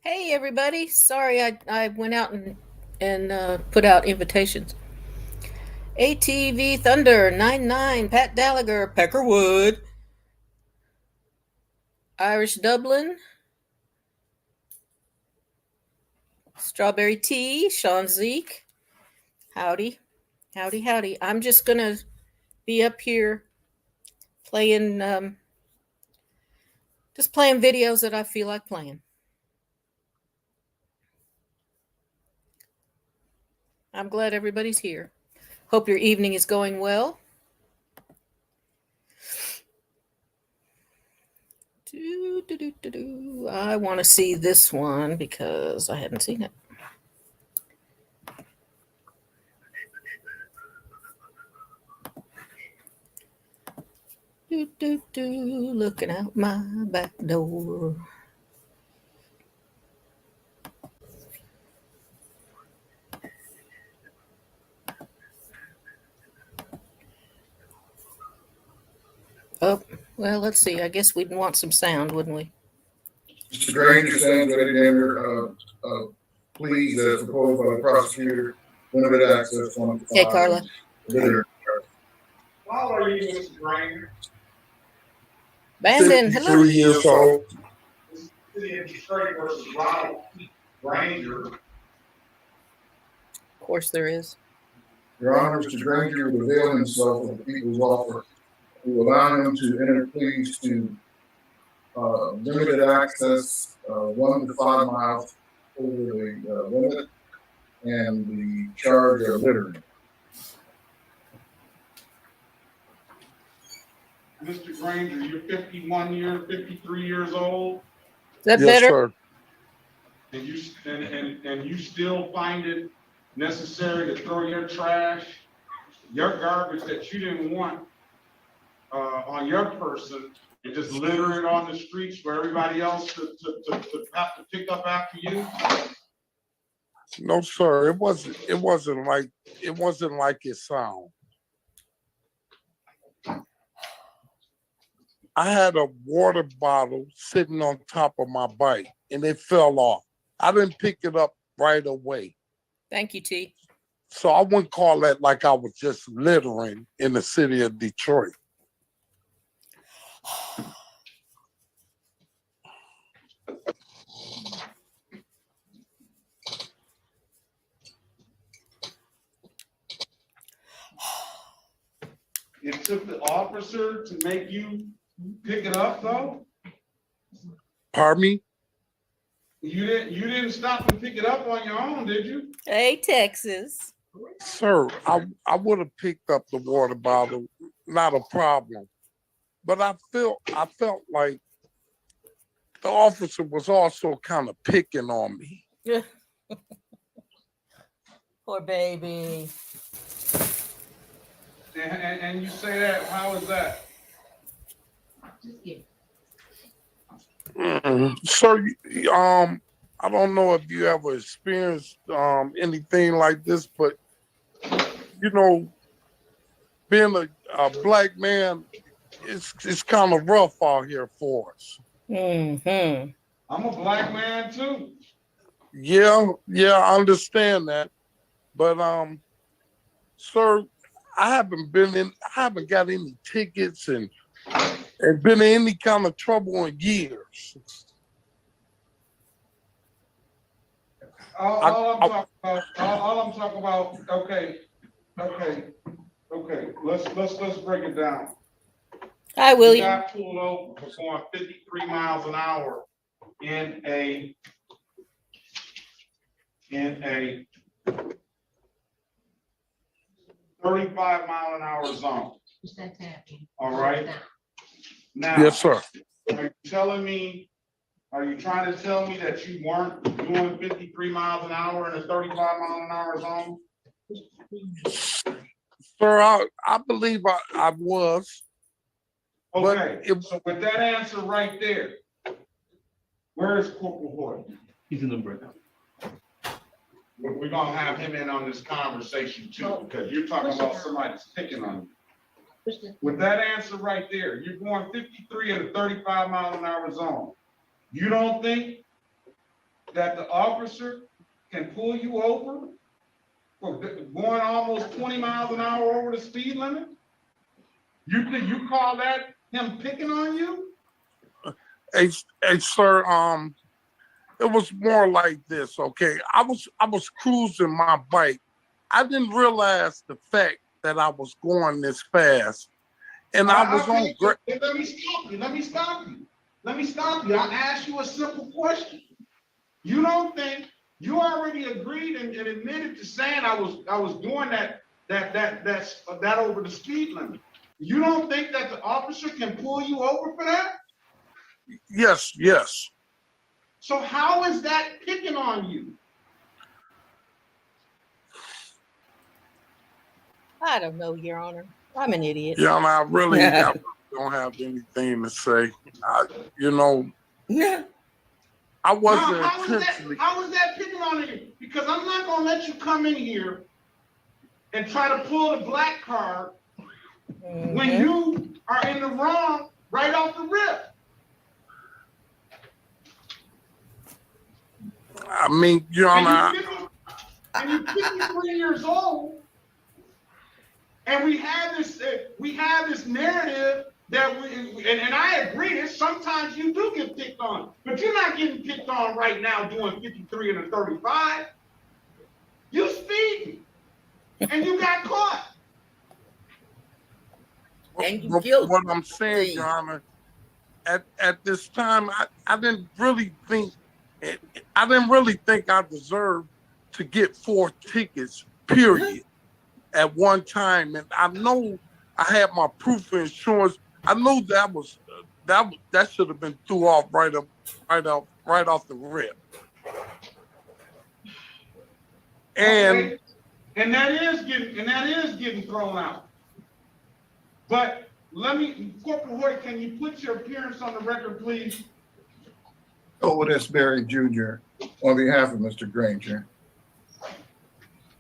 Hey everybody! Sorry, I went out and put out invitations. ATV Thunder 99, Pat Gallagher, Peckerwood, Irish Dublin, Strawberry Tea, Sean Zeke. Howdy, howdy, howdy. I'm just gonna be up here playing, just playing videos that I feel like playing. I'm glad everybody's here. Hope your evening is going well. I want to see this one because I hadn't seen it. Looking out my back door. Oh, well, let's see. I guess we'd want some sound, wouldn't we? Mr. Granger stands ready to enter pleas as proposed by the prosecutor, limited access to Hey, Carla. How old are you, Mr. Granger? Bandon, hello. 3 years old. City of Detroit versus Ronald Granger. Of course there is. Your Honor, Mr. Granger will avail himself of the people's offer to allow him to enter pleas to limited access 1 to 5 miles over the limit and the charge of littering. Mr. Granger, you're 53 years old. Is that better? Sir. And you still find it necessary to throw your trash, your garbage that you didn't want on your person, and just litter it on the streets for everybody else to have to pick up after you? No, sir. It wasn't like it sounds. I had a water bottle sitting on top of my bike and it fell off. I didn't pick it up right away. Thank you, T. So I wouldn't call that like I was just littering in the city of Detroit. It took the officer to make you pick it up, though? Pardon me? You didn't stop and pick it up on your own, did you? Hey, Texas. Sir, I would have picked up the water bottle, not a problem. But I felt like the officer was also kind of picking on me. Poor baby. And you say that, how is that? Sir, I don't know if you ever experienced anything like this, but you know, being a black man, it's kind of rough out here for us. Mm-hmm. I'm a black man too. Yeah, I understand that, but sir, I haven't got any tickets, and and been in any kind of trouble in years. All I'm talking about, okay, let's break it down. Hi, You William. got pulled over for going 53 miles an hour in a 35-mile-an-hour zone. All right. Now, Yes, sir. are you trying to tell me that you weren't doing 53 miles an hour in a 35-mile-an-hour zone? Sir, I believe I was. Okay, so with that answer right there, where is Corporal Hoyt? He's in the break. We're gonna have him in on this conversation too, because you're talking about somebody that's picking on you. With that answer right there, you're going 53 in a 35-mile-an-hour zone. You don't think that the officer can pull you over for going almost 20 miles an hour over the speed limit? You call that him picking on you? Hey, sir, it was more like this, okay? I was cruising my bike. I didn't realize the fact that I was going this fast. And I was on Let me stop you. I asked you a simple question. You don't think you already agreed and admitted to saying I was doing that over the speed limit. You don't think that the officer can pull you over for that? Yes. So how is that picking on you? I don't know, Your Honor. I'm an idiot. Yeah, I really don't have anything to say. I wasn't intentionally. How is that picking on you? Because I'm not gonna let you come in here and try to pull the black card when you are in the wrong right off the rip. I mean, Your Honor. And you're 53 years old, and we have this narrative that and I agree that sometimes you do get picked on, but you're not getting picked on right now doing 53 and a 35. You speeding, and you got caught. And you guilty. What I'm saying, Your Honor, at this time, I didn't really think I deserved to get 4 tickets, period, at one time. And I know I had my proof of insurance. I know that should have been threw off right off the rip. And and that is getting thrown out. But Corporal Hoyt, can you put your appearance on the record, please? Otis Berry Jr. on behalf of Mr. Granger.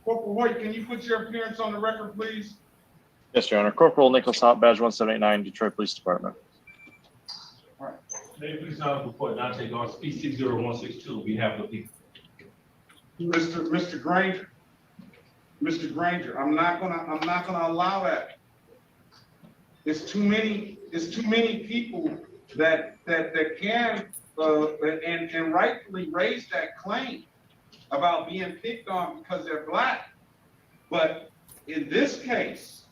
Corporal Hoyt, can you put your appearance on the record, please? Yes, Your Honor. Corporal Nicholas Hop, badge 1789, Detroit Police Department. All right. May it please now report not take on speed 60162 on behalf of the people. Mr. Granger, I'm not gonna allow that. It's too many people that can and rightfully raise that claim about being picked on because they're black. But in this case,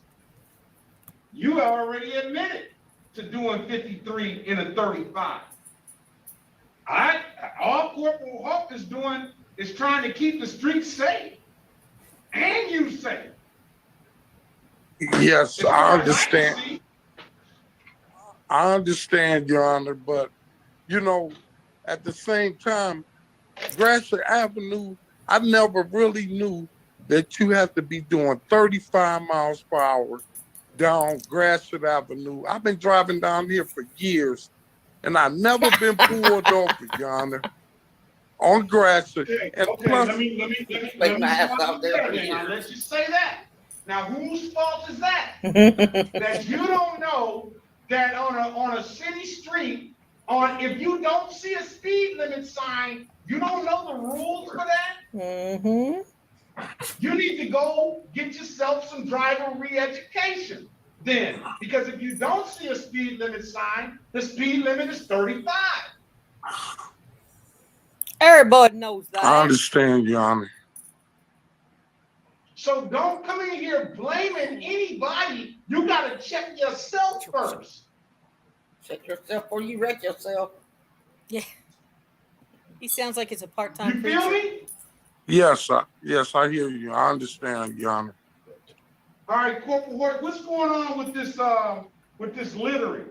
you already admitted to doing 53 in a 35. All Corporal Hope is doing is trying to keep the streets safe and you safe. yes, I understand. I understand, Your Honor, but at the same time, Gratiot Avenue, I never really knew that you have to be doing 35 miles per hour down Gratiot Avenue. I've been driving down here for years, and I've never been pulled over, Your Honor, on Gratiot. Okay, and okay, plus, let me my ass out there. I'll let you say that. Now, whose fault is that? That you don't know that on a city street, if you don't see a speed limit sign, you don't know the rules for that? You need to go get yourself some driver re-education. then, because if you don't see a speed limit sign, the speed limit is 35. Everybody knows I that. understand, Your Honor. So don't come in here blaming anybody. You got to check yourself first. Check yourself or you wreck yourself. Yeah. He sounds like it's a part-time You feel preacher. me? Yes, I hear you. I understand, Your Honor. All right, Corporal Hort, what's going on with this littering?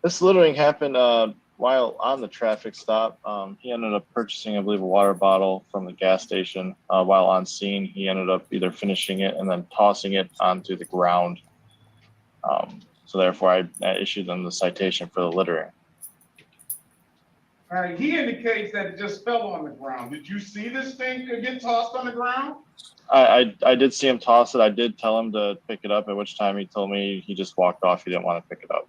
This littering happened while on the traffic stop. He ended up purchasing, I believe, a water bottle from the gas station. While on scene, he ended up either finishing it and then tossing it onto the ground. So therefore, I issued them the citation for the littering. All right, he indicates that it just fell on the ground. Did you see this thing get tossed on the ground? I did see him toss it. I did tell him to pick it up, at which time he told me he just walked off. He didn't want to pick it up.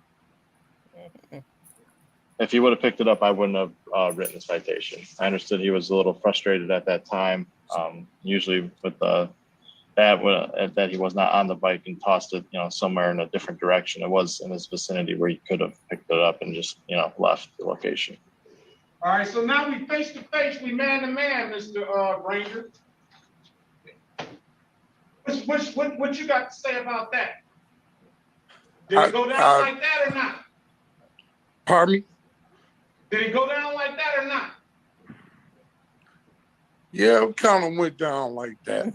If he would have picked it up, I wouldn't have written the citation. I understood he was a little frustrated at that time. Usually with that he was not on the bike and tossed it, somewhere in a different direction. It was in his vicinity where he could have picked it up and just, left the location. All right, so now we face to face, we man to man, Mr. Granger. What you got to say about that? Did it go down like that or not? Pardon me? Did it go down like that or not? Yeah, it kind of went down like that.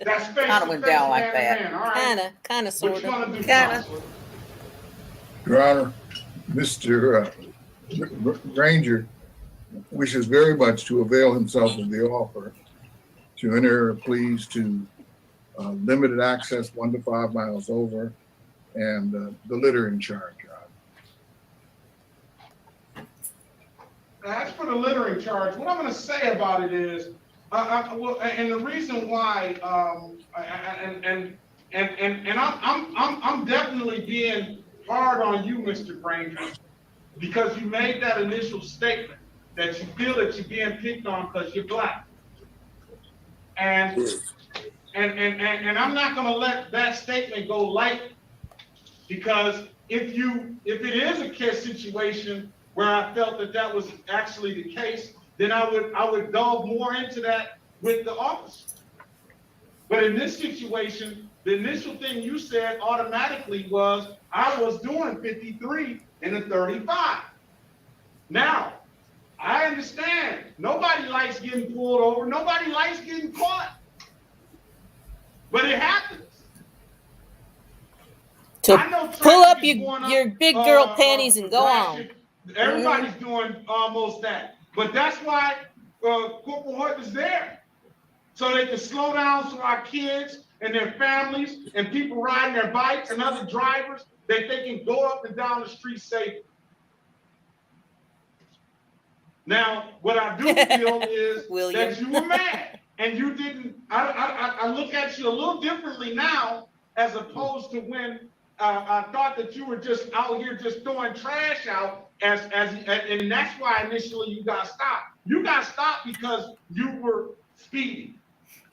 That's face Kind of to went face, down like man to that. man. All right. Kind of, What sort you want of. to do, Kind of. Counselor? Your Honor, Mr. Granger wishes very much to avail himself of the offer to enter pleas to limited access 1 to 5 miles over and the littering charge, Your Honor. As for the littering charge, what I'm going to say about it is, and the reason why, I'm definitely being hard on you, Mr. Granger, because you made that initial statement that you feel that you're being picked on because you're black, and I'm not going to let that statement go light, because if it is a case situation where I felt that was actually the case, then I would delve more into that with the officer. But in this situation, the initial thing you said automatically was I was doing 53 and a 35. Now, I understand nobody likes getting pulled over, nobody likes getting caught, but it happens. To I know pull up traffic is going up, your big girl panties and go on. Everybody's doing almost that. But that's why Corporal Hort is there. So they can slow down so our kids and their families and people riding their bikes and other drivers, that they can go up and down the street safely. Now, what I do feel is that you were mad and you didn't, I look at you a little differently now as opposed to when I thought that you were just out here just throwing trash out and that's why initially you got stopped. You got stopped because you were speeding.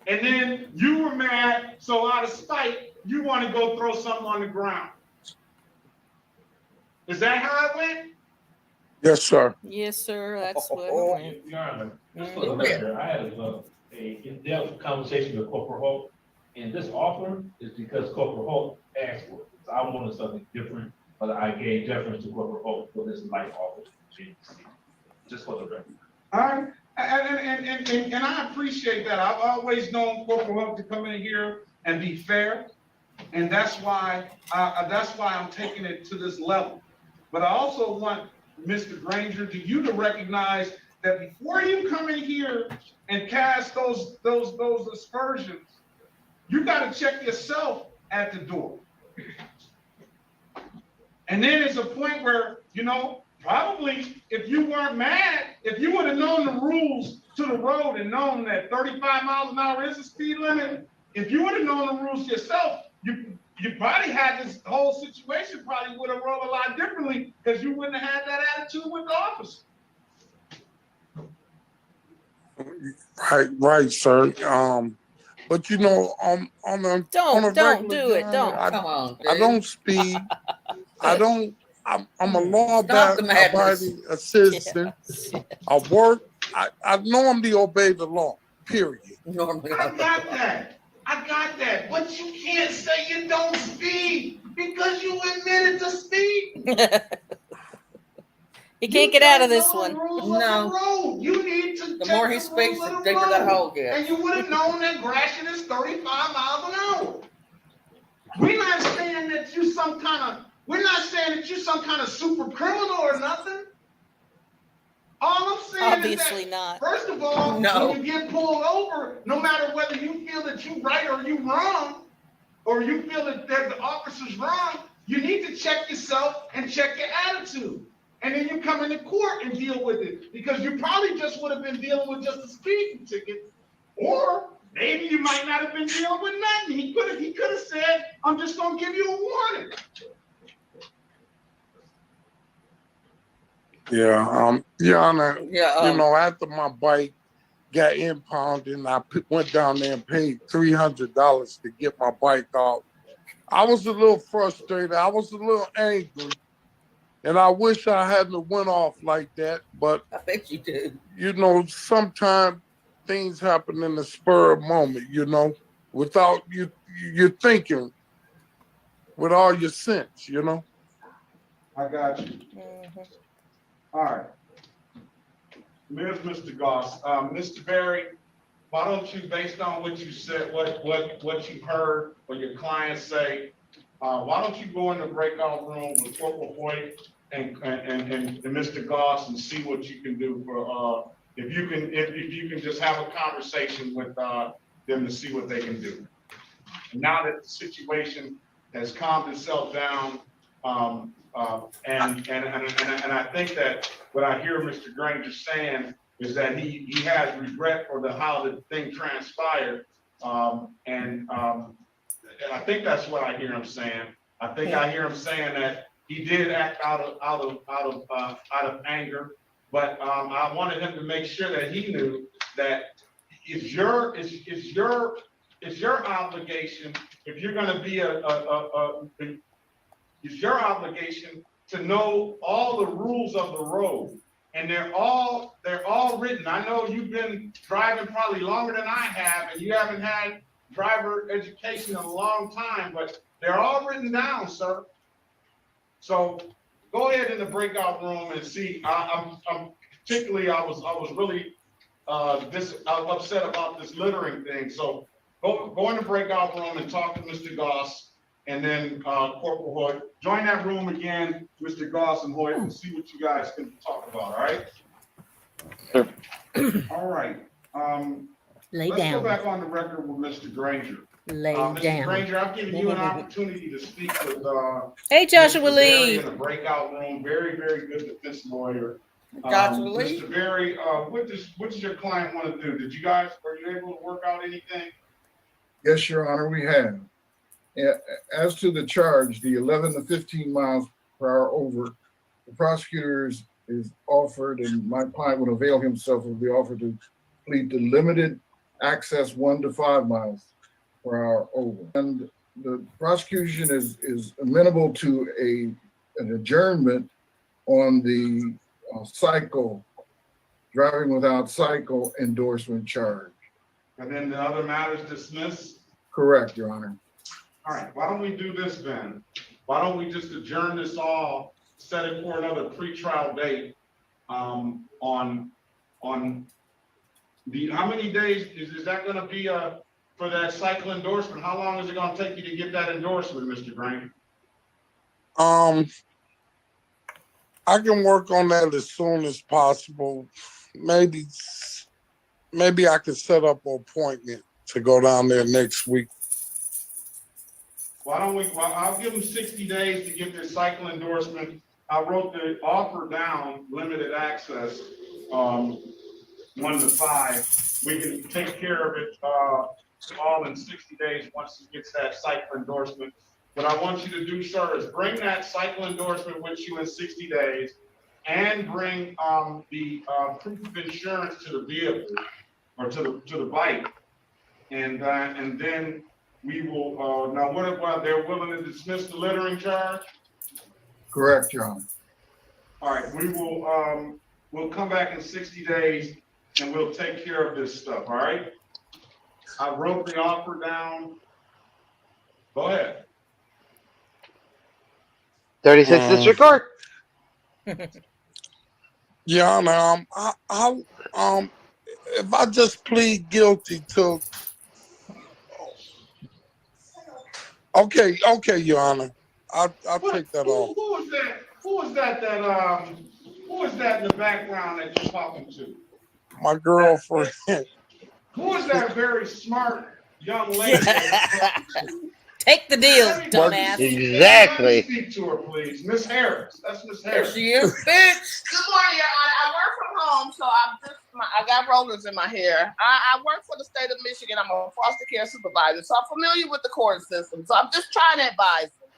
And then you were mad, so out of spite, you want to go throw something on the ground. Is that how it went? Yes, sir. Yes, sir. That's what it went. Your Honor, just for the record, I had a in-depth conversation with Corporal Holt, and this offer is because Corporal Holt asked for it. So I wanted something different, but I gave deference to Corporal Holt for this light offer. Just for the record. All right. And I appreciate that. I've always known Corporal Holt to come in here and be fair, and that's why I'm taking it to this level. But I also want Mr. Granger to recognize that before you come in here and cast those aspersions, you got to check yourself at the door. And then it's a point where, probably if you weren't mad, if you would have known the rules to the road and known that 35 miles an hour is the speed limit, if you would have known the rules yourself, you probably had this whole situation probably would have rolled a lot differently because you wouldn't have had that attitude with the officer. Right, sir. But you know, on a Don't regular do it. journey, Don't. Come on, I Dave. don't speed. I don't. I'm a Stop the madness. law-abiding citizen. I work. I normally obey the law. Period. Normally, I got that. I got that. But you can't say you don't speed because you admitted to speed. He can't get out of this You don't one. know the rules No. of the road. You need to the check more he the speaks, rules the of the deeper that road. hole gets. And you would have known that Gratiot is 35 miles an hour. We're not saying that you some kind of super criminal or nothing. All I'm saying Obviously is that, not. first of all, No. when you get pulled over, no matter whether you feel that you're right or you wrong, or you feel that the officer's wrong, you need to check yourself and check your attitude. And then you come into court and deal with it, because you probably just would have been dealing with just a speeding ticket, or maybe you might not have been dealing with nothing. He could have said, I'm just gonna give you a warning. Yeah. Your Honor, Yeah. you know, after my bike got impounded and I went down there and paid $300 to get my bike out, I was a little frustrated. I was a little angry. And I wish I hadn't went off like that. But, I bet you do. you know, sometimes things happen in the spur of moment, you know, without you're thinking with all your sense, you know. I got you. Mhm. All right. Here's Mr. Goss. Mr. Berry, why don't you, based on what you said, what you heard or your clients say, why don't you go in the breakout room with Corporal Hoyt and Mr. Goss and see what you can do for if you can just have a conversation with them to see what they can do. And now that the situation has calmed itself down, and I think that what I hear Mr. Granger saying is that he has regret for how the thing transpired, and I think that's what I hear him saying. I think I hear him saying that he did act out of anger, but I wanted him to make sure that he knew that it's your obligation, if you're going to be it's your obligation to know all the rules of the road, and they're all written. I know you've been driving probably longer than I have, and you haven't had driver education in a long time, but they're all written down, sir. So go ahead in the breakout room and see. I'm particularly, I was really upset about this littering thing. So go in the breakout room and talk to Mr. Goss, and then Corporal Hoyt. Join that room again, Mr. Goss and Hoyt, and see what you guys can talk about. All right. Sure. All right. Lay Let's down. go back on the record with Mr. Granger. Lay Mr. down. Granger, I've given you an opportunity to speak with Hey, Joshua Mr. Berry Lee. in the breakout room. Very, very good defense lawyer. Joshua Lee. Mr. Berry, what does your client want to do? Were you able to work out anything? Yes, Your Honor, we have. As to the charge, the 11 to 15 miles per hour over, the prosecutor is offered, and my client would avail himself of the offer to plead to limited access 1 to 5 miles per hour over. And the prosecution is amenable to an adjournment on the driving without cycle endorsement charge. And then the other matters dismissed? Correct, Your Honor. All right, why don't we do this then? Why don't we just adjourn this all, set it for another pretrial date on the, how many days is that gonna be for that cycle endorsement? How long is it gonna take you to get that endorsement, Mr. Granger? I can work on that as soon as possible. Maybe I could set up an appointment to go down there next week. Why don't we, well, I'll give them 60 days to get their cycle endorsement. I wrote the offer down, limited access, 1 to 5. We can take care of it all in 60 days once he gets that cycle endorsement. What I want you to do, sir, is bring that cycle endorsement with you in 60 days and bring the proof of insurance to the vehicle or to the bike. And then we will, now what about they're willing to dismiss the littering charge? Correct, Your Honor. All right, we will, we'll come back in 60 days and we'll take care of this stuff, all right? I wrote the offer down. Go ahead. 36th District Court. Your Honor, if I just plead guilty to, okay, Your Honor, I'll take that off. Who was that? Who was that in the background that you're talking to? My girlfriend. Who is that very smart young lady? Take the deal, Let me- dumbass. Exactly. Let me speak to her, please. Miss Harris. That's Miss There Harris. she is, bitch. Good morning, Your Honor. I work from home, so I got rollers in my hair. I work for the state of Michigan. I'm a foster care supervisor, so I'm familiar with the court system. So I'm just trying to advise them.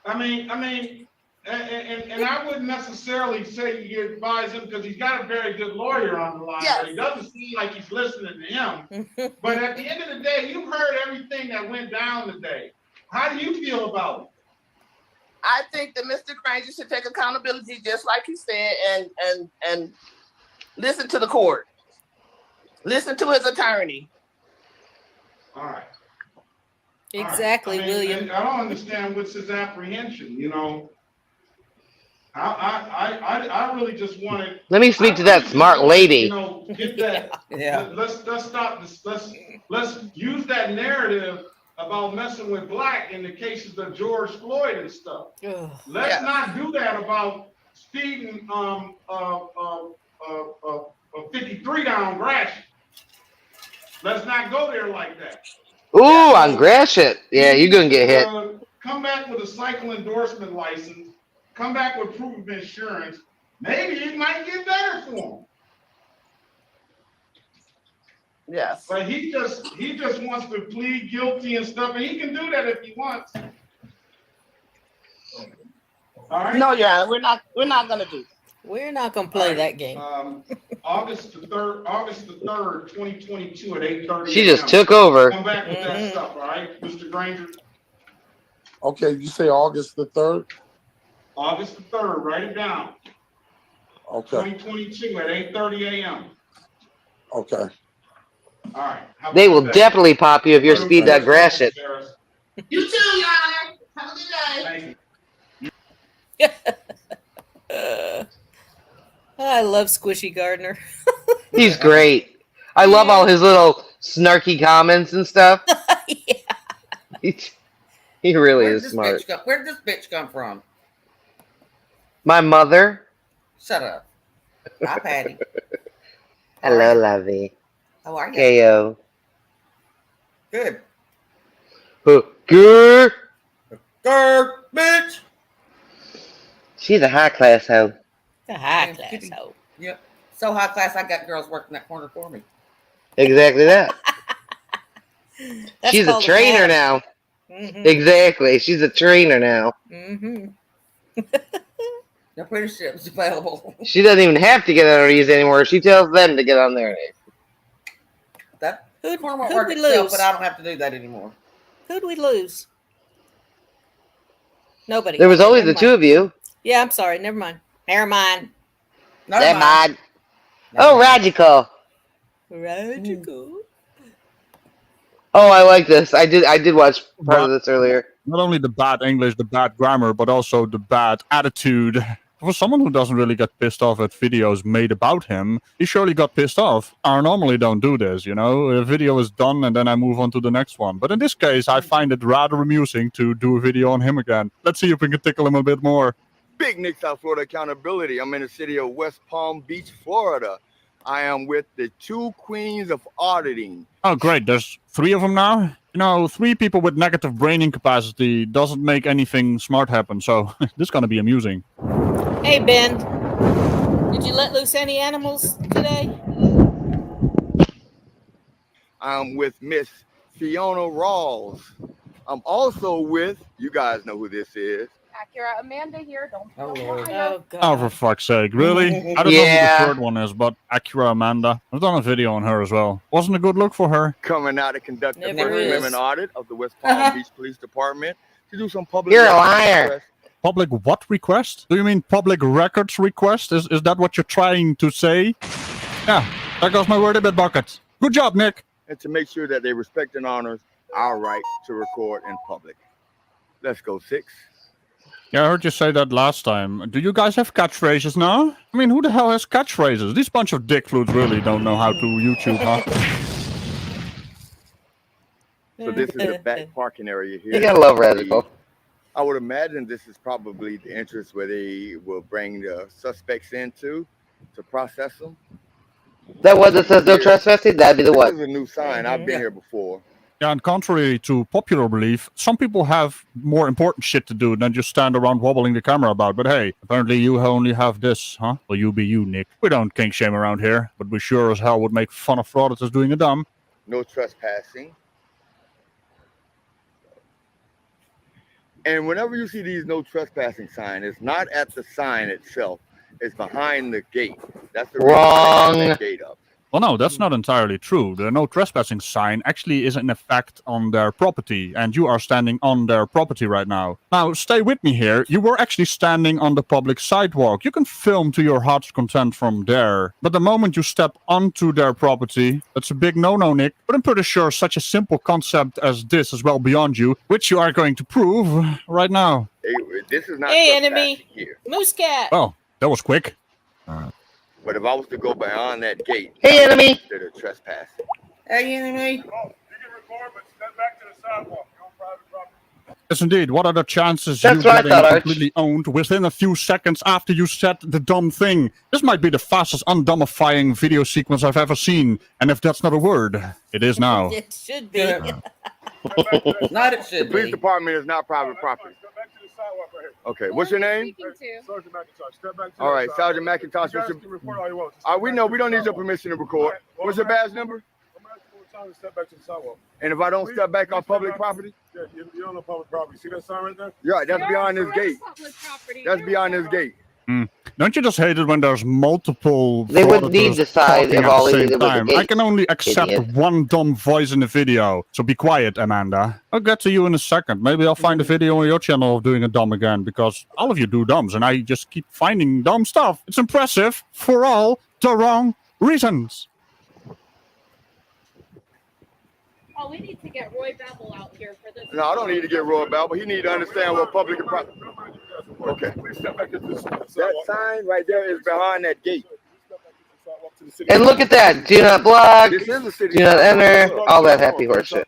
I mean, and I wouldn't necessarily say you advise him because he's got a very good lawyer on the line, Yes. but he doesn't seem like he's listening to him. But at the end of the day, you've heard everything that went down today. How do you feel about it? I think that Mr. Granger should take accountability, just like he said, and listen to the court. Listen to his attorney. All right. Exactly, All right. I mean, William. I don't understand what's his apprehension, you know. I really just wanted. Let me speak to that smart lady. You know, get that. Yeah. Let's stop this. Let's use that narrative about messing with black in the cases of George Floyd and stuff. Ugh. Let's not do that about speeding 53 down Gratiot. Let's not go there like that. Ooh, on Gratiot. Yeah, you're gonna get hit. Come back with a cycle endorsement license. Come back with proof of insurance. Maybe it might get better for him. Yes. But he just wants to plead guilty and stuff, and he can do that if he wants. All right. No, Your Honor, we're not gonna do. We're not gonna play that game. August the 3rd, 2022 at 8:30. She just took over. Come back with that stuff, all right, Mr. Granger? Okay, you say August the 3rd? August the 3rd, write it down. Okay, 2022 at 8:30 a.m. okay. All right. Have a They good will day. definitely pop you if you're speed that Gratiot. You too, Your Honor. Have a good day. Thank you. I love Squishy Gardner. He's great. I love all his little snarky comments and stuff. Yeah. He really Where is did this smart. bitch where did this bitch come from? My mother. Shut up. Hi, Patty. Hello, lovey. How are you? KO. Good. Grr. Grr, bitch. She's a high class hoe. The high class hoe. Yep. So high class, I got girls working that corner for me. Exactly that. That's She's a called trainer hat. now. Mm-hmm. Exactly. She's a trainer now. Mm-hmm. The apprenticeship's available. She doesn't even have to get on her knees anymore. She tells them to get on their knees. That Who'd corner won't we work itself, lose? but I don't have to do that anymore. Who'd we lose? Nobody. There was Okay, only never the two mind. of you. Yeah, I'm sorry. Never mind. Never mind. Never mind. Never Oh, mind. radical. Radical. Oh, I like this. I did watch part of this earlier. Not only the bad English, the bad grammar, but also the bad attitude. For someone who doesn't really get pissed off at videos made about him, he surely got pissed off. I normally don't do this, you know. A video is done and then I move on to the next one. But in this case, I find it rather amusing to do a video on him again. Let's see if we can tickle him a bit more. Big Nick South Florida Accountability. I'm in the city of West Palm Beach, Florida. I am with the two queens of auditing. Oh, great. There's 3 of them now. You know, 3 people with negative brain incapacity doesn't make anything smart happen. So this is going to be amusing. Hey, Ben. Did you let loose any animals today? I'm with Miss Fiona Rawls. I'm also with, you guys know who this is, Acura Amanda here. Don't Oh, feel Lord. shy. Oh Oh, God. for fuck's sake, really? I don't know who the third one is, but Acura Amanda. I've done a video on her as well. Wasn't a good look for her. Coming out to conduct the Never first is. limit audit of the West Palm Beach Police Department to do some public. You're a records liar. requests. Public what request? Do you mean public records request? Is that what you're trying to say? Yeah, there goes my word a bit bucket. Good job, Nick. And to make sure that they respect and honors our right to record in public. Let's go, 6. Yeah, I heard you say that last time. Do you guys have catchphrases now? I mean, who the hell has catchphrases? These bunch of dick flutes really don't know how to YouTube, huh? So this is the back parking area here. You gotta love Radical. I would imagine this is probably the entrance where they will bring the suspects into to process them. That one that says no trespassing? That'd be the This one. is a new sign. I've been here before. Yeah, and contrary to popular belief, some people have more important shit to do than just stand around wobbling the camera about. But hey, apparently you only have this, huh? Well, you be you, Nick. We don't kink shame around here, but we sure as hell would make fun of frauditors doing a dumb. No trespassing. And whenever you see these no trespassing sign, it's not at the sign itself. It's behind the gate. That's the reason why they have that gate up. Well, no, that's not entirely true. The no trespassing sign actually is in effect on their property, and you are standing on their property right now. Now, stay with me here. You were actually standing on the public sidewalk. You can film to your heart's content from there. But the moment you step onto their property, that's a big no-no, Nick. But I'm pretty sure such a simple concept as this is well beyond you, which you are going to prove right now. Hey, this is not Hey, trespassing enemy. here. Moose cat. Oh, that was quick. But if I was to go beyond that gate, Hey, enemy. they're trespassing. Hey, enemy. You can record, but step back to the sidewalk. You're on private property. Yes, indeed. What are the chances That's you what I getting thought, Arch. completely owned within a few seconds after you said the dumb thing? This might be the fastest undumbifying video sequence I've ever seen. And if that's not a word, it is now. It should be. Not it The should police be. department is not private property. Step back to the sidewalk right here. Okay, what's your name? Sergeant McIntosh, step back to All the right, sidewalk. Sergeant McIntosh. You What's guys can your... record all you want. Just step we back know to we the don't need your sidewalk. permission to record. All right, well, What's your I'm asking- badge number? I'm asking one time to step back to the sidewalk. And if I don't step back on public property? Yeah, you don't know public property. See that sign right there? Yeah, that's beyond this gate. That's beyond this gate. Don't you just hate it when there's multiple They wouldn't need frauditors to decide talking if at all the they same needed was a time? gate, I can only accept idiot. one dumb voice in the video. So be quiet, Amanda. I'll get to you in a second. Maybe I'll find a video on your channel of doing a dumb again, because all of you do dumbs, and I just keep finding dumb stuff. It's impressive for all the wrong reasons. Oh, we need to get Roy Babel out here for this. No, I don't need to get Roy Bell, but he need to understand what public and private. Okay. Please step back to the sidewalk. That sign right there is behind that gate. To the city. And look at that. Do not block. This is a city. Do not enter. All that happy horse shit.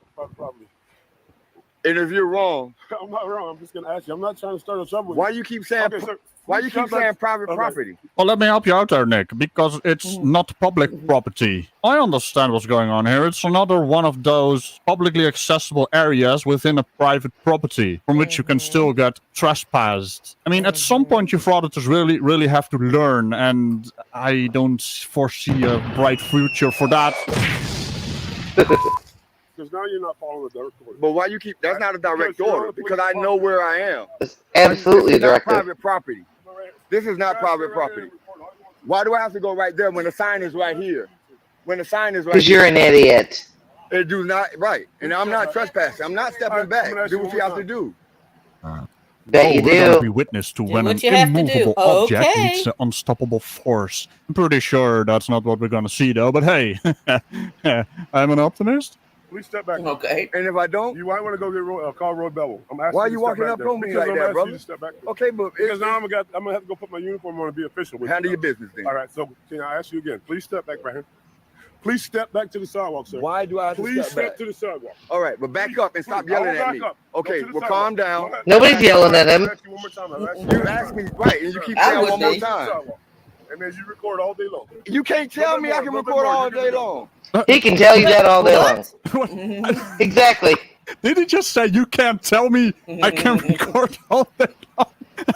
And if you're wrong, I'm not wrong. I'm just gonna ask you. I'm not trying to start a trouble. why you keep saying Okay, sir. why you keep Step back. saying private Okay. property? Well, let me help you out there, Nick, because it's not public property. I understand what's going on here. It's another one of those publicly accessible areas within a private property from which you can still get trespassed. I mean, at some point, you frauditors really have to learn, and I don't foresee a bright future for that. Because now you're not following the direct order. But why you keep? That's not a direct order because I know where I am. It's absolutely This is not directive. private property. This is not private property. Why do I have to go right there when the sign is right here? When the sign is right Because you're here. an idiot. It do not right. And I'm not trespassing. I'm not stepping back. Do what you have to do. Bet you we're going to do. be witness to Do when an what you have to do. immovable object Okay. meets an unstoppable force. I'm pretty sure that's not what we're going to see, though, but hey, I'm an optimist. Please step back. Okay. And if I don't, You might want to go get call Roy Bevel. I'm asking Why you you to step walking back up there. on me Because like I'm that, asking brother? you to step back there. okay, but Because now I'm gonna have to go put my uniform on and be official with handle you. your business then. All right. So can I ask you again? Please step back right here. Please step back to the sidewalk, sir. Why do I have to Please step step back? to the sidewalk. All right, but back up and stop Please, I yelling will at back me. up. Okay, Go to the well, sidewalk. calm down. Go ahead. Nobody's yelling at him. I'll ask you one more time. I'll ask You asked me right, and you keep I saying would one more be. time. And then you record all day long. You can't tell me I can record all day long. He can tell you that all day long. What? Exactly. Did he just say you can't tell me I can record all day long?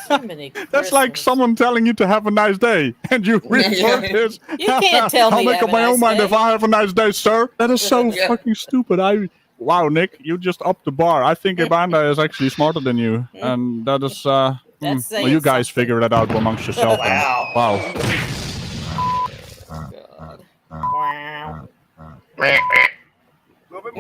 Jiminy That's like Christmas. someone telling you to have a nice day, and you record this. You can't tell I'll me make have up a my nice own mind day. if I have a nice day, sir. That is so Yeah. fucking stupid. Wow, Nick, you just upped the bar. I think Amanda is actually smarter than you, and that is. Well, saying you guys something. figure that out amongst yourself. then. Wow. Wow. God. Wow.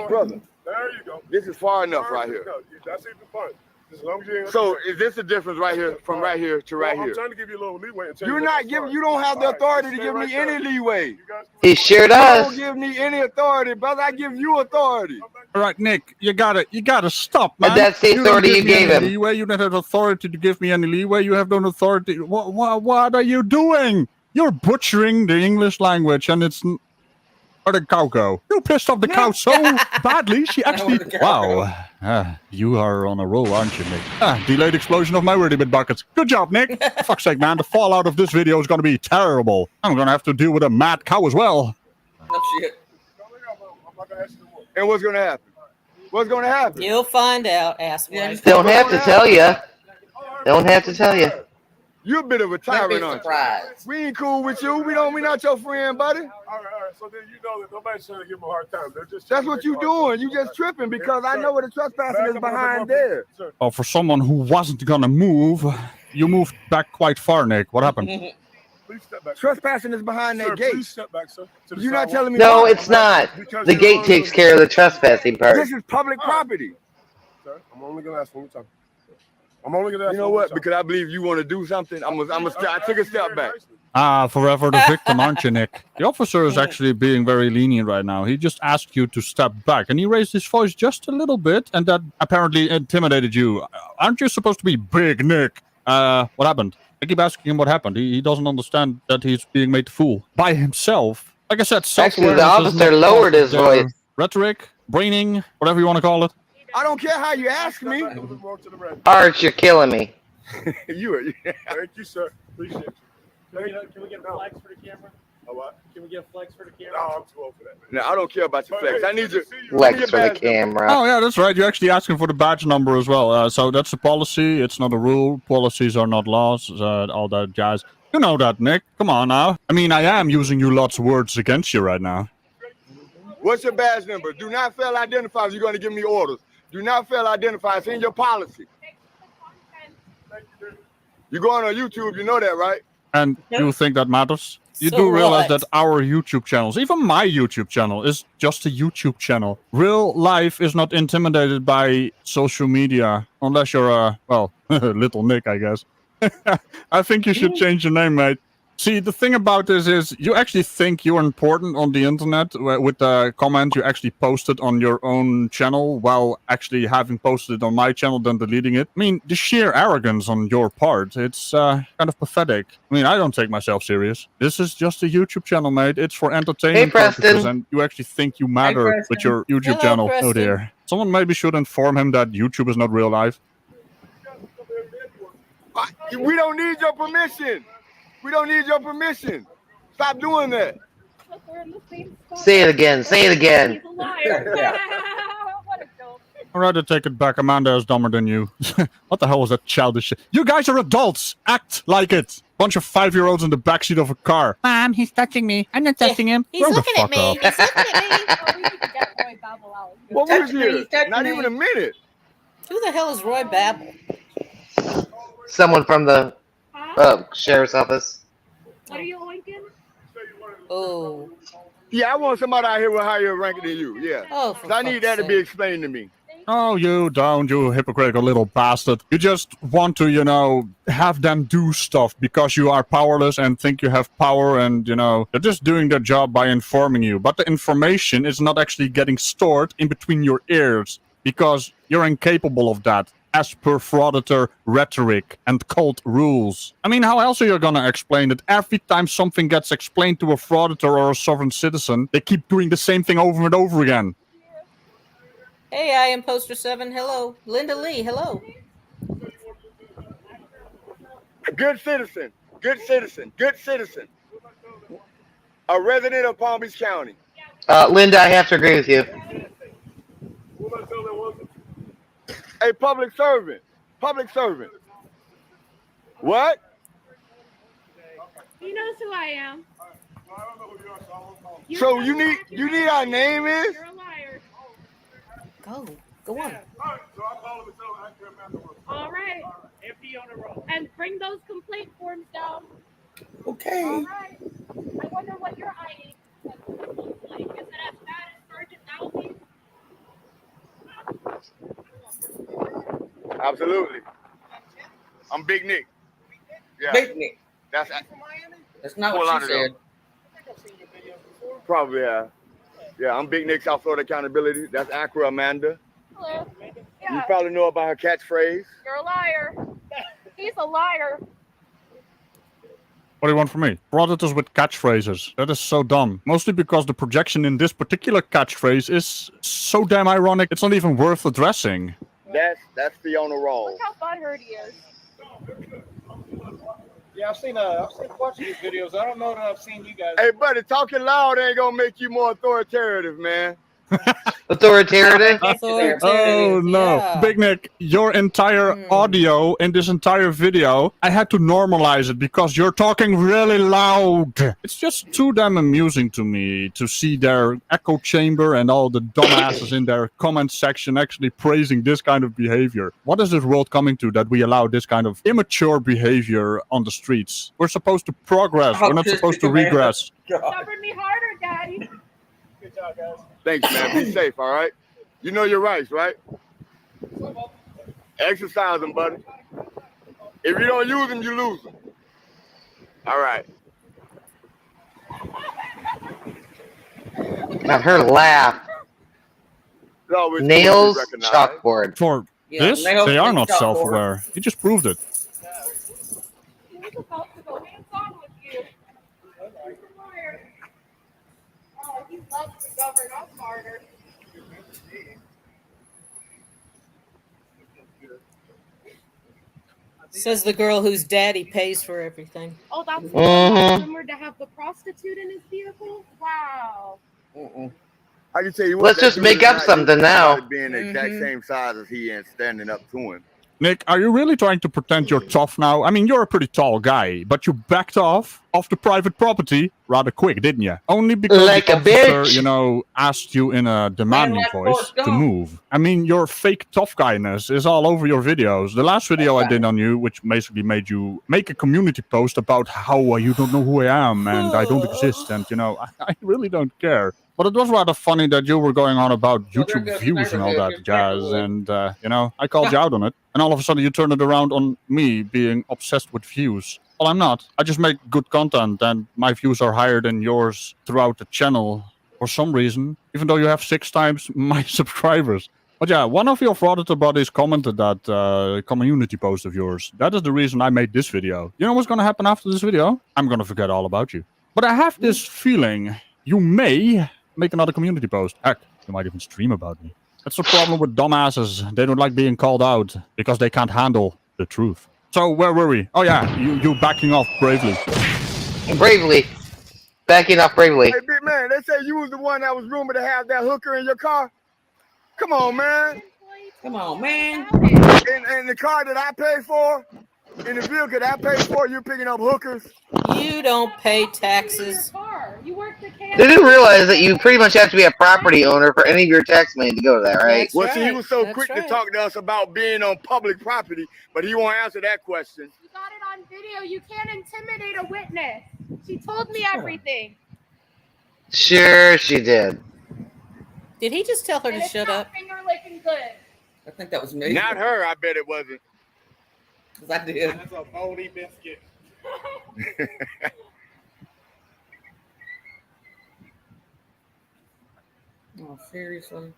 Brother, there you go. This is far enough right here. That's even fun. As long as you ain't so is this the difference right here from right here to right here? I'm trying to give you a little leeway. You're not giving. You don't have the authority to give me any leeway. He sure You does. don't give me any authority, brother. I give you authority. All right, Nick, you gotta stop, man. But that's the authority you don't give me gave any him. leeway. You don't have authority to give me any leeway. You have no authority. What are you doing? You're butchering the English language, and it's. Where'd the cow go? You pissed off the cow so badly, she actually. Wow. You are on a roll, aren't you, Nick? Delayed explosion of my wordy bit buckets. Good job, Nick. For fuck's sake, man. The fallout of this video is going to be terrible. I'm going to have to deal with a mad cow as well. No shit. And what's gonna happen? What's gonna happen? You'll find out, asswipe. Don't have to tell you. Don't have to tell you. You're a bit of a tyrant, aren't you? We ain't cool with you. We not your friend, buddy. All right. So then you know that nobody's trying to give him a hard time. They're just. That's what you doing. You just tripping because I know where the trespassing is behind there. Oh, for someone who wasn't gonna move, you moved back quite far, Nick. What happened? Please step back. Trespassing is behind that gate. Please step back, sir. You're not telling me. No, it's not. The gate takes care of the trespassing part. This is public property. Sir, I'm only gonna ask one more time. I'm only gonna ask. You know what? Because I believe you want to do something. I took a step back. Forever the victim, aren't you, Nick? The officer is actually being very lenient right now. He just asked you to step back, and he raised his voice just a little bit, and that apparently intimidated you. Aren't you supposed to be big, Nick? What happened? I keep asking him what happened. He doesn't understand that he's being made a fool by himself. Like I said, actually, the officer lowered his voice. Rhetoric, braining, whatever you want to call it. I don't care how you ask me. Art, you're killing me. You are. Thank you, sir. Appreciate it. Can we get a flex for the camera? A what? Can we get a flex for the camera? No, I'm too old for that. No, I don't care about your flex. I need you. Flex for the camera. Oh, yeah, that's right. You're actually asking for the badge number as well. So that's a policy. It's not a rule. Policies are not laws. All that jazz. You know that, Nick. Come on now. I mean, I am using you lots of words against you right now. What's your badge number? Do not fail identify if you're going to give me orders. Do not fail identify. It's in your policy. You go on YouTube, you know that, right? And you think that matters? You So do realize what? that our YouTube channels, even my YouTube channel, is just a YouTube channel. Real life is not intimidated by social media, unless you're a, well, little Nick, I guess. I think you should change your name, mate. See, the thing about this is you actually think you're important on the internet with the comment you actually posted on your own channel while actually having posted it on my channel, then deleting it. I mean, the sheer arrogance on your part, it's kind of pathetic. I mean, I don't take myself serious. This is just a YouTube channel, mate. It's for entertainment purposes, and you actually think you matter with your YouTube channel. Preston. Oh dear. Someone maybe should inform him that YouTube is not real life. We don't need your permission. We don't need your permission. Stop doing that. Say it again. Say it again. He's a liar. What a joke. I'd rather take it back. Amanda is dumber than you. What the hell was that childish shit? You guys are adults. Act like it. Bunch of 5-year-olds in the backseat of a car. Mom, he's touching me. I'm not touching him. He's Grow the looking at fuck me. up. He's looking at me. Oh, we need to get Roy Babel out. What was here? Not even a minute. Who the hell is Roy Babel? Someone from the sheriff's office. What are you Lincoln? Oh. Yeah, I want somebody out here with higher ranking than you. Yeah. Oh, 'Cause I need that to be explained to me. Oh, you don't, you hypocritical little bastard. You just want to, you know, have them do stuff because you are powerless and think you have power and, you know, they're just doing their job by informing you. But the information is not actually getting stored in between your ears because you're incapable of that, as per frauditor rhetoric and cult rules. I mean, how else are you gonna explain it? Every time something gets explained to a frauditor or a sovereign citizen, they keep doing the same thing over and over again. Hey, I am Poster 7. Hello. Linda Lee. Hello. Good citizen. Good citizen. Good citizen. A resident of Palm Beach County. Linda, I have to agree with you. A public servant. Public servant. What? He knows who I am. So you need our name is? You're a liar. Go on. All right. Empty on the road. And bring those complaint forms down. Okay. All right. I wonder what your ID looks like. Is it as bad as Sergeant Alfie? Absolutely. I'm Big Nick. Yeah. Big Nick. That's That's not what she said. probably, yeah, I'm Big Nick, South Florida Accountability. That's Acra Amanda. Hello. You Yeah. probably know about her catchphrase. You're a liar. He's a liar. What do you want from me? Predators with catchphrases. That is so dumb. Mostly because the projection in this particular catchphrase is so damn ironic, it's not even worth addressing. That's Fiona Raw. Look how butthurt he is. Yeah, I've seen quite a few videos. I don't know that I've seen you guys. Hey, buddy, talking loud ain't gonna make you more authoritative, man. Authoritative? Oh no. yeah. Big Nick, your entire audio in this entire video, I had to normalize it because you're talking really loud. It's just too damn amusing to me to see their echo chamber and all the dumbasses in their comment section actually praising this kind of behavior. What is this world coming to that we allow this kind of immature behavior on the streets? We're supposed to progress. We're not supposed to regress. Cover me harder, Daddy. Good job, guys. Thanks, man. Be safe, all right? You know your rights, right? Exercise them, buddy. If you don't use them, you lose them. All right. Not her laugh. Nails, chalkboard. For this, they are not self-aware. You just proved it. He was about to go hands-on with you. He's a liar. Oh, he loves to govern us harder. Says the girl whose daddy pays for everything. Oh, that's the one that's rumored to have the prostitute in his vehicle? Wow. I can tell you what. Let's just make up something now. Being the exact same size as he and standing up to him. Nick, are you really trying to pretend you're tough now? I mean, you're a pretty tall guy, but you backed off the private property rather quick, didn't you? Only because like the a officer, bitch. you know, asked you in a demanding voice to move. I mean, your fake tough guyness is all over your videos. The last video I did on you, which basically made you make a community post about how you don't know who I am and I don't exist, and, you know, I really don't care. But it was rather funny that you were going on about YouTube views and all that jazz, and, you know, I called you out on it. And all of a sudden you turned it around on me being obsessed with views. Well, I'm not. I just make good content, and my views are higher than yours throughout the channel for some reason, even though you have 6 times my subscribers. But yeah, one of your frauditor buddies commented that community post of yours. That is the reason I made this video. You know what's going to happen after this video? I'm going to forget all about you. But I have this feeling you may make another community post. Heck, you might even stream about me. That's the problem with dumbasses. They don't like being called out because they can't handle the truth. So where were we? Oh yeah, you backing off bravely. Bravely. Backing off bravely. Hey, big man, they say you was the one that was rumored to have that hooker in your car. Come on, man. Come on, man. In the car that I paid for, in the vehicle that I paid for, you're picking up hookers. You don't pay taxes. You work the They didn't realize that you pretty much have to be a property owner for any of your tax money to go to that, right? Well, see, he was so quick to talk to us about being on public property, but he won't answer that question. You got it on video. You can't intimidate a witness. She told me everything. Sure, she did. Did he just tell her And to it's shut not up? finger licking good. I think that was me. Not her, I bet it wasn't. Because I did. That's a moldy biscuit. Oh, seriously?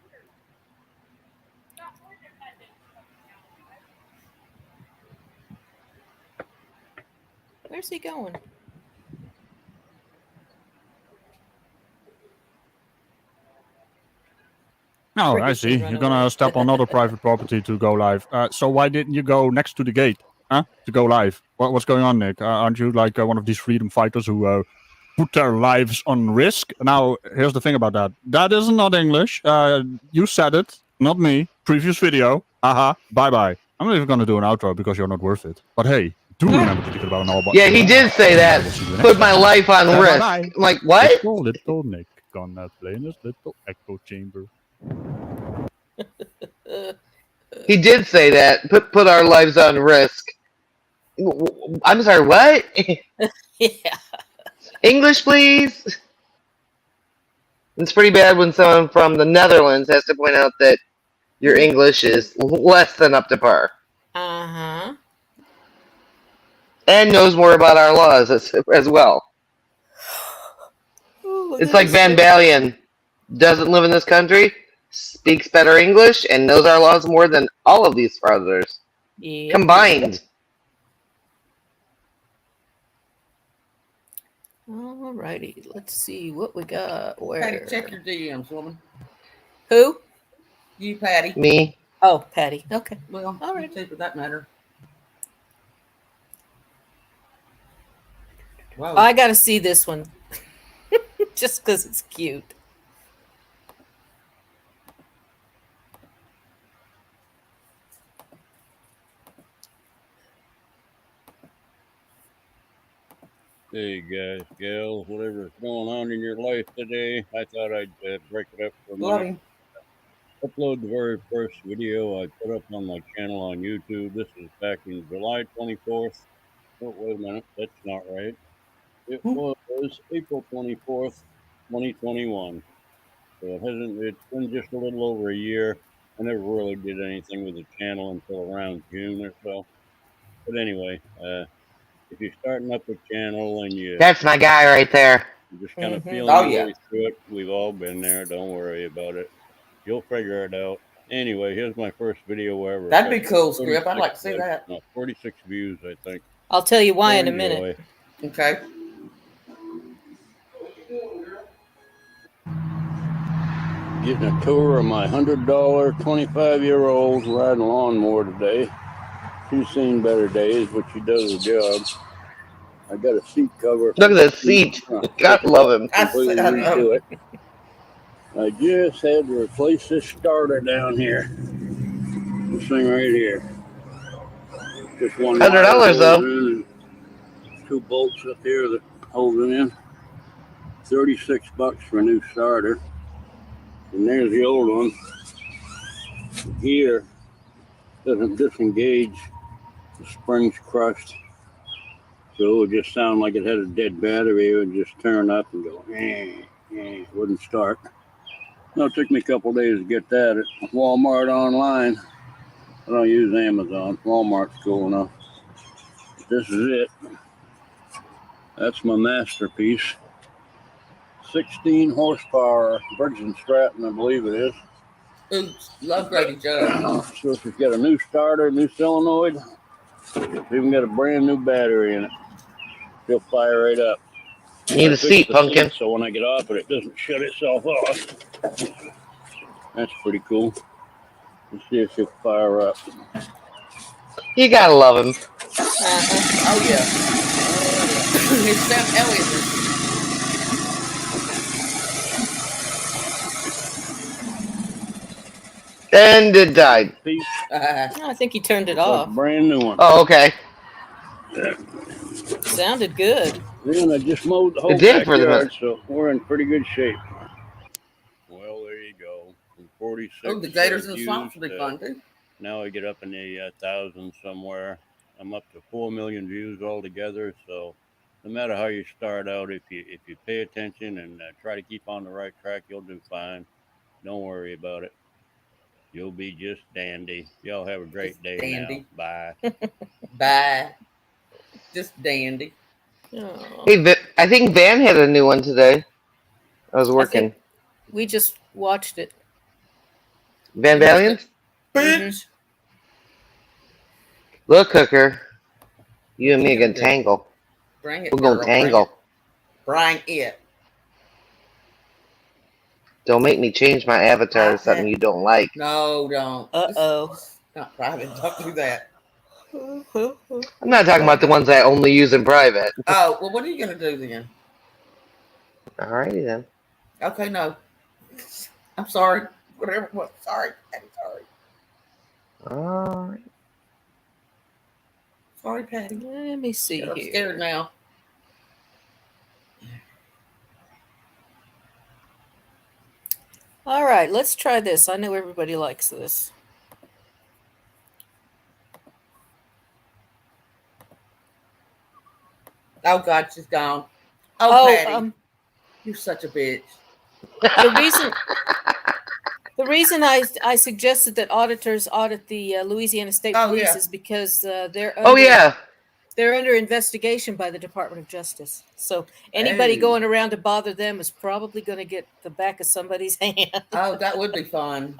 Where's he going? Oh, I see. You're gonna step on another private property to go live. So why didn't you go next to the gate, huh? To go live? What's going on, Nick? Aren't you like one of these freedom fighters who put their lives on risk? Now, here's the thing about that. That is not English. You said it, not me. Previous video. Haha. Bye-bye. I'm not even gonna do an outro because you're not worth it. But hey, do remember to think about an all. Yeah, he did say that. Put my life on risk. Bye-bye. Like, what? Little Nick gonna play in his little echo chamber. He did say that. Put our lives on risk. I'm sorry, what? Yeah. English, please? It's pretty bad when someone from the Netherlands has to point out that your English is less than up to par. Uh-huh. And knows more about our laws as well. Ooh, It's like Van Balen. Doesn't live in this country, speaks better English, and knows our laws more than all of these fraudsters. Yep. Combined. Alrighty, let's see what we got. Where? Patty, check your DMs, woman. Who? You, Patty. Me. Oh, Patty. Okay. Well, all right. For that matter. Wow. I got to see this one. Just because it's cute. Hey guys, gals, whatever's going on in your life today, I thought I'd break it up for a minute. Upload the very first video I put up on my channel on YouTube. This is back in July 24th. Oh, wait a minute, that's not right. It was April 24th, 2021. So it's been just a little over a year. I never really did anything with the channel until around June or so. But anyway, if you're starting up a channel and That's my guy right there. you're just kind of feeling your way through it, we've all been there. Don't worry about it. You'll figure it out. Anyway, here's my first video ever. That'd be cool, Script. I'd like to see that. 46 views, I think. I'll tell you why in a minute. Okay. Getting a tour of my $100 25-year-old riding a lawnmower today. She's seen better days, but she does the job. I got a seat cover. Look at that seat. God love him. Completely redo it. I just had to replace this starter down here. This thing right here. Just one $100 though. Two bolts up here that hold it in. $36 for a new starter. And there's the old one. Here doesn't disengage. The spring's crushed. So it would just sound like it had a dead battery. It would just turn up and go, it wouldn't start. No, it took me a couple of days to get that at Walmart online. I don't use Amazon. Walmart's cool enough. This is it. That's my masterpiece. 16 horsepower Briggs & Stratton, I believe it is. Oops, love Grady Joe. So if you've got a new starter, new solenoid, it's even got a brand new battery in it. It'll fire right up. Need a seat, pumpkin. So when I get off it, it doesn't shut itself off. That's pretty cool. Let's see if she'll fire up. You gotta love him. Oh yeah. It's Sam Elliott. And it died. I think he turned it off. Brand new one. Oh, okay. Sounded good. Then I just mowed the whole backyard, so we're in pretty good shape. Well, there you go. From 46. Oh, the Gators in the swamp will be fun too. Now I get up in the thousands somewhere. I'm up to 4 million views altogether. So no matter how you start out, if you pay attention and try to keep on the right track, you'll do fine. Don't worry about it. You'll be just dandy. Y'all have a great day dandy. Now. Bye. Bye. Just dandy. Oh. Hey, I think Van had a new one today. I was working. We just watched it. Van Valiant? Bitch. Look, Hooker. You and me can tangle. Bring it. We're gonna tangle. Bring it. Don't make me change my avatar to something you don't like. No, don't. Uh-oh. Not private. Don't do that. I'm not talking about the ones I only use in private. Oh, well, what are you going to do then? Alrighty then. Okay, no. I'm sorry. Whatever. What? Sorry. I'm sorry. Alright. Sorry, Patty. Let me see I'm here. scared now. All right, let's try this. I know everybody likes this. Oh God, she's gone. Oh, Patty, you're such a bitch. The reason I suggested that auditors audit the Louisiana State Police is because they're under, they're under investigation by the Department of Justice. So anybody going around to bother them is probably going to get the back of somebody's hand. Oh, that would be fun.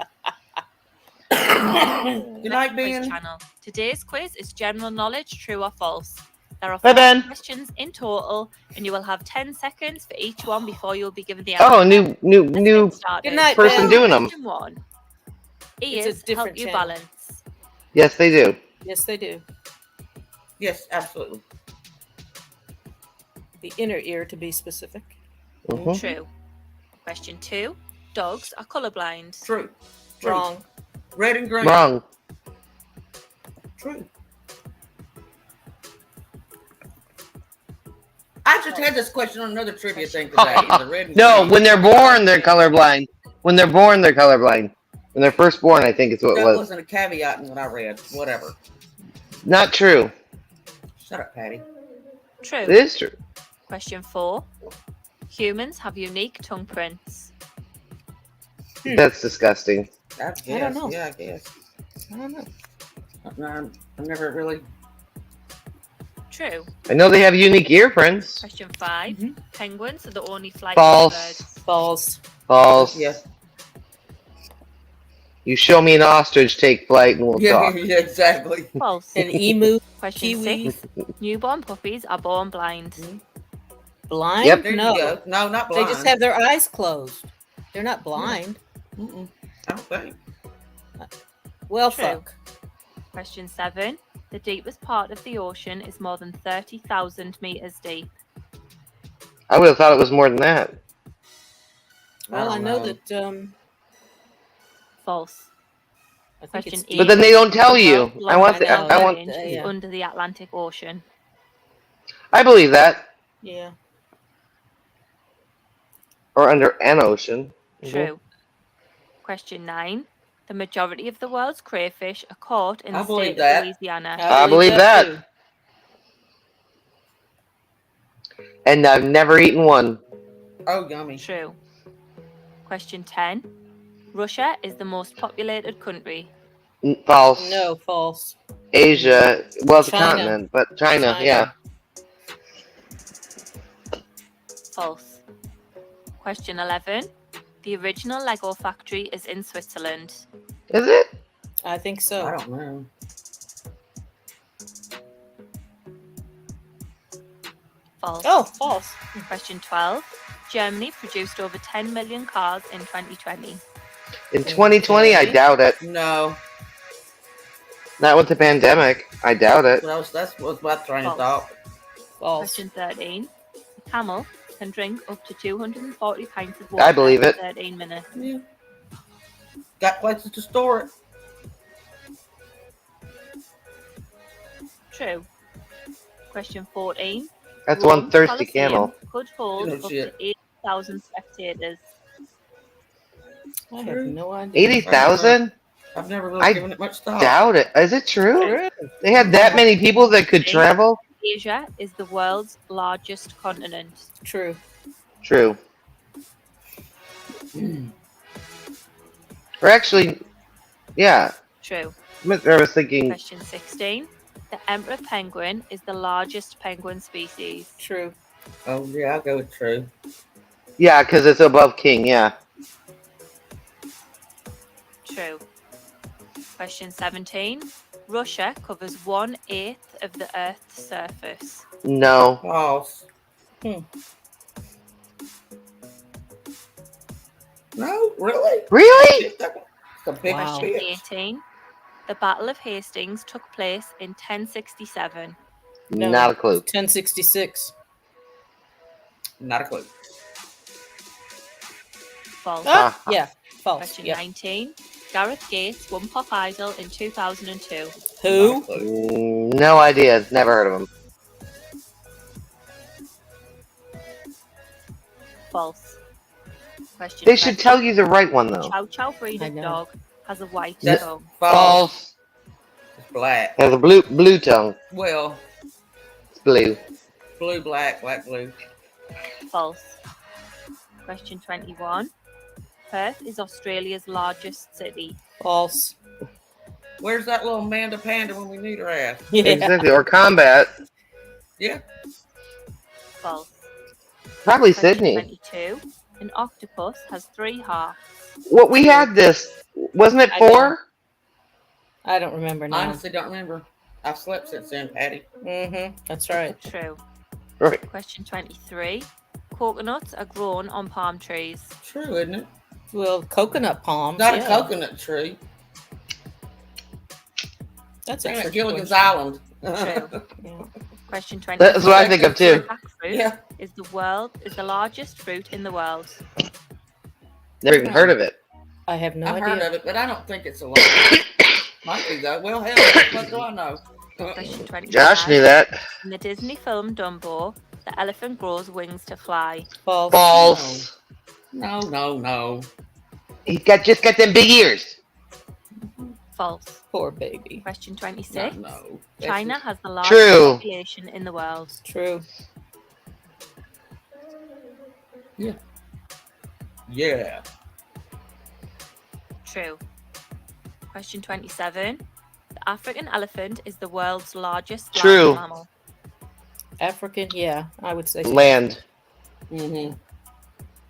Good night, quiz Ben. channel. Today's quiz is general knowledge, true or false. There are Bye, 4 Ben. questions in total, and you will have 10 seconds for each one before you'll be given the answer. Oh, new Started. Good night, person Ben. doing them. Question 1. It's a Ears different help you channel. balance. Yes, they do. Yes, they do. Yes, absolutely. The inner ear, to be specific. Mhm. True. Question 2. Dogs are colorblind. True. Wrong. Red and green. Wrong. True. I just had this question on another trivia thing today. The red and No, green. when they're born, they're colorblind. When they're born, they're colorblind. When they're first born, I think is what it That was. wasn't a caveat in what I read. Whatever. Not true. Shut up, Patty. True. It is true. Question 4. Humans have unique tongue prints. That's disgusting. I guess. I don't know. Yeah, I guess. I don't know. I've never really. True. I know they have unique ear prints. Question 5. Mhm. Penguins are the only flightless False. birds. False. False. Yes. You show me an ostrich take flight and we'll Yeah, talk. yeah, exactly. False. An emu. Question Kiwi. 6. Newborn puppies are born blind. Blind? Yep. There you No. go. No, not They blind. just have their eyes closed. They're not blind. Mm-mm. I don't think. Well, True. fuck. Question 7. The deepest part of the ocean is more than 30,000 meters deep. I would have thought it was more than that. Well, I don't know know. that. False. I think Question it's 8. But then they don't tell you. I want. I know. I want. Is Yeah. under the Atlantic Ocean. I believe that. Yeah. Or under an ocean. True. Question 9. The majority of the world's crayfish are caught in I the believe state that. of Louisiana. I believe that. too. And I've never eaten one. Oh, yummy. True. Question 10. Russia is the most populated country. False. No, false. Asia. Well, it's a China. continent, but China. Yeah. False. Question 11. The original Lego factory is in Switzerland. Is it? I think so. I don't know. False. Oh, false. Question 12. Germany produced over 10 million cars in 2020. In 2020, I Okay. doubt it. No. Not with the pandemic. I doubt it. That's what my train of False. thought. False. Question 13. A camel can drink up to 240 pints of water I believe in it. 13 minutes. Yeah. Got places to store it. True. Question 14. That's Rome one thirsty Colosseum camel. could hold No up shit. to 8,000 spectators. I have no idea. 80,000? I've never really I given it much thought. Doubt it. Is it true? True. They had that many people that could travel? Asia is the world's largest continent. True. True. Or actually, yeah. True. I was thinking, Question 16. The emperor penguin is the largest penguin species. True. Oh, yeah, I'll go with true. yeah, because it's above king, yeah. True. Question 17. Russia covers 1/8 of the Earth's surface. No. False. No, really? Really? It's a big Wow. Question bitch. 18. The Battle of Hastings took place in 1067. No. Not a clue. 1066. Not a clue. False. Ah, yeah. False. Question Yeah. 19. Gareth Gates won Pop Idol in 2002. Who? No idea. Never heard of him. False. Question They should 20. tell you the right one though. Chow Chow breed dog has a white That's tongue. False. It's black. Has a blue tongue. Well, It's blue. blue, black, black, blue. False. Question 21. Perth is Australia's largest city. False. Where's that little Amanda Panda when we need her ass? Yeah. Exactly. Or combat. Yeah. False. Probably Question Sydney. 22. An octopus has 3 hearts. What we had this, wasn't it 4? I don't remember now. Honestly, don't remember. I've slept since then, Patty. Mm-hmm. That's right. True. Right. Question 23. Coconuts are grown on palm trees. True, isn't it? Well, coconut palms. Not yeah. a coconut tree. That's a Damn it, trick Gilligan's question. Island. True. Yeah. Question 24. That's what I think of too. Jackfruit is the largest fruit in the world. Never even heard of it. I have no I've idea. heard of it, but I don't think it's a lot. Might be though. Well, hell, what do I know? Question 25. Josh knew that. In the Disney film Dumbo, the elephant grows wings to fly. False. False. No. He's just got them big ears. False. Poor baby. Question 26. No. China has the largest True. population in the world. True. Yeah. True. Question 27. The African elephant is the world's largest land True. mammal. African, yeah, I would say so. Land. Mm-hmm.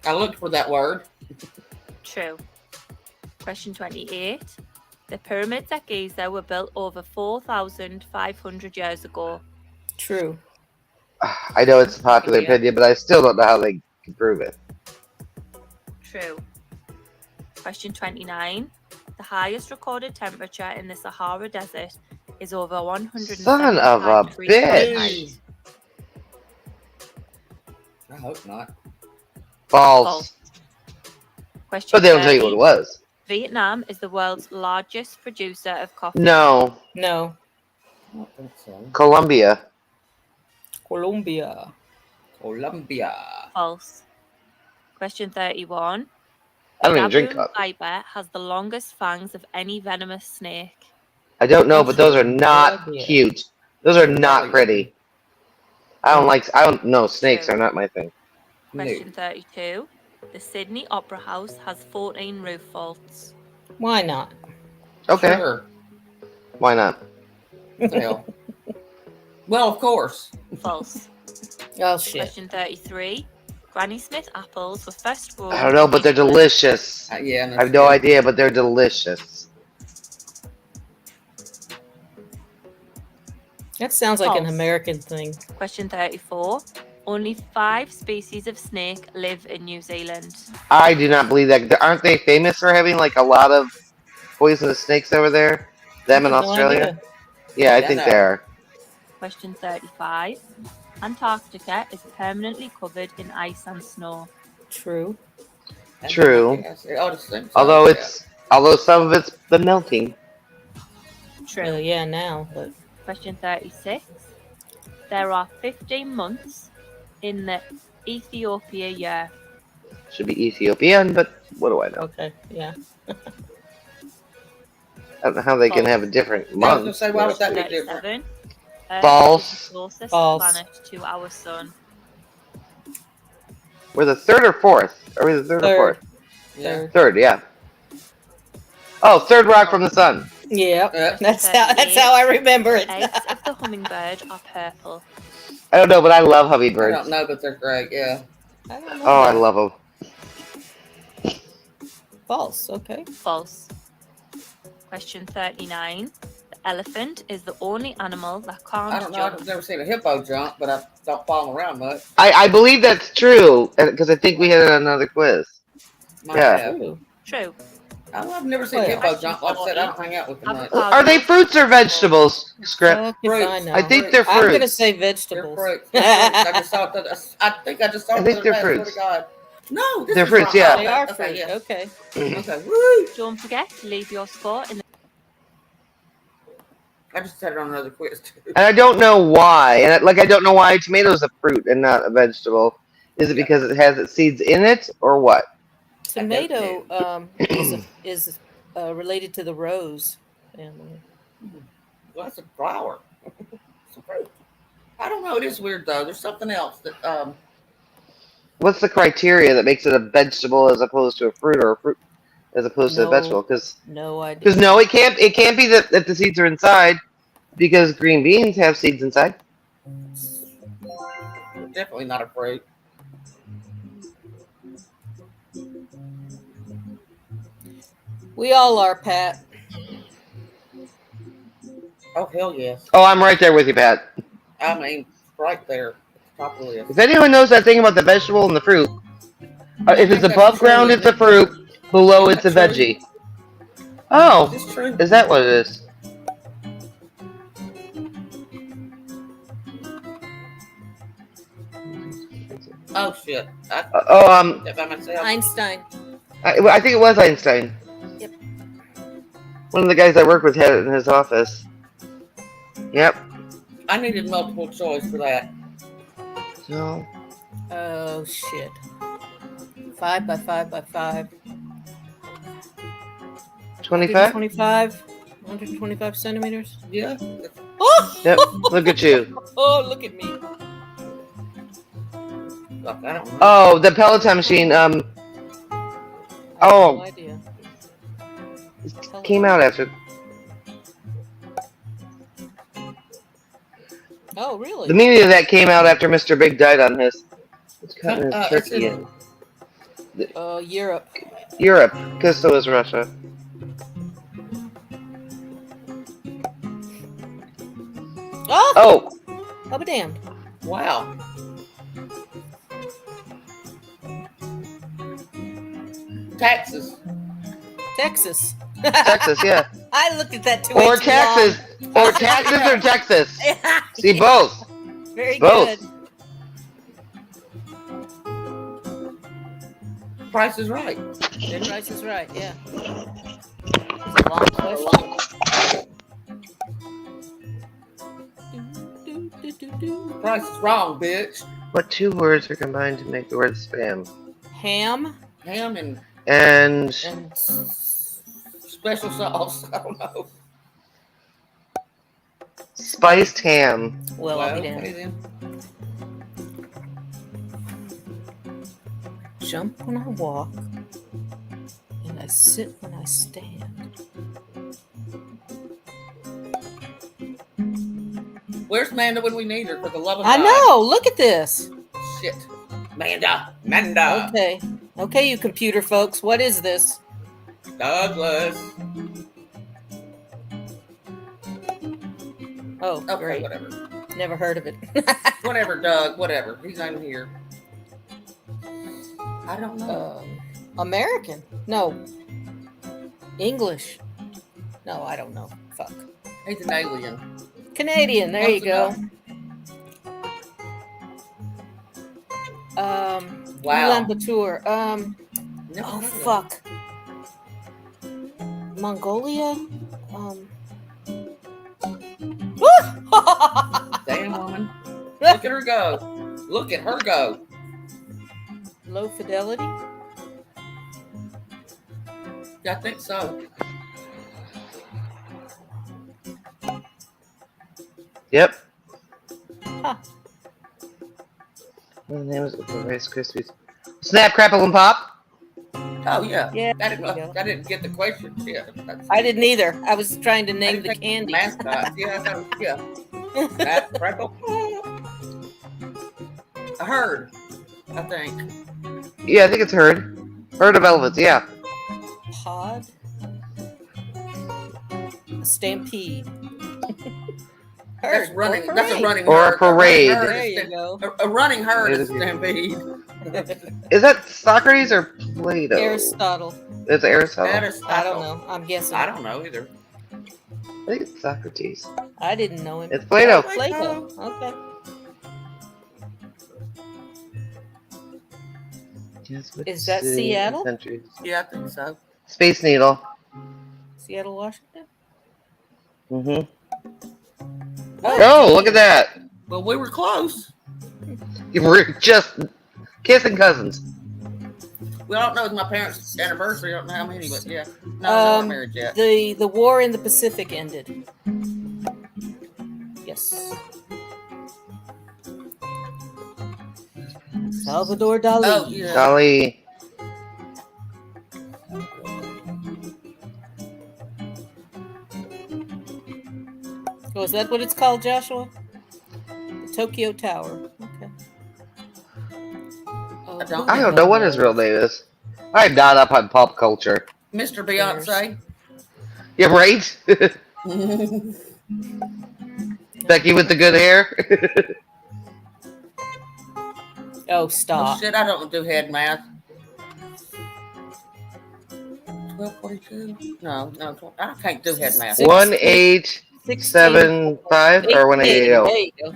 I looked for that word. True. Question 28. The pyramids at Giza were built over 4,500 years ago. True. I know it's a popular Yeah. opinion, but I still don't know how they can prove it. True. Question 29. The highest recorded temperature in the Sahara Desert is over 175 Son of a degrees bitch. Fahrenheit. I hope not. False. Question But they don't tell you 30. what it was. Vietnam is the world's largest producer of coffee. No. No. I don't think so. Colombia. Colombia. Colombia. False. Question 31. I don't even drink Gaboon coffee. viper has the longest fangs of any venomous snake. I don't know, but those are not idea. cute. Those are not pretty. I don't know. Snakes are not my thing. Question 32. The Sydney Opera House has 14 roof vaults. Why not? Okay. Sure. Why not? What the hell? Well, of course. False. Oh, shit. Question 33. Granny Smith apples were first grown. I don't know, but they're delicious. Yeah. I have no idea, but they're delicious. That sounds like an False. American thing. Question 34. Only 5 species of snake live in New Zealand. I do not believe that. Aren't they famous for having like a lot of poisonous snakes over there? Them in I have no Australia? idea. Yeah, I Yeah, think no. they are. Question 35. Antarctica is permanently covered in ice and snow. True. True. Although Although some of it's been melting. True. Well, yeah, now, but Question 36. There are 15 months in the Ethiopia year. Should be Ethiopian, but what do I know? okay, yeah. I don't know how they can have a different I was gonna month. say, why would that be different? 37. Earth False. is the closest False. planet to our sun. We're the third or fourth? Are we the third or Third. fourth? Yeah. Third, yeah. Oh, third rock from the sun. Yeah, Yeah. that's how I remember it. The eggs of the hummingbird are purple. I don't know, but I love I hummingbirds. don't know, but they're great. Yeah. I don't know Oh, I that. love them. False. Okay. False. Question 39. The elephant is the only animal that I can't don't know. jump. I've never seen a hippo jump, but I don't follow them around much. I believe that's true, because I think we had another quiz. Might Yeah. have. True. True. I've never seen a Well, hippo jump. Like I said, I don't hang out with them much. Avocado. Are they fruits or vegetables, Script? Fuck if Fruits. I know. I think they're I'm gonna fruits. say They're vegetables. fruits. They're fruits. I just saw it. I think I just saw I it. think the they're other day, I swear fruits. to God. No, this They're is fruits, wrong. yeah. They are Okay, fruit. yeah. Okay. Okay. Woo! Don't forget to leave your score in the I just said it on another quiz too. And I don't know why. And I don't know why tomatoes a fruit and not a vegetable. Is it because it has its seeds in it, or what? tomato is related to the rose family. Well, that's a flower. It's a fruit. I don't know. It is weird though. There's something else that What's the criteria that makes it a vegetable as opposed to a fruit, or a fruit as opposed to a vegetable? Because no idea. Because no, it can't be that the seeds are inside, because green beans have seeds inside. definitely not a fruit. We all are, Pat. Oh hell yes. Oh, I'm right there with you, Pat. I mean, right there at the top of the list. If anyone knows that thing about the vegetable and the fruit, if it's above ground, it's a fruit. Below, it's a veggie. Oh, is that what it is? Oh shit. That by myself. Einstein. I think it was Einstein. Yep. One of the guys I work with had it in his office. Yep. I needed multiple choice for that. So. Oh shit. 5 by 5 by 5. 25? 125 centimeters. Yeah. Oh! Yep. Look at you. Oh, look at me. Look, I don't know. Oh, the Peloton machine. No idea. Came out after. Oh, really? The meaning of that came out after Mr. Big died on his. It's cutting his turkey in. Europe. Europe, because so is Russia. Oh! I'll be damned. Wow. Texas. Texas. Texas, yeah. I looked at that too. Or Texas. Or Texas or Texas. See, both. Very both. good. Price is Right. Price is Right, yeah. It's a long question. Price is Wrong, bitch. What two words are combined to make the word spam? Ham. Ham and special sauce. I don't know. Spiced ham. Well, I'll be damned. Okay, Jump when I walk, and I sit when I stand. Where's Manda when we need her? For the love of I God. know. Look at this. Shit. Manda. Okay. Okay, you computer folks. What is this? Douglas. Oh, okay, great. Whatever. Never heard of it. Whatever, Doug. Whatever. He's not here. I don't know. American? No. English? No, I don't know. Fuck. He's an alien. Canadian. There you go. Wow. Ulaanbaatar. Oh fuck. Mongolia. Damn woman. Look at her go. Look at her go. Low fidelity. Yeah, I think so. Yep. Huh. What the name is it? Rice Krispies. Snap, Crackle, and Pop. Oh yeah. Yeah. I didn't get the question. Yeah. I didn't either. I was trying to name the candy. Mascot. Yeah. Snap, Crackle. A herd, I think. Yeah, I think it's herd. Herd of elephants. Yeah. Pod. A stampede. That's running. That's a running or herd. a parade. There you go. A running herd is a stampede. Is that Socrates or Plato? Aristotle. It's Aristotle. I don't know. I'm guessing. I don't know either. I think it's Socrates. I didn't know him. It's Plato. Plato. Okay. Is that Seattle? Centuries. Yeah, I think so. Space Needle. Seattle, Washington? Mm-hmm. Oh, look at that. Well, we were close. We're just kissing cousins. Well, I don't know. It's my parents' anniversary. I don't know how many, but yeah. No, not married yet. The war in the Pacific ended. Yes. Salvador Dali. Oh, yeah. Dali. Oh, is that what it's called, Joshua? The Tokyo Tower. Okay. I don't know what his real name is. I'm not up on pop culture. Mr. Beyonce. Yeah, right? Becky with the good hair. Oh, stop. Oh, shit, I don't do head math. 1242? No, 12, I can't do head math. 1875 or 1880. There you go.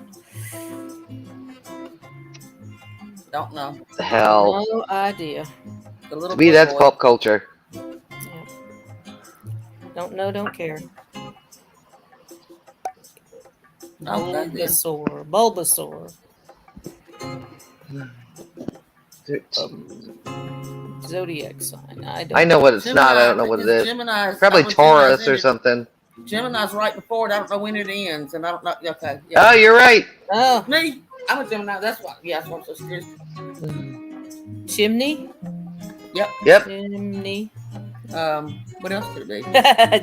Don't know. The hell. No idea. To me, that's pop culture. Yeah. Don't know, don't care. Bulbasaur. Zodiac sign. I know what it's not. I don't know what it is. Probably Taurus or something. Gemini's right before it. I don't know when it ends, and I don't know. Okay. Yeah. Oh, you're right. Oh, me. I'm a Gemini. That's why. Yeah, that's why I'm so serious. Chimney. Yep. Chimney. What else could it be?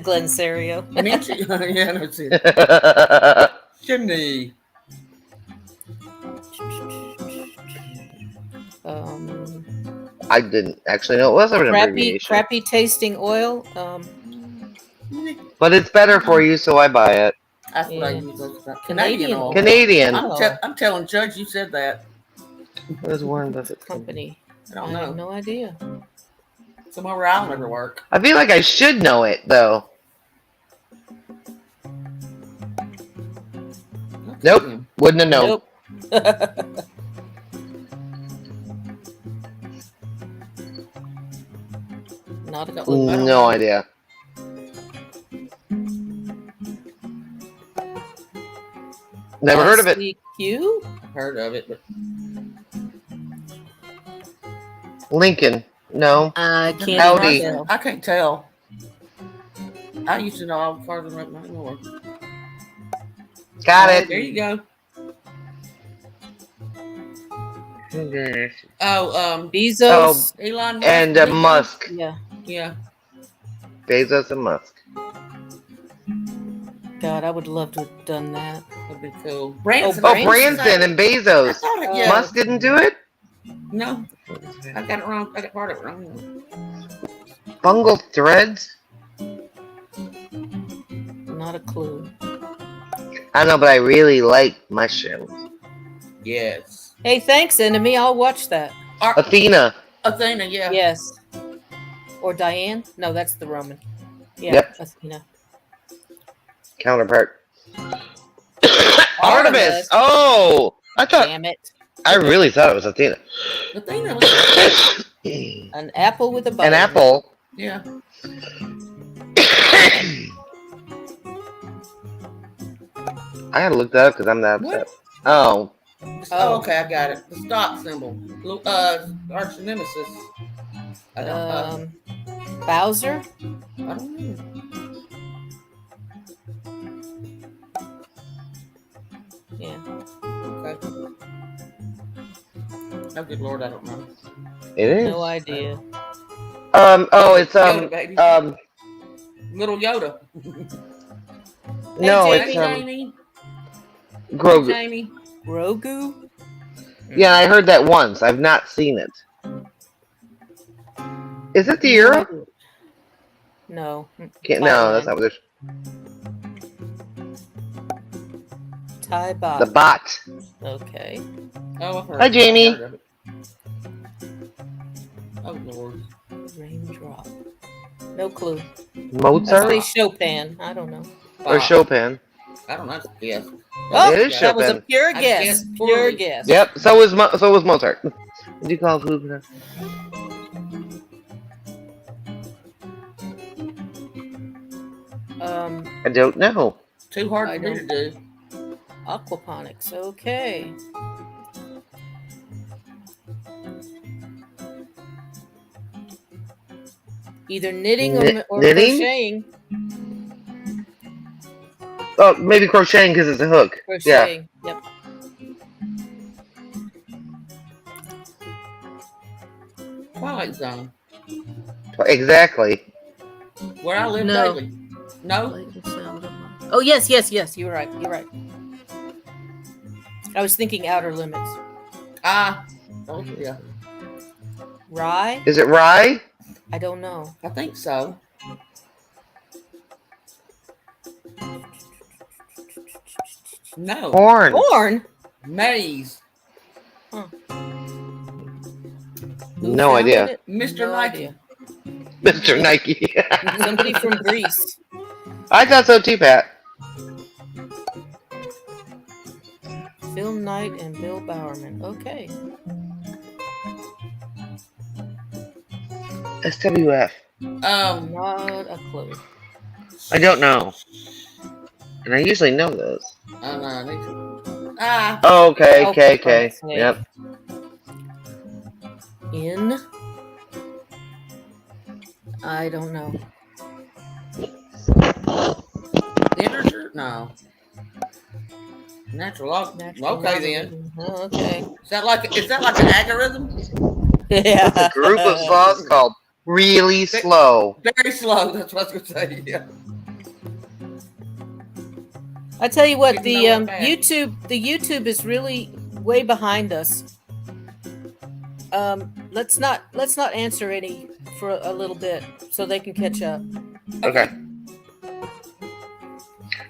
Glen Serio. Yeah, that's it. Chimney. I didn't actually know it was an abbreviation. Crappy tasting oil. But it's better for you, so I buy it. That's what I use. Canadian oil. Canadian. I'm telling Judge you said that. What is Warren Buffett's company? I don't know. I have no idea. Somewhere where I'll never work. I feel like I should know it, though. Nope. Wouldn't have known. Nope. Not a clue. No idea. Never heard of it. You? Heard of it, but Lincoln. No. I can't. Audi. I can't tell. I used to know all the cars right now. Got it. There you go. Okay. Oh, Bezos, Elon Musk, and Musk. Yeah. Bezos and Musk. God, I would love to have done that. That'd be cool. Branson. Branson and Bezos. Yeah. Musk didn't do it? No. I got it wrong. I got part of it wrong. Bungle threads? Not a clue. I don't know, but I really like mushrooms. Yes. Hey, thanks, enemy. I'll watch that. Athena. Athena, yeah. Yes. Or Diane? No, that's the Roman. Yeah, Yep. Athena. Counterpart. Artemis. Oh, I thought. Damn it. I really thought it was Athena. Athena was An apple with a bite. An apple. Yeah. I gotta look that up because I'm that upset. Oh. Oh, okay, I got it. The stop symbol. Arch nemesis. Bowser? I don't know. Yeah. Okay. Oh, good Lord, I don't know. It is. No idea. Oh, it's Yoda, baby. Little Yoda. No, Hey, it's Jamie. Grogu. Jamie. Grogu? Yeah, I heard that once. I've not seen it. Is it the Euro? No. No, that's not what it is. Thai bot. The bot. Okay. Oh, I've heard Hi, Jamie. I've heard of it. Oh, Lord. Raindrop. No clue. Mozart? I say Chopin. I don't know. Or Chopin. I don't know. Yes. Oh, It is that was a Chopin. pure I guess. guessed Pure poorly. guess. Yep, so was Mozart. Did you call food? I don't know. Too hard I for me to do. Aquaponics. Okay. Either knitting or knitting? crocheting. Oh, maybe crocheting because it's a hook. Crocheting. Yep. Twilight Zone. Exactly. Where I live No. daily. No. Oh yes. You're right. I was thinking Outer Limits. Oh yeah. Rye? Is it rye? I don't know. I think so. No. Corn. Corn? Maize. Huh. No idea. Mr. No Nike. idea. Mr. Nike. Somebody from Greece. I thought so too, Pat. Phil Knight and Bill Bowerman. Okay. SWF. Not a clue. I don't know. And I usually know those. Oh, okay. Yep. In? I don't know. Integer? No. Natural log. Okay then. Oh, okay. Is that like an algorithm? Yeah. It's a group of sloths called really slow. Very slow. That's what I was gonna say. Yeah. I tell you what, the Didn't know it YouTube is really way behind us. Let's not answer any for a little bit so they can catch up. Okay.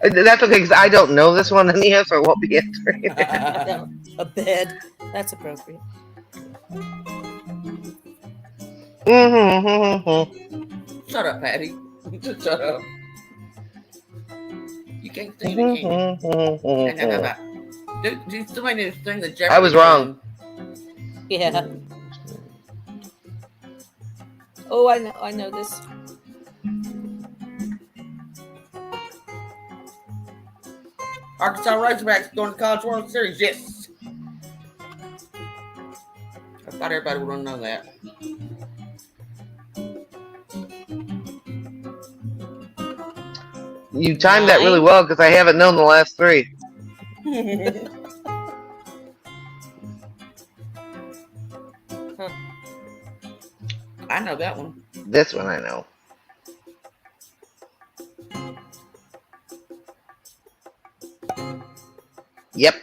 That's okay because I don't know this one anyhow, so I won't be answering. A bed. That's appropriate. Shut up, Patty. Just shut up. You can't see the king. Do somebody need to sing the Jeopardy I was wrong. Yeah. Oh, I know this. Arkansas Razorbacks going to College World Series. Yes. I thought everybody would know that. You timed that really well because I haven't known the last three. Huh. I know that one. This one I know. Yep.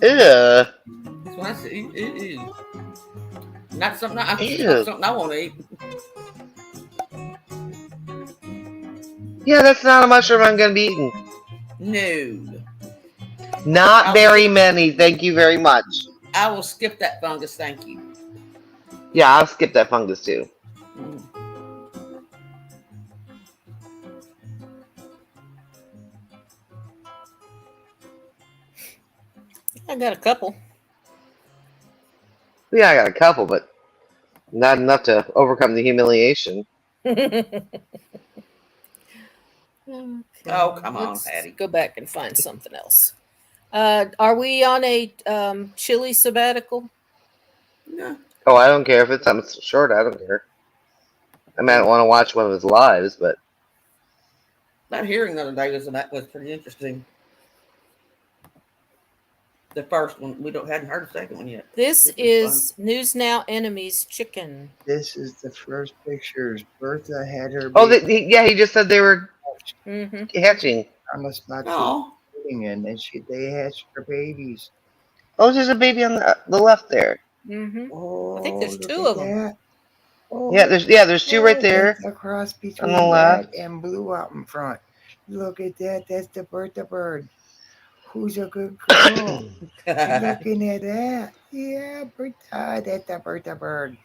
Ew. That's what I said. Ew. Not something I want to eat. Yeah, that's not a mushroom I'm going to be eating. No. Not very many, thank you very much. I will skip that fungus, thank you. Yeah, I'll skip that fungus too. I got a couple. Yeah, I got a couple, but not enough to overcome the humiliation. Okay, Oh, come on, let's Patty. go back and find something else. Are we on a chili sabbatical? No. Oh, I don't care if it's something short. I don't care. I might want to watch one of his lives, but That hearing the other day was pretty interesting. The first one, hadn't heard the second one yet. This is News Now Enemies Chicken. This is the first pictures. Bertha had her. oh, he just said they were hatching. On the spot. Oh. And then they hatched her babies. Oh, there's a baby on the left there. Oh, I think there's look two at of them. that. Oh, there's two right there. That's a cross between on the left. red and blue out in front. Look at that. That's the Bertha bird. Who's a good girl? Looking at that. Yeah, Bertha. That's the Bertha bird.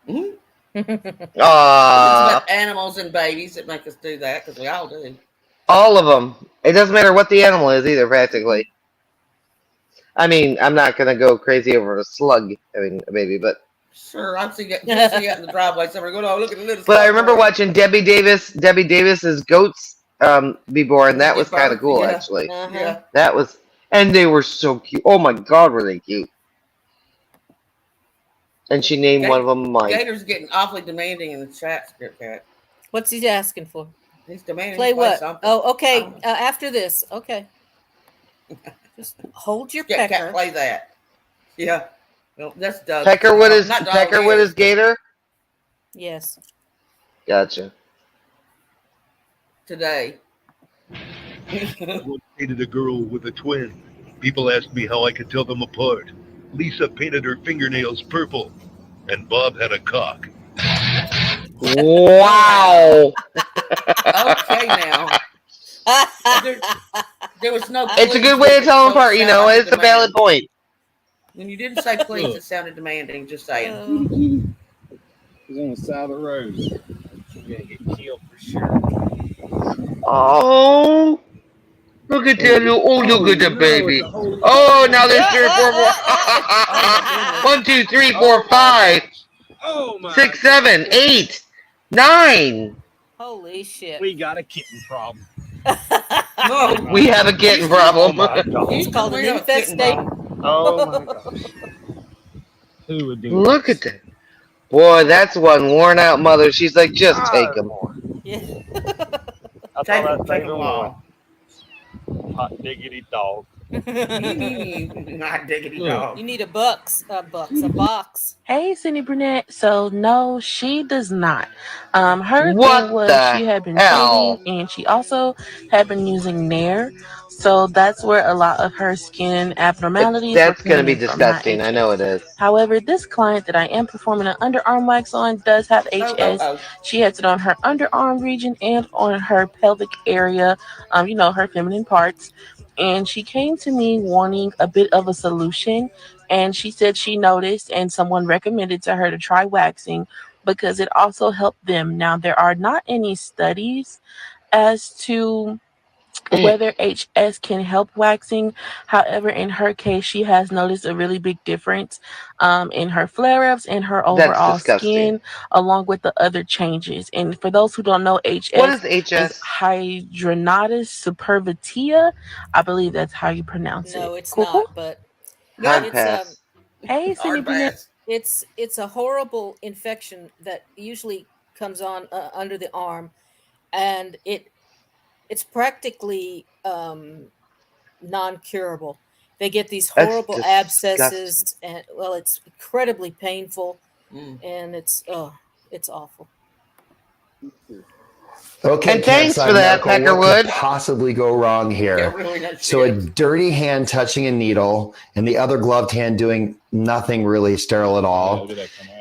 It's Aww. about animals and babies that make us do that because we all do. All of them. It doesn't matter what the animal is either, practically. I mean, I'm not going to go crazy over a slug having a baby, but... Sure, I've seen that in the driveway. Somewhere going, oh, look at the little. But I remember watching Debbie Davis's goats be born. That was kind of cool, actually. Yeah. That was... And they were so cute. Oh my God, were they cute. And she named one of them Mike. Gator's getting awfully demanding in the chat, Script Cat. What's he asking for? He's demanding Play what? something. Oh, okay. After this, okay. Just hold your Script pecker. Cat, play that. Yeah. Well, that's Doug. Peckerwood is not Doug Peckerwood is Gator. Yes. Gotcha. Today. I once dated a girl with a twin. People asked me how I could tell them apart. Lisa painted her fingernails purple, and Bob had a cock. Wow. Okay, now. There was no. It's a good way to tell them apart. You know, it's a valid point. When you didn't say please, it sounded demanding. Just saying. He's on the side of the road. You're gonna get killed for sure. Oh, look at that little, look at the baby. Oh, now there's 3 or 4 more. 1, 2, 3, 4, 5, 6, 7, 8, 9. Holy shit. We got a kitten problem. We have a kitten problem. It's called an infestation. Oh my gosh. Who would do Look at that. Boy, that's one worn out mother. She's like, just take him. Yeah. I thought I'd take one. Hot diggity dog. Not diggity dog. You need a box. Hey, Cindy Brunette. So no, she does not. Her What thing was the she had been hell? shaving and she also had been using Nair. So that's where a lot of her skin abnormalities. That's were going to be coming from, not disgusting. I HS. know it is. However, this client that I am performing an underarm wax on does have HS. She has it on her underarm region and on her pelvic area, her feminine parts. And she came to me wanting a bit of a solution. And she said she noticed and someone recommended to her to try waxing because it also helped them. Now, there are not any studies as to whether HS can help waxing. However, in her case, she has noticed a really big difference in her flare-ups and her overall skin, along with the other changes. And for those who don't know, HS, What is HS? is hydronatus supervitia. I believe that's how you pronounce it. No, it's Cool, cool? not, but Hard it's pass. Hey, Cindy Brunette. it's a horrible infection that usually comes on under the arm, and it's practically non-curable. They get these horrible abscesses, and it's incredibly painful, and it's awful. Okay, And thanks Campsite for that, Medical, what could Peckerwood. possibly go wrong here? So a dirty hand touching a needle and the other gloved hand doing nothing really sterile at all.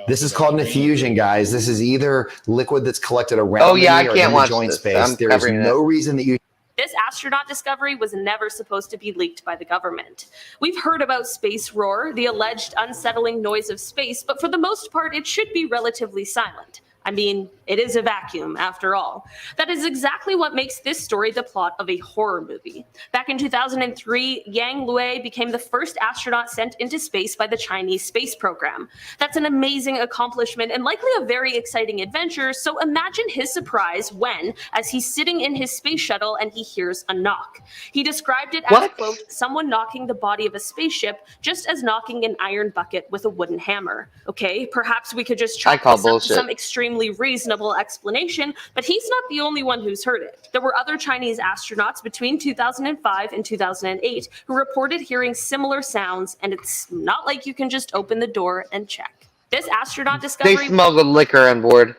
This is called an effusion, guys. This is either liquid that's collected around the knee or in the joint space. There is no reason that you... This astronaut discovery was never supposed to be leaked by the government. We've heard about space roar, the alleged unsettling noise of space, but for the most part, it should be relatively silent. I mean, it is a vacuum, after all. That is exactly what makes this story the plot of a horror movie. Back in 2003, Yang Lue became the first astronaut sent into space by the Chinese space program. That's an amazing accomplishment and likely a very exciting adventure, so imagine his surprise when, as he's sitting in his space shuttle and he hears a knock. He described it as, quote, someone knocking the body of a spaceship just as knocking an iron bucket with a wooden hammer. Okay, perhaps we could just chalk this up to some extremely reasonable explanation, but he's not the only one who's heard it. There were other Chinese astronauts between 2005 and 2008 who reported hearing similar sounds, and it's not like you can just open the door and check. This astronaut discovery... They smuggled liquor on board.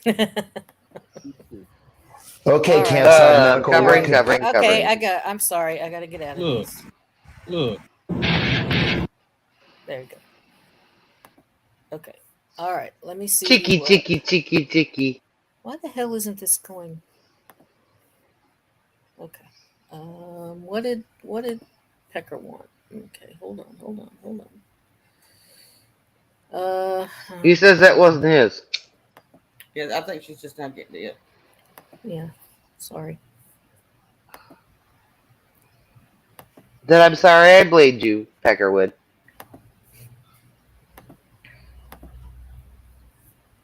Okay, All Campsite Medical. Covering. Okay, I'm sorry. I got to get out of this. Look. There you go. Okay. All right. Let me see. Tiki. Why the hell isn't this going? Okay. What did Pecker want? Okay. Hold on. He says that wasn't his. Yeah, I think she's just not getting it. Yeah. Sorry. Then I'm sorry I blamed you, Peckerwood.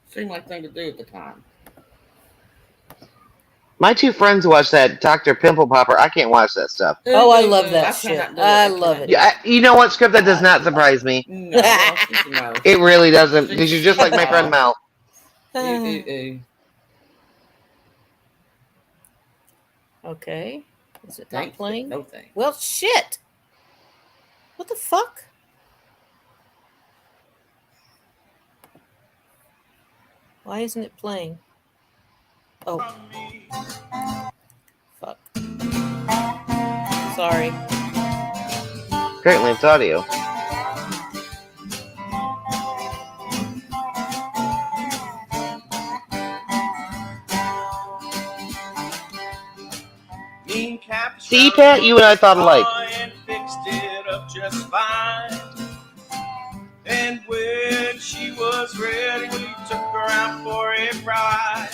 Seemed like thing to do at the time. My two friends watch that Dr. Pimple Popper. I can't watch that stuff. Oh, I love that shit. I love it. Yeah, you know what, Script? That does not surprise me. No, no. It really doesn't, because you're just like my friend Mel. Okay. Is it not Thanks, playing? no thanks. Well, shit. What the fuck? Why isn't it playing? Oh. Fuck. Sorry. Apparently it's audio. See, Pat, you and I thought alike. And fixed it up just fine. And when she was ready, we took her out for a ride.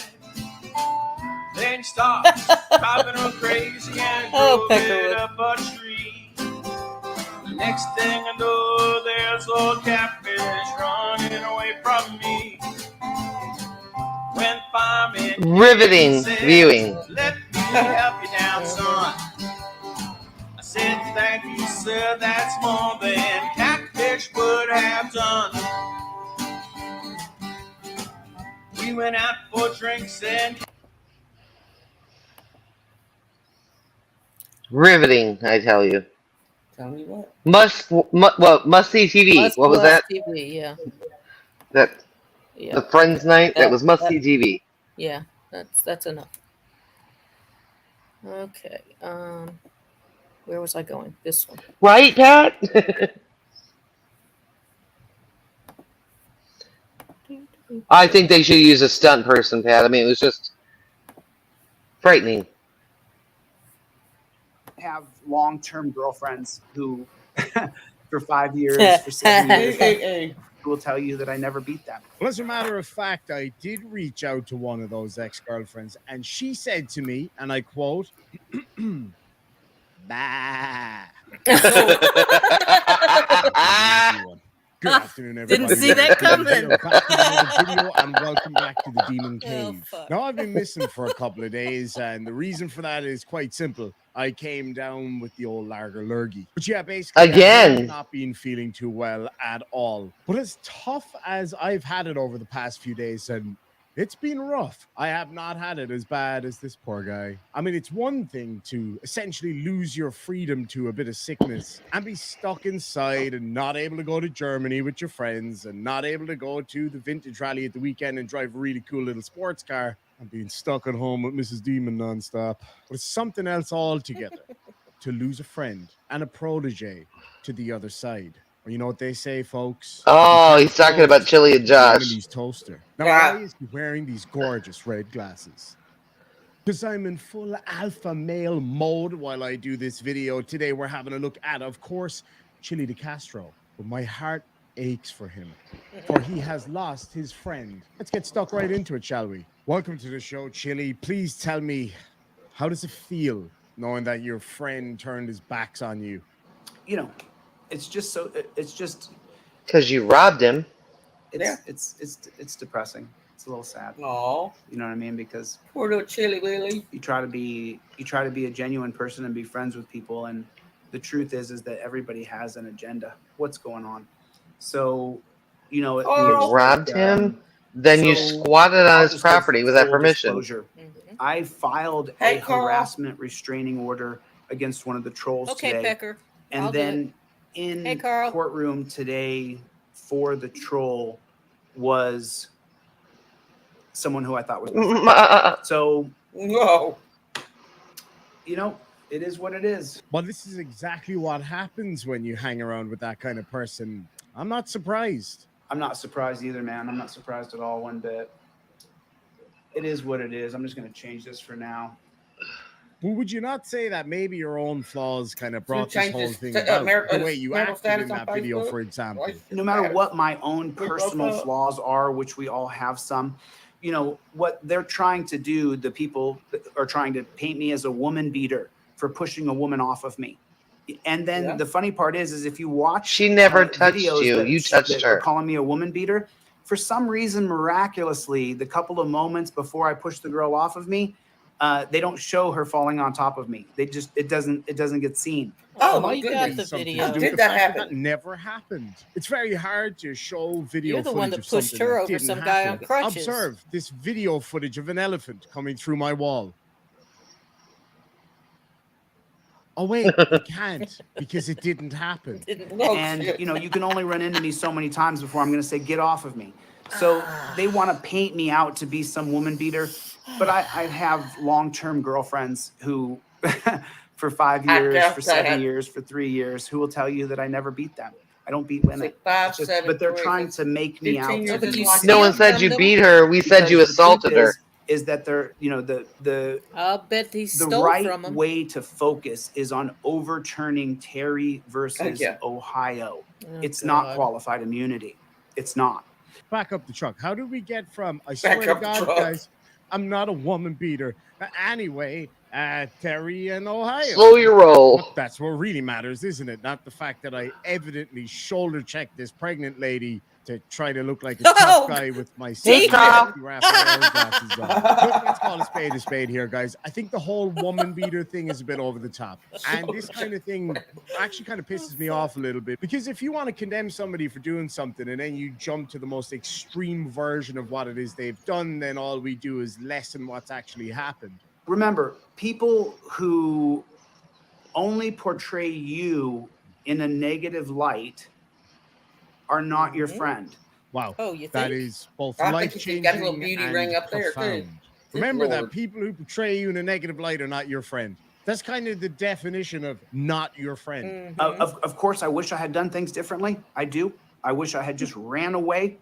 Then stopped, driving her crazy and drove it up a tree. The next thing I know, there's old catfish running away from me. When firemen Riveting viewing. let me help you down, son. I said, thank you, sir, that's more than catfish would have done. We went out for drinks and... Riveting, I tell you. Tell me what? Must see TV. What was that? TV, yeah. The Friends Night? That was must see TV. Yeah, that's enough. Okay. Where was I going? This one. Right, Pat? I think they should use a stunt person, Pat. I mean, it was just frightening. Have long-term girlfriends who, for 5 years, for 7 years, who will tell you that I never beat them. Well, as a matter of fact, I did reach out to one of those ex-girlfriends, and she said to me, and I quote, "Bah." Good afternoon, everybody. Didn't see that coming. Video, and welcome back to the Demon Cave. Now, I've been missing for a couple of days, and the reason for that is quite simple. I came down with the old lager lurgy. But yeah, basically, Again. I've not been feeling too well at all. But as tough as I've had it over the past few days, and it's been rough. I have not had it as bad as this poor guy. I mean, it's one thing to essentially lose your freedom to a bit of sickness and be stuck inside and not able to go to Germany with your friends and not able to go to the vintage rally at the weekend and drive a really cool little sports car and being stuck at home with Mrs. Demon nonstop. But it's something else altogether to lose a friend and a protege to the other side. Well, you know what they say, folks? Oh, he's talking about Chili and Josh. Enemy's toaster. Now, why is he wearing these gorgeous red glasses? Because I'm in full alpha male mode while I do this video. Today, we're having a look at, of course, Chili de Castro. But my heart aches for him, for he has lost his friend. Let's get stuck right into it, shall we? Welcome to the show, Chili. Please tell me, how does it feel knowing that your friend turned his backs on you? You know, it's just so. It's just because you robbed him. It's depressing. It's a little sad. No, you know what I mean? Because poor little Chili Willy. You try to be a genuine person and be friends with people, and the truth is that everybody has an agenda. What's going on? So, you know, You robbed him. Then you squatted on his property without permission. I filed a harassment restraining order against one of the trolls today. Pecker. And I'll then in courtroom today for the troll was someone who I thought was my friend. So no, you know, it is what it is. Well, this is exactly what happens when you hang around with that kind of person. I'm not surprised. I'm not surprised either, man. I'm not surprised at all one bit. It is what it is. I'm just going to change this for now. Well, would you not say that maybe your own flaws kind of brought So this change whole this thing to about? America- The way you marital acted in status on that video, Facebook? for example. No matter what my own personal flaws are, which we all have some, you know, what they're trying to do, the people are trying to paint me as a woman beater for pushing a woman off of me. And then the funny part is if you watch, She never touched videos you. that- You touched that her. are calling me a woman beater, for some reason, miraculously, the couple of moments before I pushed the girl off of me, they don't show her falling on top of me. It doesn't get seen. Oh, my my goodness. the Something video. to do Did with the that fact happen? that never happened. It's very hard to show video You're the footage one that of pushed something her that over didn't some guy happen. on crutches. Observe this video footage of an elephant coming through my wall. Oh wait, you can't because it didn't happen. And you can only run into me so many times before I'm going to say, get off of me. So they want to paint me out to be some woman beater, but I have long-term girlfriends who for 5 years, for 7 years, for 3 years, who will tell you that I never beat them. I don't beat women. But they're trying to make me out. No one said you beat her. We said you assaulted her. Is that they're, the I'll bet he the stole right from him. way to focus is on overturning Terry versus yeah. Ohio. Oh, It's not God. qualified immunity. It's not. Back up the truck. How did we get from, I swear to up the God, truck. guys, I'm not a woman beater. Anyway, Terry and Ohio. Slow your roll. But that's what really matters, isn't it? Not the fact that I evidently shoulder checked this pregnant lady to try to look like a tough guy with my Stop. Raphael glasses on. Look, let's call a spade here, guys. I think the whole woman beater thing is a bit over the top. And this kind of thing actually kind of pisses me off a little bit. Because if you want to condemn somebody for doing something and then you jump to the most extreme version of what it is they've done, then all we do is lessen what's actually happened. Remember, people who only portray you in a negative light are not your friend. Wow. Oh, you think? That is both I think life-changing you got a little beauty and ring up there, too. profound. Good Remember that Lord. people who portray you in a negative light are not your friend. That's kind of the definition of not your friend. Of course, I wish I had done things differently. I do. I wish I had just ran away.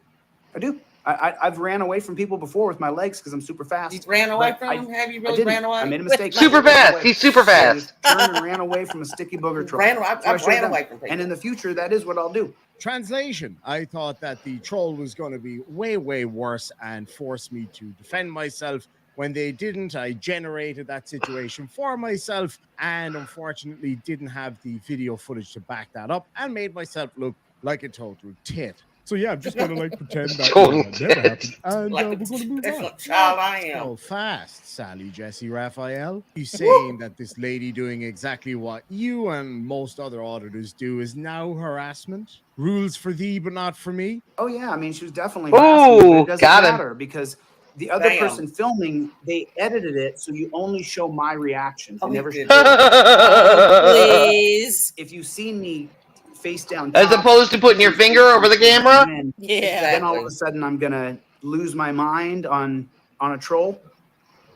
I do. I've ran away from people before with my legs because I'm super fast. You ran away But from him? Have you I really didn't. ran away? I made a mistake. Super fast. He's super I fast. just turned and ran away from a sticky booger troll. Ran- That's what I I've should've ran done. away from people. And in the future, that is what I'll do. Translation. I thought that the troll was going to be way, way worse and force me to defend myself. When they didn't, I generated that situation for myself and unfortunately didn't have the video footage to back that up and made myself look like a total tit. So yeah, I'm just gonna pretend that Total that never happened, tit. and Like we're gonna move that's on. what child I am. So fast, Sally Jesse Raphael. You saying that this lady doing exactly what you and most other auditors do is now harassment? Rules for thee, but not for me. Oh yeah, I mean she was definitely harassing me, but Ooh, it doesn't got him. matter because the other Damn. person filming, they edited it so you only show my reaction. Oh, You never he show did. Please. if you've seen me face down As top, opposed to putting your finger over the camera? then, Yeah. then all of a sudden I'm gonna lose my mind on a troll.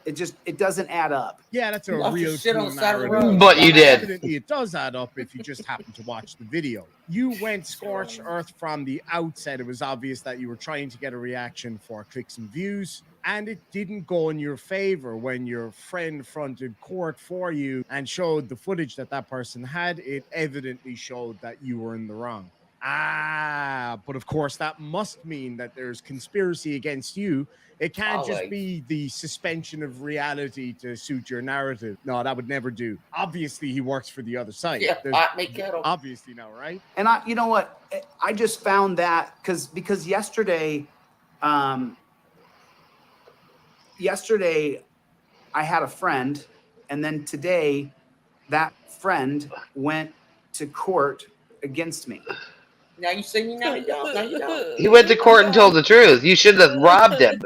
It doesn't add up. Yeah, that's a You lost your real shit on cool the side of the narrative. road. But you did. Evidently, it does add up if you just happen to watch the video. You went scorched earth from the outset. It was obvious that you were trying to get a reaction for clicks and views, and it didn't go in your favor when your friend fronted court for you and showed the footage that that person had. It evidently showed that you were in the wrong. But of course, that must mean that there's conspiracy against you. It can't just Always. be the suspension of reality to suit your narrative. No, that would never do. Obviously, he works for the other side. Yeah, There's bite me kettle. obviously now, right? And you know what? I just found that because yesterday I had a friend, and then today that friend went to court against me. Now you see me, now you don't. Now you don't. He went to court and told the truth. You should have robbed him.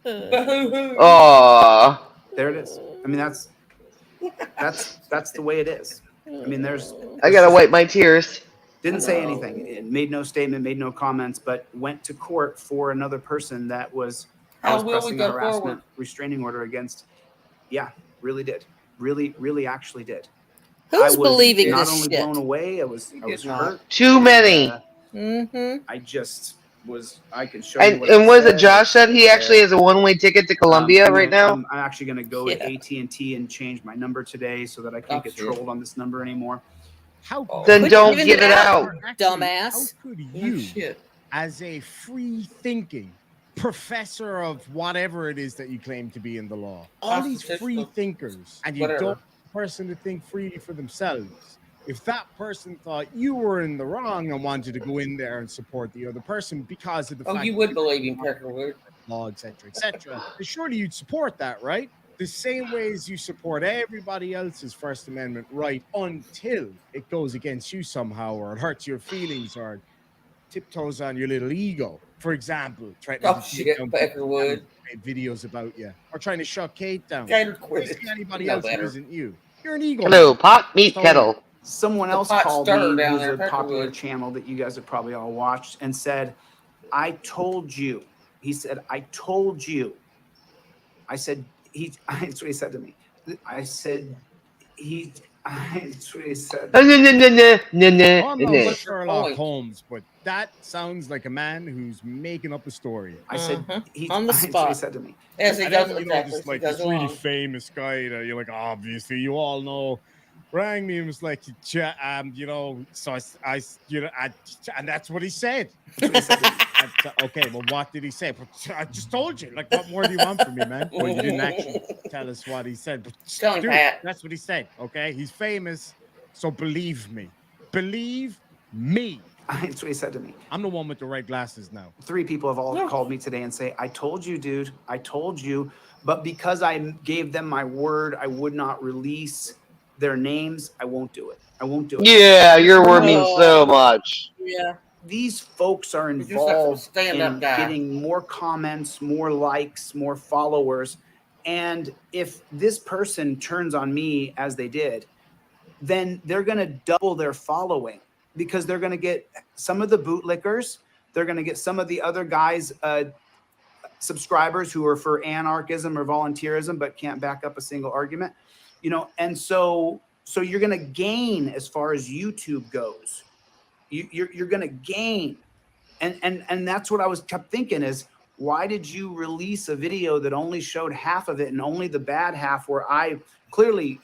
Boo-hoo-hoo. Aww. There it is. I mean, that's the way it is. I mean, I gotta wipe my tears. didn't say anything. It made no statement, made no comments, but went to court for another person that was I How was will we pressing go a harassment forward? restraining order against. Yeah, really did. Really actually did. Who's I was believing not this only shit? blown away, I was not. hurt. Too many. Mm-hmm. I just was. I could show you. And What and was it said. Josh said he actually has a one-way ticket to Colombia right now? I'm actually going to go Yeah. to AT&T and change my number today so that I can't get That's it. trolled on this number anymore. How Then Quit don't giving give it out. dumbass. How could No you, shit. as a free-thinking professor of whatever it is that you claim to be in the law, all these free Constitutional. thinkers, and you Whatever. don't want the person to think freely for themselves. If that person thought you were in the wrong and wanted to go in there and support the other person because of the Oh, fact you would believe him, Peckerwood. law, etc., then surely you'd support that, right? the same way as you support everybody else's First Amendment right until it goes against you somehow, or it hurts your feelings, or tiptoes on your little ego. For example, threatening to take down Peckerwood. videos about you, or trying to shut Kate down. Gator If quit you it. see anybody You know else who better. isn't you, you're an ego. Hello, pot meat So- kettle. Someone The else pot called stirrer me, down who's there, a popular Peckerwood. channel that you guys have probably all watched, and said, I told you. He said, I told you. I said, that's what he said to me. I said, that's what he said. I'm no What's your Sherlock point? Holmes, but that sounds like a man who's making up a story. I said, on the that's what he spot. said to me. As he And goes, then, exactly, this as he like goes this really along. famous guy that you're like, obviously you all know, rang me and was like, so and that's what he said. Okay, well, what did he say? But I just told you. Like, what more do you want from me, man? Well, you didn't actually tell us what he said. But Tell him, dude, Pat. that's what he said. Okay, he's famous, so believe me. Believe me. That's what he said to me. I'm the one with the red glasses now. 3 people have all called me today and say, I told you, dude, I told you. But because I gave them my word, I would not release their names. I won't do it. I won't do it. Yeah, your word means so much. Yeah. These folks are You're just like a involved stand-up in guy. getting more comments, more likes, more followers. And if this person turns on me as they did, then they're going to double their following, because they're going to get some of the bootlickers. They're going to get some of the other guys, subscribers who are for anarchism or volunteerism, but can't back up a single argument, and so you're going to gain as far as YouTube goes. You're going to gain. And that's what I kept thinking is, why did you release a video that only showed half of it and only the bad half, where I clearly,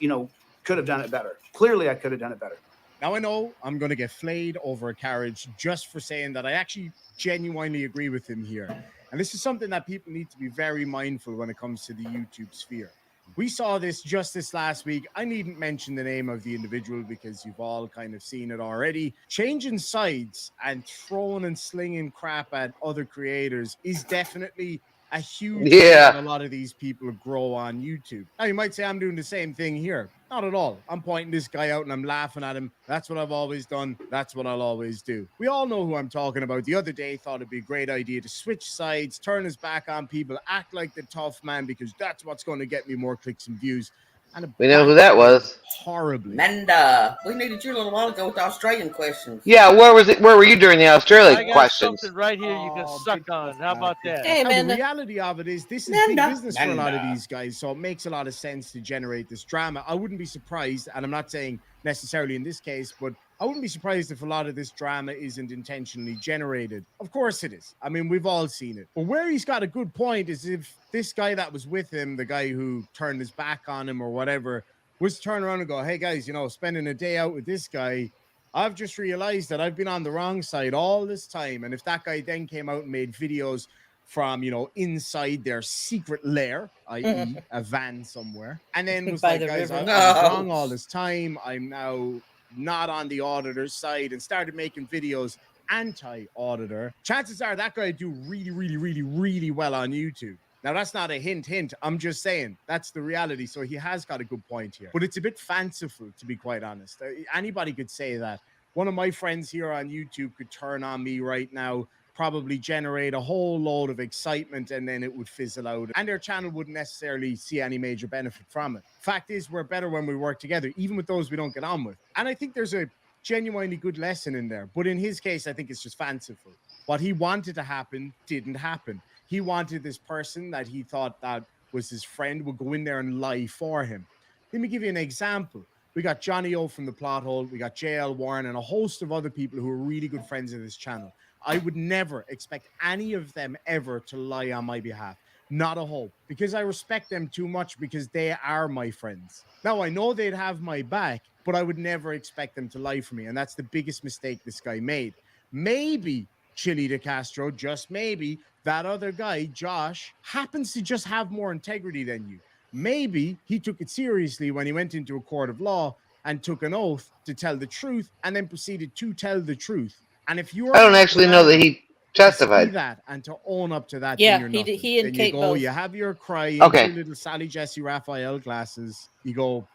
could have done it better. Clearly I could have done it better. Now I know I'm going to get flayed over a carriage just for saying that I actually genuinely agree with him here. And this is something that people need to be very mindful when it comes to the YouTube sphere. We saw this just this last week. I needn't mention the name of the individual because you've all kind of seen it already. Changing sides and throwing and slinging crap at other creators is definitely a huge way that a lot of these people grow on YouTube. Now, you might say I'm doing the same thing here. Not at all. I'm pointing this guy out and I'm laughing at him. That's what I've always done. That's what I'll always do. We all know who I'm talking about. The other day, thought it'd be a great idea to switch sides, turn his back on people, act like the tough man, because that's what's going to get me more clicks and views. And we know who that was. Horribly. Manda. We needed you a little while ago with the Australian questions. Yeah, where were you during the Australia questions? Something right here you can suck on. How about that? Hey, man. The reality of it is, this is big business for a lot of these guys, so it makes a lot of sense to generate this drama. I wouldn't be surprised, and I'm not saying necessarily in this case, but I wouldn't be surprised if a lot of this drama isn't intentionally generated. Of course it is. I mean, we've all seen it. But where he's got a good point is, if this guy that was with him, the guy who turned his back on him or whatever, was to turn around and go, hey guys, spending a day out with this guy, I've just realized that I've been on the wrong side all this time. And if that guy then came out and made videos from, inside their secret lair, i.e. a van somewhere, and then was like, guys, I was wrong all this time. I'm now not on the auditor's side, and started making videos anti-auditor, chances are that guy would do really, really, really, really well on YouTube. Now, that's not a hint. I'm just saying that's the reality. So he has got a good point here. But it's a bit fanciful, to be quite honest. Anybody could say that. One of my friends here on YouTube could turn on me right now, probably generate a whole load of excitement, and then it would fizzle out. And their channel wouldn't necessarily see any major benefit from it. Fact is, we're better when we work together, even with those we don't get on with. And I think there's a genuinely good lesson in there. But in his case, I think it's just fanciful. What he wanted to happen didn't happen. He wanted this person that he thought that was his friend would go in there and lie for him. Let me give you an example. We got Johnny O from The Plot Hole. We got JL Warren and a host of other people who are really good friends of this channel. I would never expect any of them ever to lie on my behalf. Not a hope. Because I respect them too much, because they are my friends. Now, I know they'd have my back, but I would never expect them to lie for me. And that's the biggest mistake this guy made. Maybe Chili de Castro, just maybe, that other guy, Josh, happens to just have more integrity than you. Maybe he took it seriously when he went into a court of law and took an oath to tell the truth, and then proceeded to tell the truth. And if you're, I don't actually know that he Justified. see that and to own up to that, Yeah, then you're nothing. he and Then Kate you go, both. you have your cry in Okay. your little Sally Jesse Raphael glasses. You go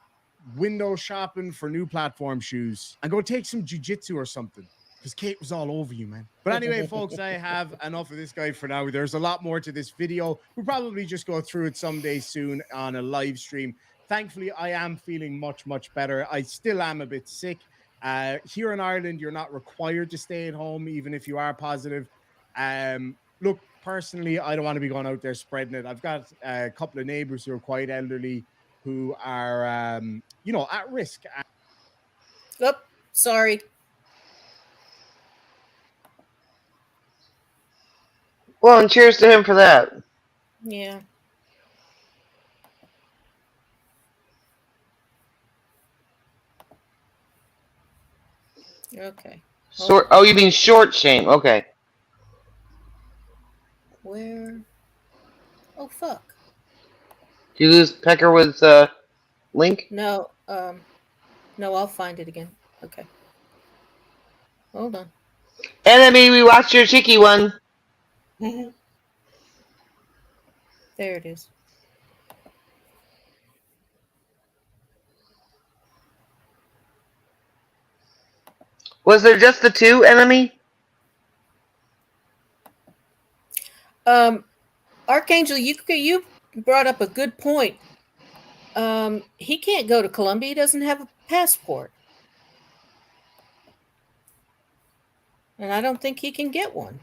window shopping for new platform shoes and go take some jujitsu or something. Because Kate was all over you, man. But anyway, folks, I have enough of this guy for now. There's a lot more to this video. We'll probably just go through it someday soon on a live stream. Thankfully, I am feeling much, much better. I still am a bit sick. Here in Ireland, you're not required to stay at home, even if you are positive. Look, personally, I don't want to be going out there spreading it. I've got a couple of neighbors who are quite elderly who are, at risk. Oh, sorry. Well, and cheers to him for that. Yeah. Okay. Oh, you mean short shame? Okay. Where? Oh, fuck. Did you lose Peckerwood's link? No, no, I'll find it again. Okay. Hold on. Enemy, we watched your cheeky one. There it is. Was there just the two, Enemy? Archangel, you brought up a good point. He can't go to Colombia. He doesn't have a passport. And I don't think he can get one.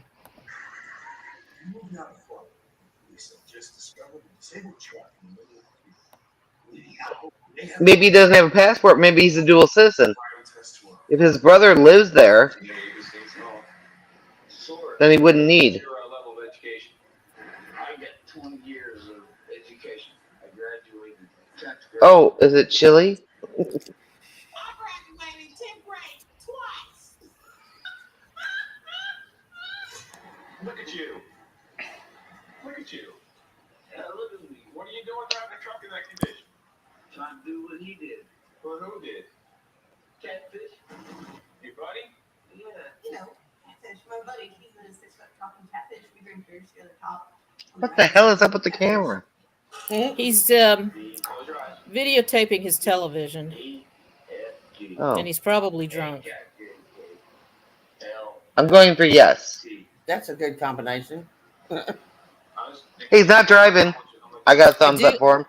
Maybe he doesn't have a passport. Maybe he's a dual citizen. If his brother lives there, then he wouldn't need. Oh, is it chili? Look at you. Look at you. Yeah, look at me. What are you doing driving a truck in that condition? Trying to do what he did. Well, who did? Catfish. Your buddy? Yeah. You know, catfish. My buddy, he's in a 6-foot talking catfish. We drink beers together top. What the hell is up with the camera? He's videotaping his television. Oh. And he's probably drunk. I'm going for yes. That's a good combination. He's not driving. I got a thumbs up for him.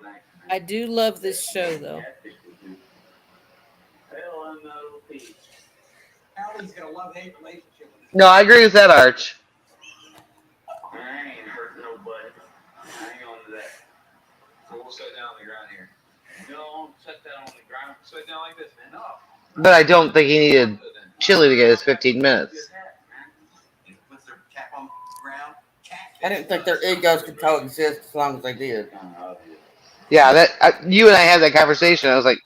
I do love this show, though. No, I agree with that, Arch. I ain't hurt nobody. Hang on to that. So we'll sit down on the ground here. No, sit down on the ground. Sit down like this, man. No. But I don't think he needed chili to get his 15 minutes. I didn't think their egos could coexist as long as they did. Yeah, you and I had that conversation. I was like,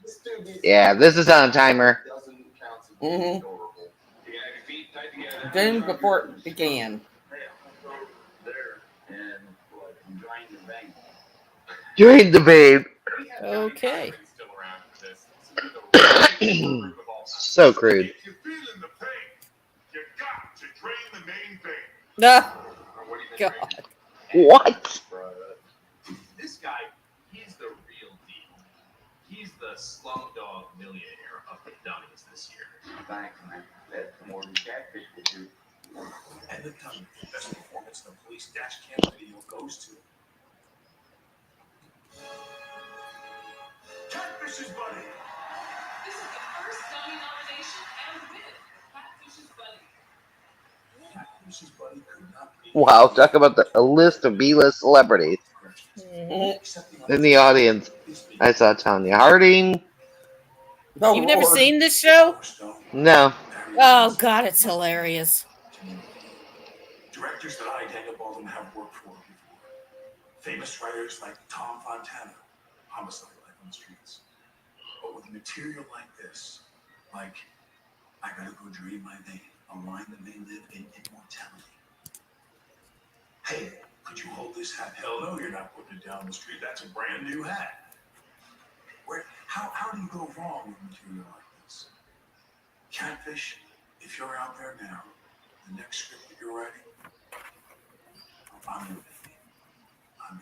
yeah, this is on a timer. Mm-hmm. Doomed before it began. Drain the babe. Okay. So crude. No. God. What? This guy, he's the real deal. He's the slumdog millionaire of the dummies this year. Thanks, man. That's more than catfish would do. And the dummy, best performance the police dash cam video goes to. Catfish's buddy. This is the first dummy nomination and win. Catfish's buddy. Catfish's buddy could not be. Wow, talk about a list of B-list celebrities. In the audience, I saw Tanya Harding. You've never seen this show? No. Oh, God, it's hilarious. Directors that I, Daniel Baldwin, have worked for before. Famous writers like Tom Fontana, Homicide Life on the Streets. But with material like this, like, I gotta go drain my vein, a line that may live in immortality. Hey, could you hold this hat? Hell no, you're not putting it down the street. That's a brand new hat. How do you go wrong with material like this? Catfish, if you're out there now, the next script that you're writing, finally with me. I'm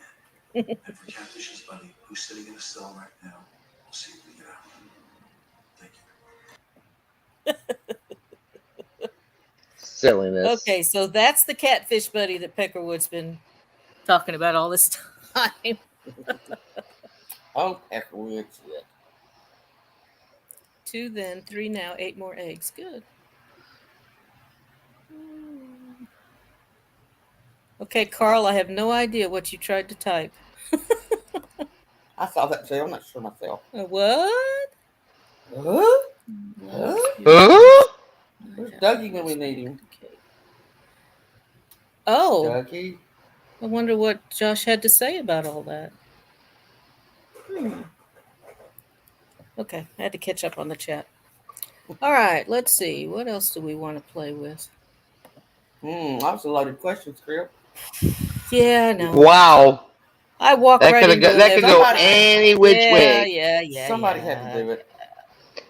in. And for Catfish's buddy, who's sitting in a cell right now, we'll see if we get out. Thank you. Silliness. Okay, so that's the catfish buddy that Peckerwood's been talking about all this time. Oh, Peckerwood shit. 2 then, 3 now, 8 more eggs. Good. Okay, Carl, I have no idea what you tried to type. I saw that too. I'm not sure myself. What? Huh? Huh? Where's Dougie when we need him? Oh. Dougie. I wonder what Josh had to say about all that. Okay, I had to catch up on the chat. All right, let's see. What else do we want to play with? That was a loaded question, Script. Yeah, I know. Wow. I walk that right could into go, that could go any which way. Yeah. Somebody had to do it.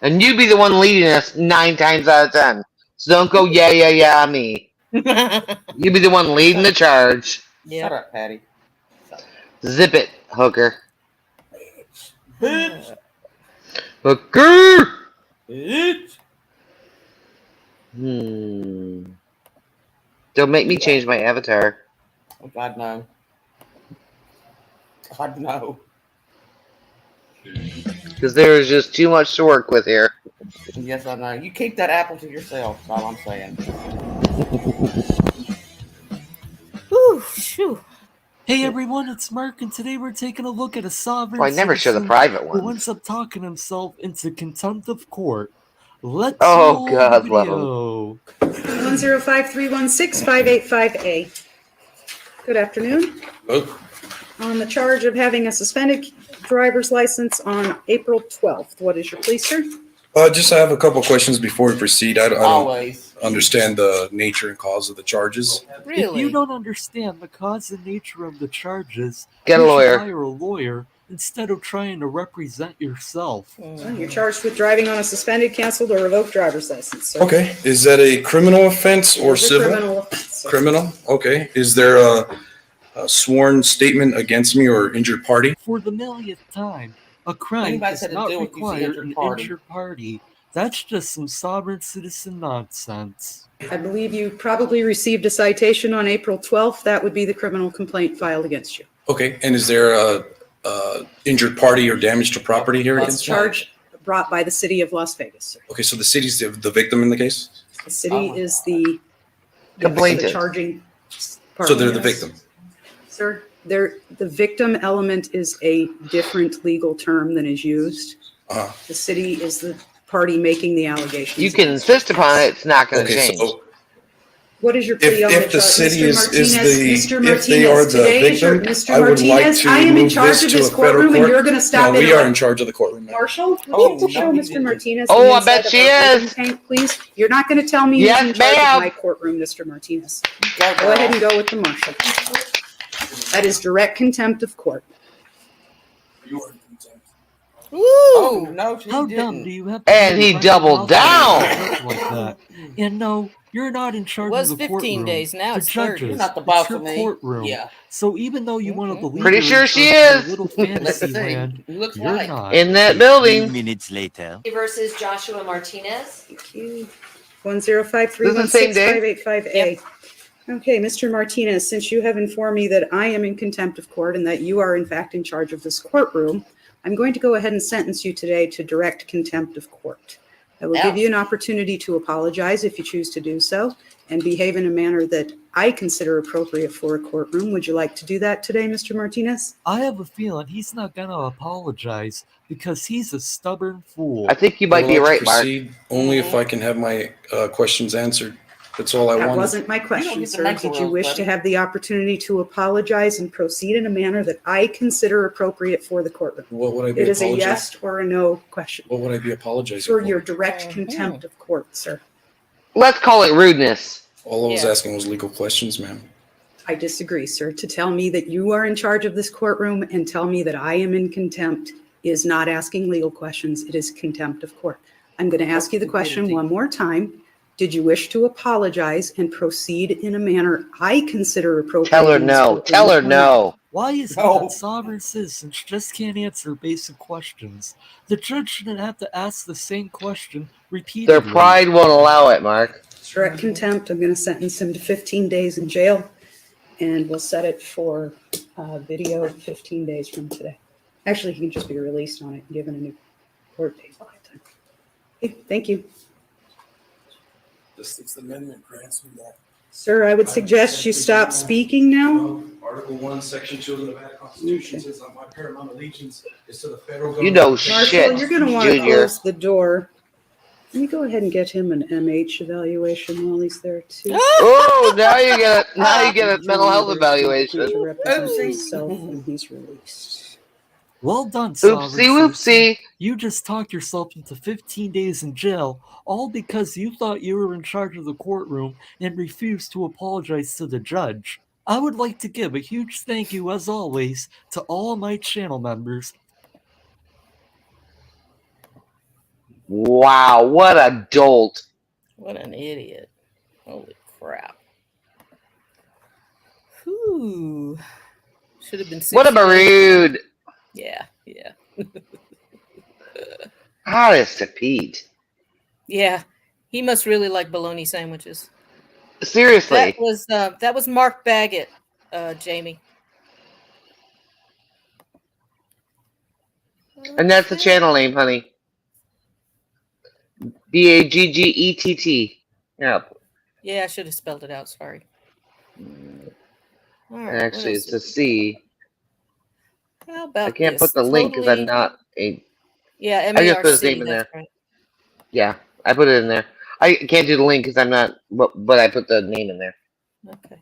And you be the one leading us 9 times out of 10. So don't go me. You be the one leading the charge. Shut up, Patty. Zip it, hooker. Bitch. Hooker! Bitch. Don't make me change my avatar. Oh, God, no. God, no. Because there is just too much to work with here. Yes, I know. You keep that apple to yourself, that's all I'm saying. Whew, shoo. Hey everyone, it's Mark, and today we're taking a look at a sovereign I never show the citizen private who ones. ends up talking himself into contempt of court. Let's Oh, roll God, the love him. video. 105316585A. Good afternoon. Hello. On the charge of having a suspended driver's license on April 12th. What is your plea, sir? I have a couple questions before we proceed. I don't Always. understand the nature and cause of the charges. If you don't understand the cause and nature of the charges, Get a you should lawyer. hire a lawyer instead of trying to represent yourself. Well, you're charged with driving on a suspended, canceled, or revoked driver's license, sir. Okay. Is that a criminal offense or It's a civil? criminal offense, sir. Criminal? Okay. Is there a sworn statement against me or injured party? For the millionth time, a crime Anybody does said to not deal with you, require injured an party. injured party. That's just some sovereign citizen nonsense. I believe you probably received a citation on April 12th. That would be the criminal complaint filed against you. Okay. And is there a injured party or damage to property here It's against me? charge brought by the city of Las Vegas, sir. Okay. So the city's the victim in the case? The city is the Complainant. charging party. So they're the victim. Sir, the victim element is a different legal term than is used. Uh-huh. The city is the party making the allegations. You can insist upon it, it's not going to Okay. change. So What is your plea on if the charge? city Mr. is Martinez, the, Mr. if they are Martinez, the today is your, victim, Mr. I would like Martinez, to I am in move charge this of to this a federal courtroom and court. you're gonna stop No, it. we are in charge of the courtroom. Marshall, can Oh, you show no, Mr. Martinez? Oh, the I inside bet of she our holding is. tank, please? You're not gonna tell me Yes, you're in charge ma'am. of my courtroom, Mr. Martinez. Go ahead and go with the marshal. That is direct contempt of court. Oh, no, she How didn't. dumb do you have to And be he to doubled down. like that? And no, you're not in charge was of the 15 courtrum. days, now the it's 30. judges, You're not the boss it's your of me. courtroom. Yeah. So even though you want to believe Pretty you're sure in she charge of is. a little Let's fantasy see. land, Looks you're like. not. In that building. Minutes later. Versus Joshua Martinez. Thank you. This is the same day? 105316585A. Okay, Mr. Martinez, since you have informed me that I am in contempt of court and that you are in fact in charge of this courtroom, I'm going to go ahead and sentence you today to direct contempt of court. I will give you an opportunity to apologize if you choose to do so and behave in a manner that I consider appropriate for a courtroom. Would you like to do that today, Mr. Martinez? I have a feeling he's not gonna apologize because he's a stubborn fool. I think you I might would be like to right, Mark. proceed only if I can have my questions answered. That's all I That wanted. wasn't my You question, don't get to sir. make the Did you rules, wish buddy. to have the opportunity to apologize and proceed in a manner that I consider appropriate for the courtroom? What would I be It is a apologizing? yes or a no question. What would I be apologizing For for? your direct contempt of court, sir. Let's call it rudeness. All I was Yeah. asking was legal questions, ma'am. I disagree, sir. To tell me that you are in charge of this courtroom and tell me that I am in contempt is not asking legal questions. It is contempt of court. I'm going to ask you the question one more time. Did you wish to apologize and proceed in a manner I consider appropriate? Tell her in this no. courtroom Tell her or not? no. Why is it that sovereign citizens just can't answer basic questions? The judge shouldn't have to ask the same question repeatedly. Their pride won't allow it, Mark. Direct contempt. I'm going to sentence him to 15 days in jail, and we'll set it for video 15 days from today. Actually, he can just be released on it and given a new court date. Okay, thank you. The Sixth Amendment grants me that. Sir, I would suggest you stop speaking now. Article 1, Section 2 of the Nevada Constitution says that my paramount allegiance is to the federal government. You know Marshall, shit, you're going to want to Junior. close the door. Let me go ahead and get him an MH evaluation while he's there too. Oh, now you get a mental health evaluation. To represent himself when he's released. Well done, Oopsie sovereign whoopsie. citizen. You just talked yourself into 15 days in jail, all because you thought you were in charge of the courtroom and refused to apologize to the judge. I would like to give a huge thank you, as always, to all my channel members. Wow, what a dolt. What an idiot. Holy crap. Whew. Should have been 6 What a years. maroon. Yeah, yeah. Hot as to Pete. Yeah, he must really like bologna sandwiches. Seriously. That was Mark Baggett, Jamie. And that's the channel name, honey. Baggett. Yeah. Yeah, I should have spelled it out. Sorry. All right, Actually, what it's else a C. How about I can't this? put the link because I'm not a. Yeah, I just put his M-A-R-C, name in that's there. right. Yeah, I put it in there. I can't do the link because I'm not, but I put the name in there. Okay.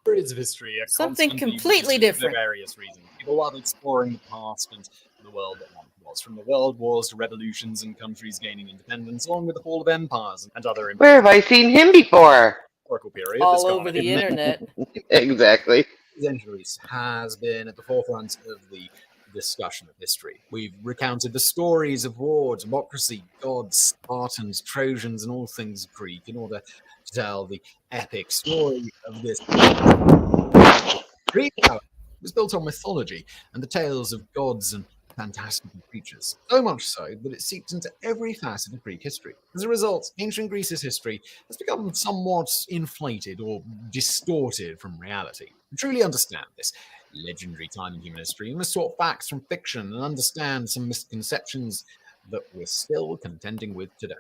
Periods of history are Something constantly completely revisited different. For various reasons. People love exploring the past and the world that once was, from the world wars to revolutions and countries gaining independence, along with the fall of empires and other Where have I seen him before? historical period. All that's gone over the in internet. Exactly. Centuries has been at the forefront of the discussion of history. We've recounted the stories of war, democracy, gods, Spartans, Trojans, and all things Greek in order to tell the epic story of this. Greek, however, was built on mythology and the tales of gods and fantastical creatures, so much so that it seeped into every facet of Greek history. As a result, ancient Greece's history has become somewhat inflated or distorted from reality. To truly understand this legendary time in human history, you must sort facts from fiction and understand some misconceptions that we're still contending with today.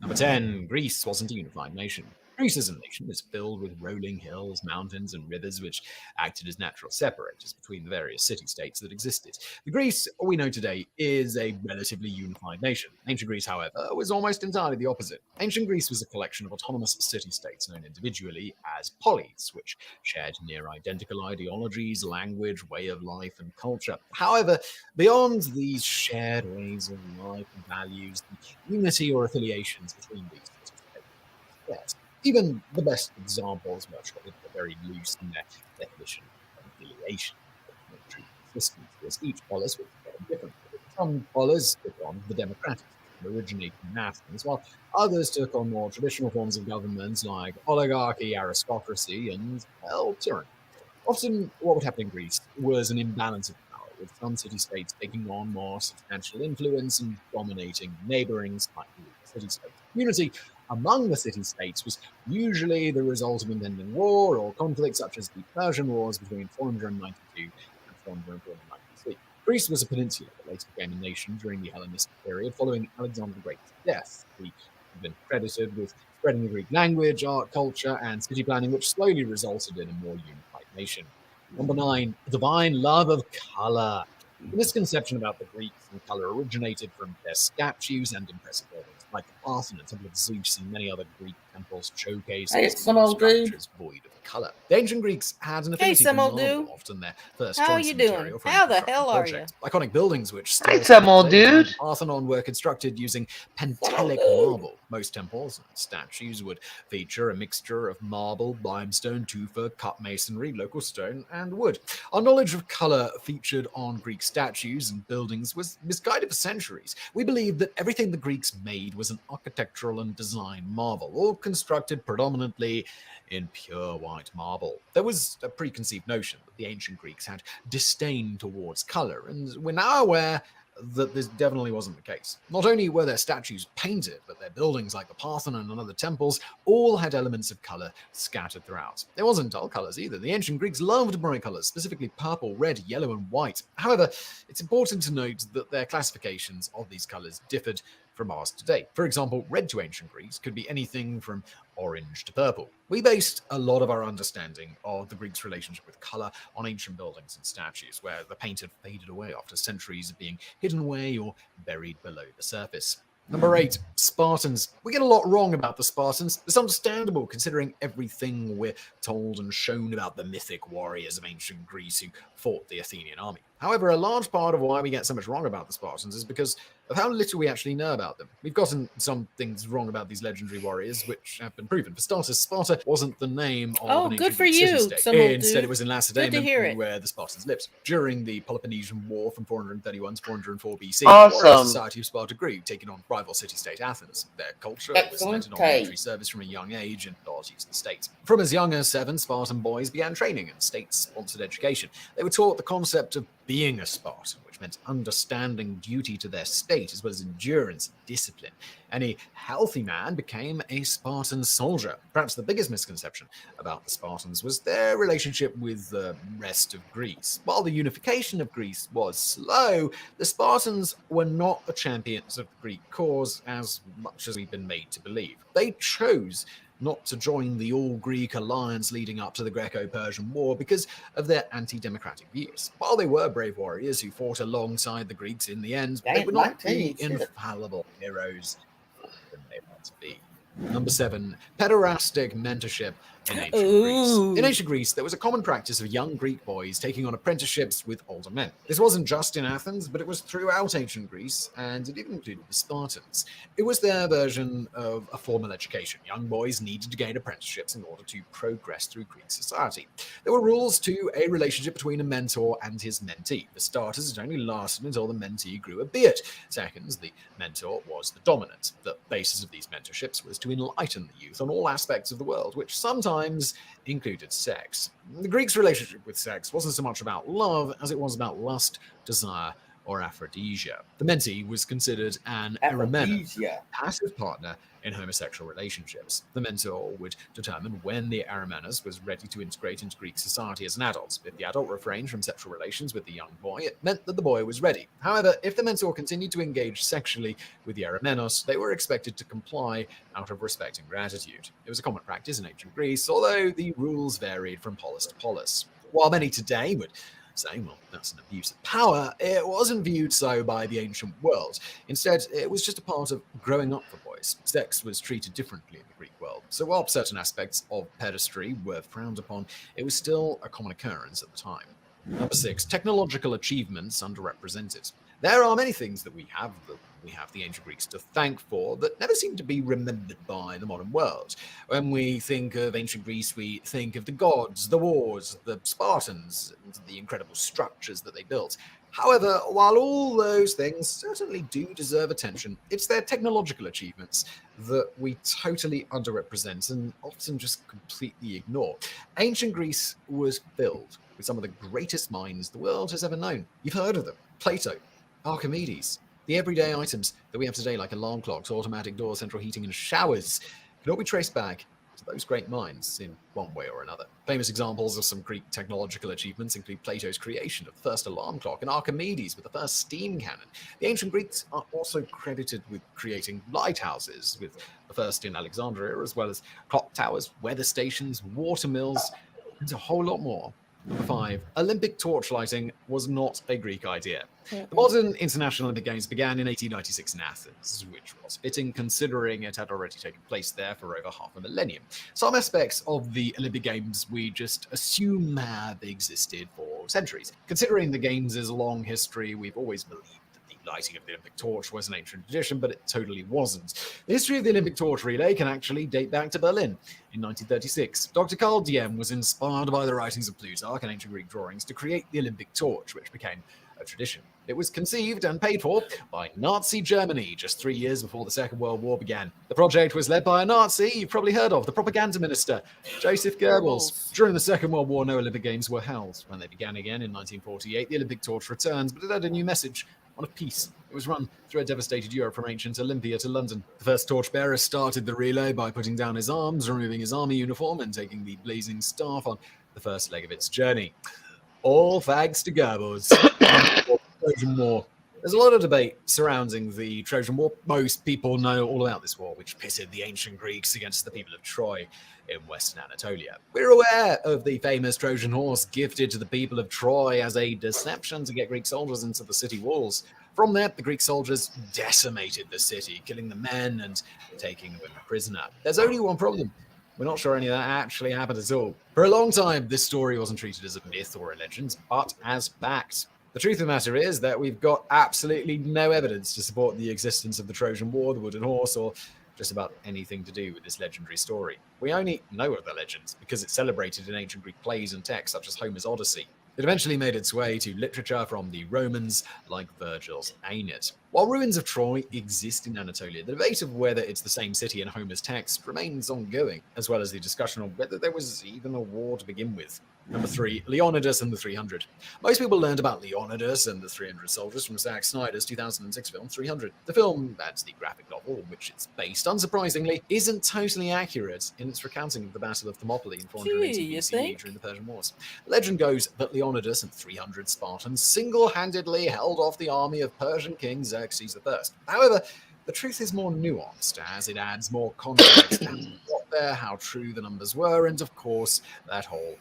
Number 10, Greece wasn't a unified nation. Greece as a nation is filled with rolling hills, mountains, and rivers which acted as natural separators between the various city-states that existed. The Greece we know today is a relatively unified nation. Ancient Greece, however, was almost entirely the opposite. Ancient Greece was a collection of autonomous city-states known individually as polis, which shared near-identical ideologies, language, way of life, and culture. However, beyond these shared ways of life and values, the unity or affiliations between these city-states, yes, even the best examples were very loose in their definition of affiliation. True consistency, as each polis was very different. Some polis took on the democratic system originating in Athens, while others took on more traditional forms of government like oligarchy, aristocracy, and, well, tyranny. Often, what would happen in Greece was an imbalance of power, with some city-states taking on more substantial influence and dominating neighboring slightly weaker city-states. Unity among the city-states was usually the result of impending war or conflict, such as the Persian Wars between 492 and 493. Greece was a peninsula that later became a nation during the Hellenistic period, following Alexander the Great's death. He had been credited with spreading the Greek language, art, culture, and city planning, which slowly resulted in a more unified nation. Number 9, a divine love of color. The misconception about the Greeks and color originated from their statues and impressive buildings, like the Parthenon, Temple of Zeus, and many other Greek temples showcase Hey, some old dude. structures void of color. The ancient Greeks had an Hey, affinity for some old marble, dude. often their first How choice you of doing? material for any How the construction hell are project. Iconic buildings which still Hey, some old today around dude. the Parthenon were constructed using Pentelic marble. Most temples and statues would feature a mixture of marble, limestone, tufa, cut masonry, local stone, and wood. Our knowledge of color featured on Greek statues and buildings was misguided for centuries. We believed that everything the Greeks made was an architectural and design marvel, all constructed predominantly in pure white marble. There was a preconceived notion that the ancient Greeks had disdain towards color, and we're now aware that this definitely wasn't the case. Not only were their statues painted, but their buildings like the Parthenon and other temples all had elements of color scattered throughout. It wasn't dull colors either. The ancient Greeks loved bright colors, specifically purple, red, yellow, and white. However, it's important to note that their classifications of these colors differed from ours today. For example, red to ancient Greeks could be anything from orange to purple. We based a lot of our understanding of the Greeks' relationship with color on ancient buildings and statues, where the paint had faded away after centuries of being hidden away or buried below the surface. Number 8, Spartans. We get a lot wrong about the Spartans. It's understandable considering everything we're told and shown about the mythic warriors of ancient Greece who fought the Athenian army. However, a large part of why we get so much wrong about the Spartans is because of how little we actually know about them. We've gotten some things wrong about these legendary warriors, which have been proven. For starters, Sparta wasn't the name of an good ancient for Greek you, city-state. some old Instead, dude. it was in Good to Lacedaemon, hear it. where the Spartans lived. During the Peloponnesian War from 431 to 404 BC, Awesome. the warrior society of Sparta grew, taking on rival city-state Athens. Their culture was Excellent centered on take. military service from a young age and loyalty to the state. From as young as 7, Spartan boys began training and state-sponsored education. They were taught the concept of being a Spartan, which meant understanding duty to their state as well as endurance and discipline. Any healthy man became a Spartan soldier. Perhaps the biggest misconception about the Spartans was their relationship with the rest of Greece. While the unification of Greece was slow, the Spartans were not the champions of the Greek cause as much as we've been made to believe. They chose not to join the all-Greek alliance leading up to the Greco-Persian War because of their anti-democratic views. While they were brave warriors who fought alongside the Greeks in the end, they would not be infallible heroes than they ought to be. Number 7, pederastic mentorship in ancient Greece. In ancient Greece, there was a common practice of young Greek boys taking on apprenticeships with older men. This wasn't just in Athens, but it was throughout ancient Greece, and it even included the Spartans. It was their version of a formal education. Young boys needed to gain apprenticeships in order to progress through Greek society. There were rules to a relationship between a mentor and his mentee. For starters, it only lasted until the mentee grew a beard. Second, the mentor was the dominant. The basis of these mentorships was to enlighten the youth on all aspects of the world, which sometimes included sex. The Greeks' relationship with sex wasn't so much about love as it was about lust, desire, or aphrodisia. The mentee was considered an eremena, a passive partner in homosexual relationships. The mentor would determine when the eremenas was ready to integrate into Greek society as an adult. If the adult refrained from sexual relations with the young boy, it meant that the boy was ready. However, if the mentor continued to engage sexually with the eremenos, they were expected to comply out of respect and gratitude. It was a common practice in ancient Greece, although the rules varied from polis to polis. While many today would say, well, that's an abuse of power, it wasn't viewed so by the ancient world. Instead, it was just a part of growing up for boys. Sex was treated differently in the Greek world. So while certain aspects of pedestry were frowned upon, it was still a common occurrence at the time. Number 6, technological achievements underrepresented. There are many things that we have the ancient Greeks to thank for that never seem to be remembered by the modern world. When we think of ancient Greece, we think of the gods, the wars, the Spartans, and the incredible structures that they built. However, while all those things certainly do deserve attention, it's their technological achievements that we totally underrepresent and often just completely ignore. Ancient Greece was filled with some of the greatest minds the world has ever known. You've heard of them: Plato, Archimedes. The everyday items that we have today, like alarm clocks, automatic doors, central heating, and showers, can all be traced back to those great minds in one way or another. Famous examples of some Greek technological achievements include Plato's creation of the first alarm clock and Archimedes with the first steam cannon. The ancient Greeks are also credited with creating lighthouses, with the first in Alexandria, as well as clock towers, weather stations, water mills, and a whole lot more. Number 5. Olympic torchlighting was not a Greek idea. The modern International Olympic Games began in 1896 in Athens, which was fitting considering it had already taken place there for over half a millennium. Some aspects of the Olympic Games we just assume have existed for centuries. Considering the Games' long history, we've always believed the lighting of the Olympic torch was an ancient tradition, but it totally wasn't. The history of the Olympic torch relay can actually date back to Berlin. In 1936, Dr. Karl Diem was inspired by the writings of Plutarch and ancient Greek drawings to create the Olympic torch, which became a tradition. It was conceived and paid for by Nazi Germany just 3 years before the Second World War began. The project was led by a Nazi you've probably heard of, the propaganda minister, Joseph Goebbels. During the Second World War, no Olympic Games were held. When they began again in 1948, the Olympic torch returned, but it had a new message, one of peace. It was run through a devastated Europe from ancient Olympia to London. The first torchbearer started the relay by putting down his arms, removing his army uniform, and taking the blazing staff on the first leg of its journey. All thanks to Goebbels. Trojan War. There's a lot of debate surrounding the Trojan War. Most people know all about this war, which pitted the ancient Greeks against the people of Troy in Western Anatolia. We're aware of the famous Trojan horse gifted to the people of Troy as a deception to get Greek soldiers into the city walls. From there, the Greek soldiers decimated the city, killing the men and taking the women prisoner. There's only one problem. We're not sure any of that actually happened at all. For a long time, this story wasn't treated as a myth or a legend, but as fact. The truth of the matter is that we've got absolutely no evidence to support the existence of the Trojan War, the wooden horse, or just about anything to do with this legendary story. We only know of the legends because it's celebrated in ancient Greek plays and texts such as Homer's Odyssey. It eventually made its way to literature from the Romans, like Virgil's Aeneid. While ruins of Troy exist in Anatolia, the debate of whether it's the same city in Homer's text remains ongoing, as well as the discussion on whether there was even a war to begin with. Number 3, Leonidas and the 300. Most people learned about Leonidas and the 300 soldiers from Zack Snyder's 2006 film 300. The film, that's the graphic novel on which it's based, unsurprisingly, isn't totally accurate in its recounting of the Battle of Thermopylae in 480 BCE during the Persian Wars. Legend goes that Leonidas and 300 Spartans single-handedly held off the army of Persian king Xerxes I. However, the truth is more nuanced, as it adds more context and what there, how true the numbers were, and of course, that whole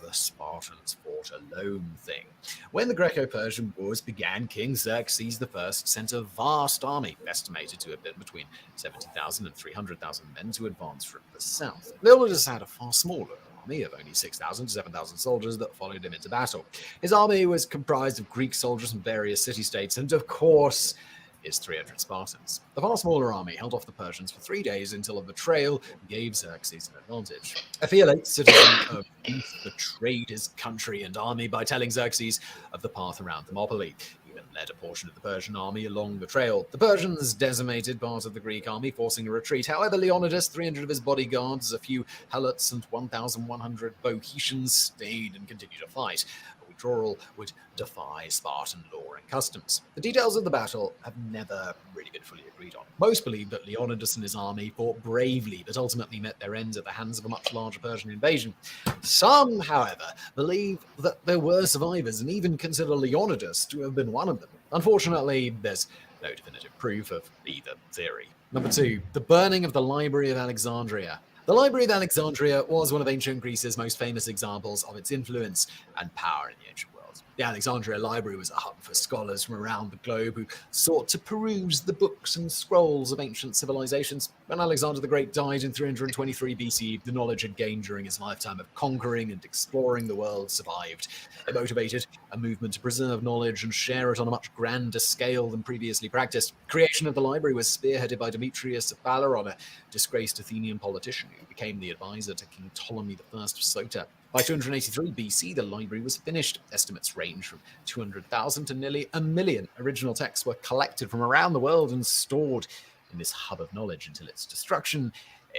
the Spartans fought alone thing. When the Greco-Persian Wars began, King Xerxes I sent a vast army, estimated to have been between 70,000 and 300,000 men, to advance from the south. Leonidas had a far smaller army of only 6,000 to 7,000 soldiers that followed him into battle. His army was comprised of Greek soldiers from various city-states, and of course, his 300 Spartans. The far smaller army held off the Persians for 3 days until a betrayal gave Xerxes an advantage. A fearless citizen of Greece betrayed his country and army by telling Xerxes of the path around Thermopylae. He even led a portion of the Persian army along the trail. The Persians decimated part of the Greek army, forcing a retreat. However, Leonidas, 300 of his bodyguards, a few helots, and 1,100 Boeotians stayed and continued to fight. Withdrawal would defy Spartan law and customs. The details of the battle have never really been fully agreed on. Most believe that Leonidas and his army fought bravely, but ultimately met their ends at the hands of a much larger Persian invasion. Some, however, believe that there were survivors and even consider Leonidas to have been one of them. Unfortunately, there's no definitive proof of either theory. Number 2, the burning of the Library of Alexandria. The Library of Alexandria was one of ancient Greece's most famous examples of its influence and power in the ancient world. The Alexandria Library was a hub for scholars from around the globe who sought to peruse the books and scrolls of ancient civilizations. When Alexander the Great died in 323 BCE, the knowledge had gained during his lifetime of conquering and exploring the world survived. It motivated a movement to preserve knowledge and share it on a much grander scale than previously practiced. Creation of the library was spearheaded by Demetrius of Phaleron, a disgraced Athenian politician who became the advisor to King Ptolemy I of Sota. By 283 BC, the library was finished. Estimates range from 200,000 to nearly 1 million. Original texts were collected from around the world and stored in this hub of knowledge until its destruction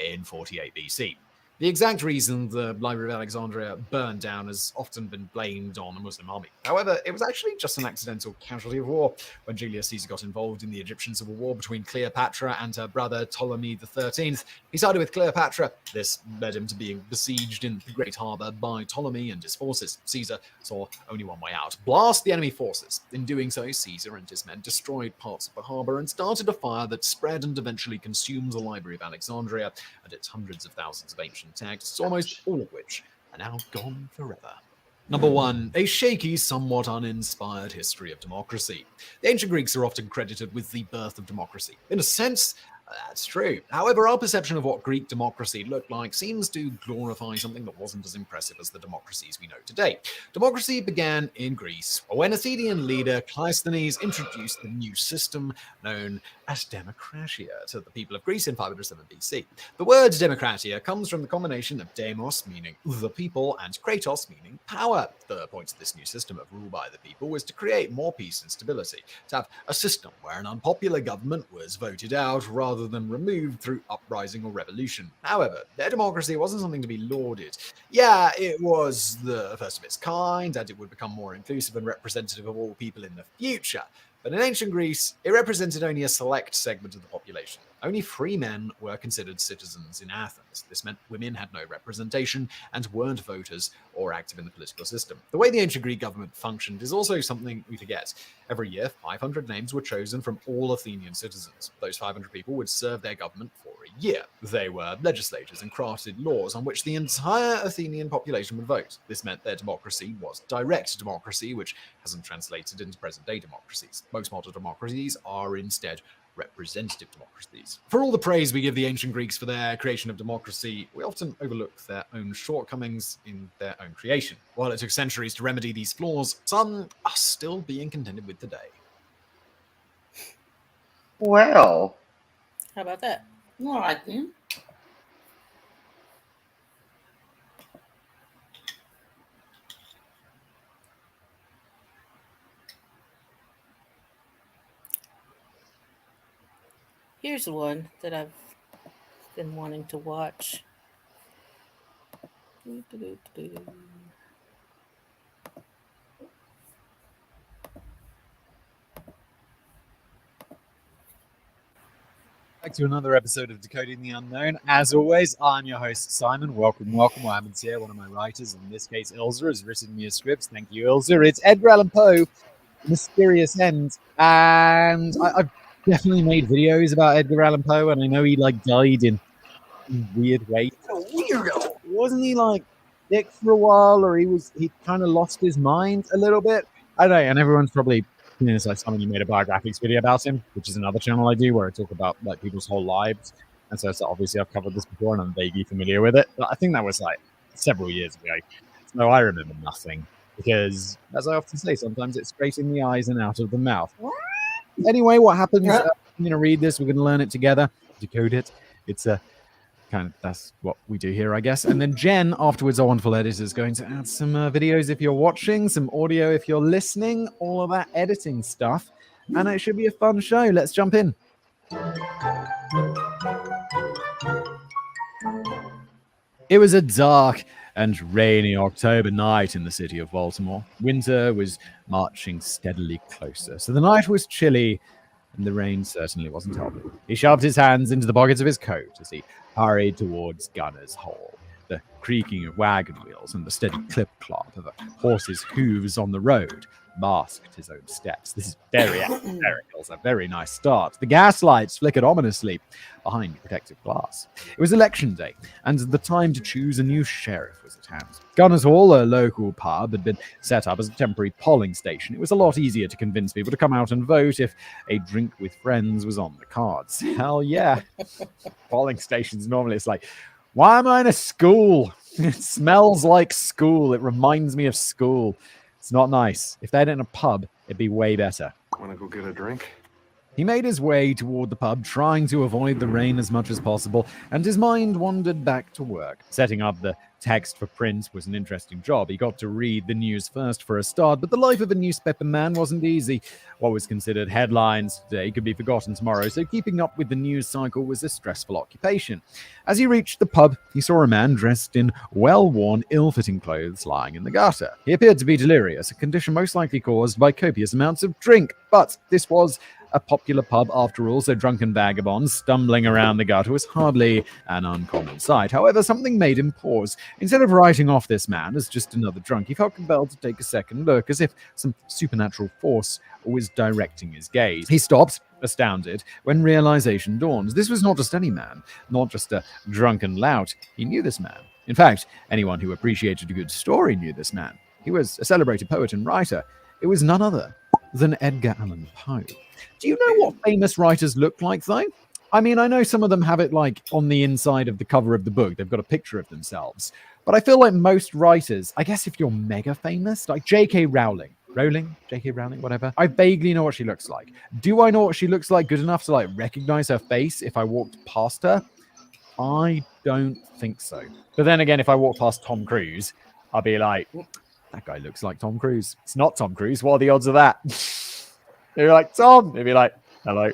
in 48 BC. The exact reason the Library of Alexandria burned down has often been blamed on the Muslim army. However, it was actually just an accidental casualty of war. When Julius Caesar got involved in the Egyptian civil war between Cleopatra and her brother Ptolemy XIII, he sided with Cleopatra. This led him to being besieged in the Great Harbour by Ptolemy and his forces. Caesar saw only one way out: blast the enemy forces. In doing so, Caesar and his men destroyed parts of the harbour and started a fire that spread and eventually consumed the Library of Alexandria and its hundreds of thousands of ancient texts, almost all of which are now gone forever. Number 1, a shaky, somewhat uninspired history of democracy. The ancient Greeks are often credited with the birth of democracy. In a sense, that's true. However, our perception of what Greek democracy looked like seems to glorify something that wasn't as impressive as the democracies we know today. Democracy began in Greece when Athenian leader Cleisthenes introduced the new system known as democratia to the people of Greece in 507 BC. The word democratia comes from the combination of demos, meaning the people, and kratos, meaning power. The point of this new system of rule by the people was to create more peace and stability, to have a system where an unpopular government was voted out rather than removed through uprising or revolution. However, their democracy wasn't something to be lauded. Yeah, it was the first of its kind, and it would become more inclusive and representative of all people in the future. But in ancient Greece, it represented only a select segment of the population. Only free men were considered citizens in Athens. This meant women had no representation and weren't voters or active in the political system. The way the ancient Greek government functioned is also something we forget. Every year, 500 names were chosen from all Athenian citizens. Those 500 people would serve their government for a year. They were legislators and crafted laws on which the entire Athenian population would vote. This meant their democracy was direct democracy, which hasn't translated into present-day democracies. Most modern democracies are instead representative democracies. For all the praise we give the ancient Greeks for their creation of democracy, we often overlook their own shortcomings in their own creation. While it took centuries to remedy these flaws, some are still being contended with today. Well. How about that? All right then. Here's one that I've been wanting to watch. Back to another episode of Decoding the Unknown. As always, I'm your host, Simon. Welcome. Mohammed's here, one of my writers. In this case, Ilza has written me a script. Thank you, Ilza. It's Edgar Allan Poe, Mysterious End. And I've definitely made videos about Edgar Allan Poe, and I know he died in weird ways. Weirdo! Wasn't he sick for a while, or he kind of lost his mind a little bit? I don't know, and everyone's probably, it's like someone, you made a biographics video about him, which is another channel I do where I talk about people's whole lives. And so obviously I've covered this before and I'm vaguely familiar with it. But I think that was several years ago. So I remember nothing because, as I often say, sometimes it's straight in the eyes and out of the mouth. Anyway, what happens? I'm going to read this. We're going to learn it together, decode it. It's that's what we do here, I guess. And then Jen, afterwards, our wonderful editor, is going to add some videos if you're watching, some audio if you're listening, all of that editing stuff. And it should be a fun show. Let's jump in. It was a dark and rainy October night in the city of Baltimore. Winter was marching steadily closer, so the night was chilly, and the rain certainly wasn't helping. He shoved his hands into the pockets of his coat as he hurried towards Gunner's Hole. The creaking of wagon wheels and the steady clip-clop of a horse's hooves on the road masked his own steps. This is very atmospheric. It was a very nice start. The gas lights flickered ominously behind protective glass. It was election day, and the time to choose a new sheriff was at hand. Gunners Hall, a local pub, had been set up as a temporary polling station. It was a lot easier to convince people to come out and vote if a drink with friends was on the cards. Hell yeah. Polling stations, normally it's why am I in a school? It smells like school. It reminds me of school. It's not nice. If they had it in a pub, it'd be way better. Want to go get a drink? He made his way toward the pub, trying to avoid the rain as much as possible, and his mind wandered back to work. Setting up the text for print was an interesting job. He got to read the news first for a start, but the life of a newspaper man wasn't easy. What was considered headlines today could be forgotten tomorrow, so keeping up with the news cycle was a stressful occupation. As he reached the pub, he saw a man dressed in well-worn, ill-fitting clothes lying in the gutter. He appeared to be delirious, a condition most likely caused by copious amounts of drink, but this was a popular pub after all, so drunken vagabonds stumbling around the gutter was hardly an uncommon sight. However, something made him pause. Instead of writing off this man as just another drunk, he felt compelled to take a second look, as if some supernatural force was directing his gaze. He stopped, astounded, when realization dawned. This was not just any man, not just a drunken lout. He knew this man. In fact, anyone who appreciated a good story knew this man. He was a celebrated poet and writer. It was none other than Edgar Allan Poe. Do you know what famous writers look like, though? I mean, I know some of them have it like on the inside of the cover of the book. They've got a picture of themselves. But I feel like most writers, I guess if you're mega famous, like J.K. Rowling, J.K. Rowling, whatever, I vaguely know what she looks like. Do I know what she looks like good enough to like recognize her face if I walked past her? I don't think so. But then again, if I walk past Tom Cruise, I'll be like, that guy looks like Tom Cruise. It's not Tom Cruise. What are the odds of that? They'd be like, Tom. They'd be like, hello.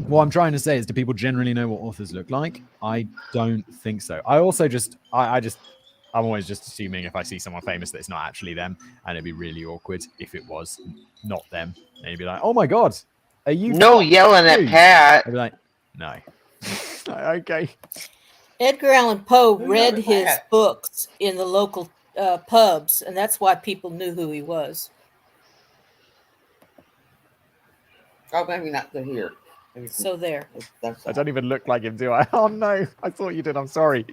What I'm trying to say is, do people generally know what authors look like? I don't think so. I also I'm always just assuming if I see someone famous that it's not actually them, and it'd be really awkward if it was not them. And you'd be like, oh my God, are you? No yelling at Pat. I'd be like, no. Okay. Edgar Allan Poe read his books in the local pubs, and that's why people knew who he was. Oh, maybe not to here. So there. I don't even look like him, do I? Oh no, I thought you did. I'm sorry.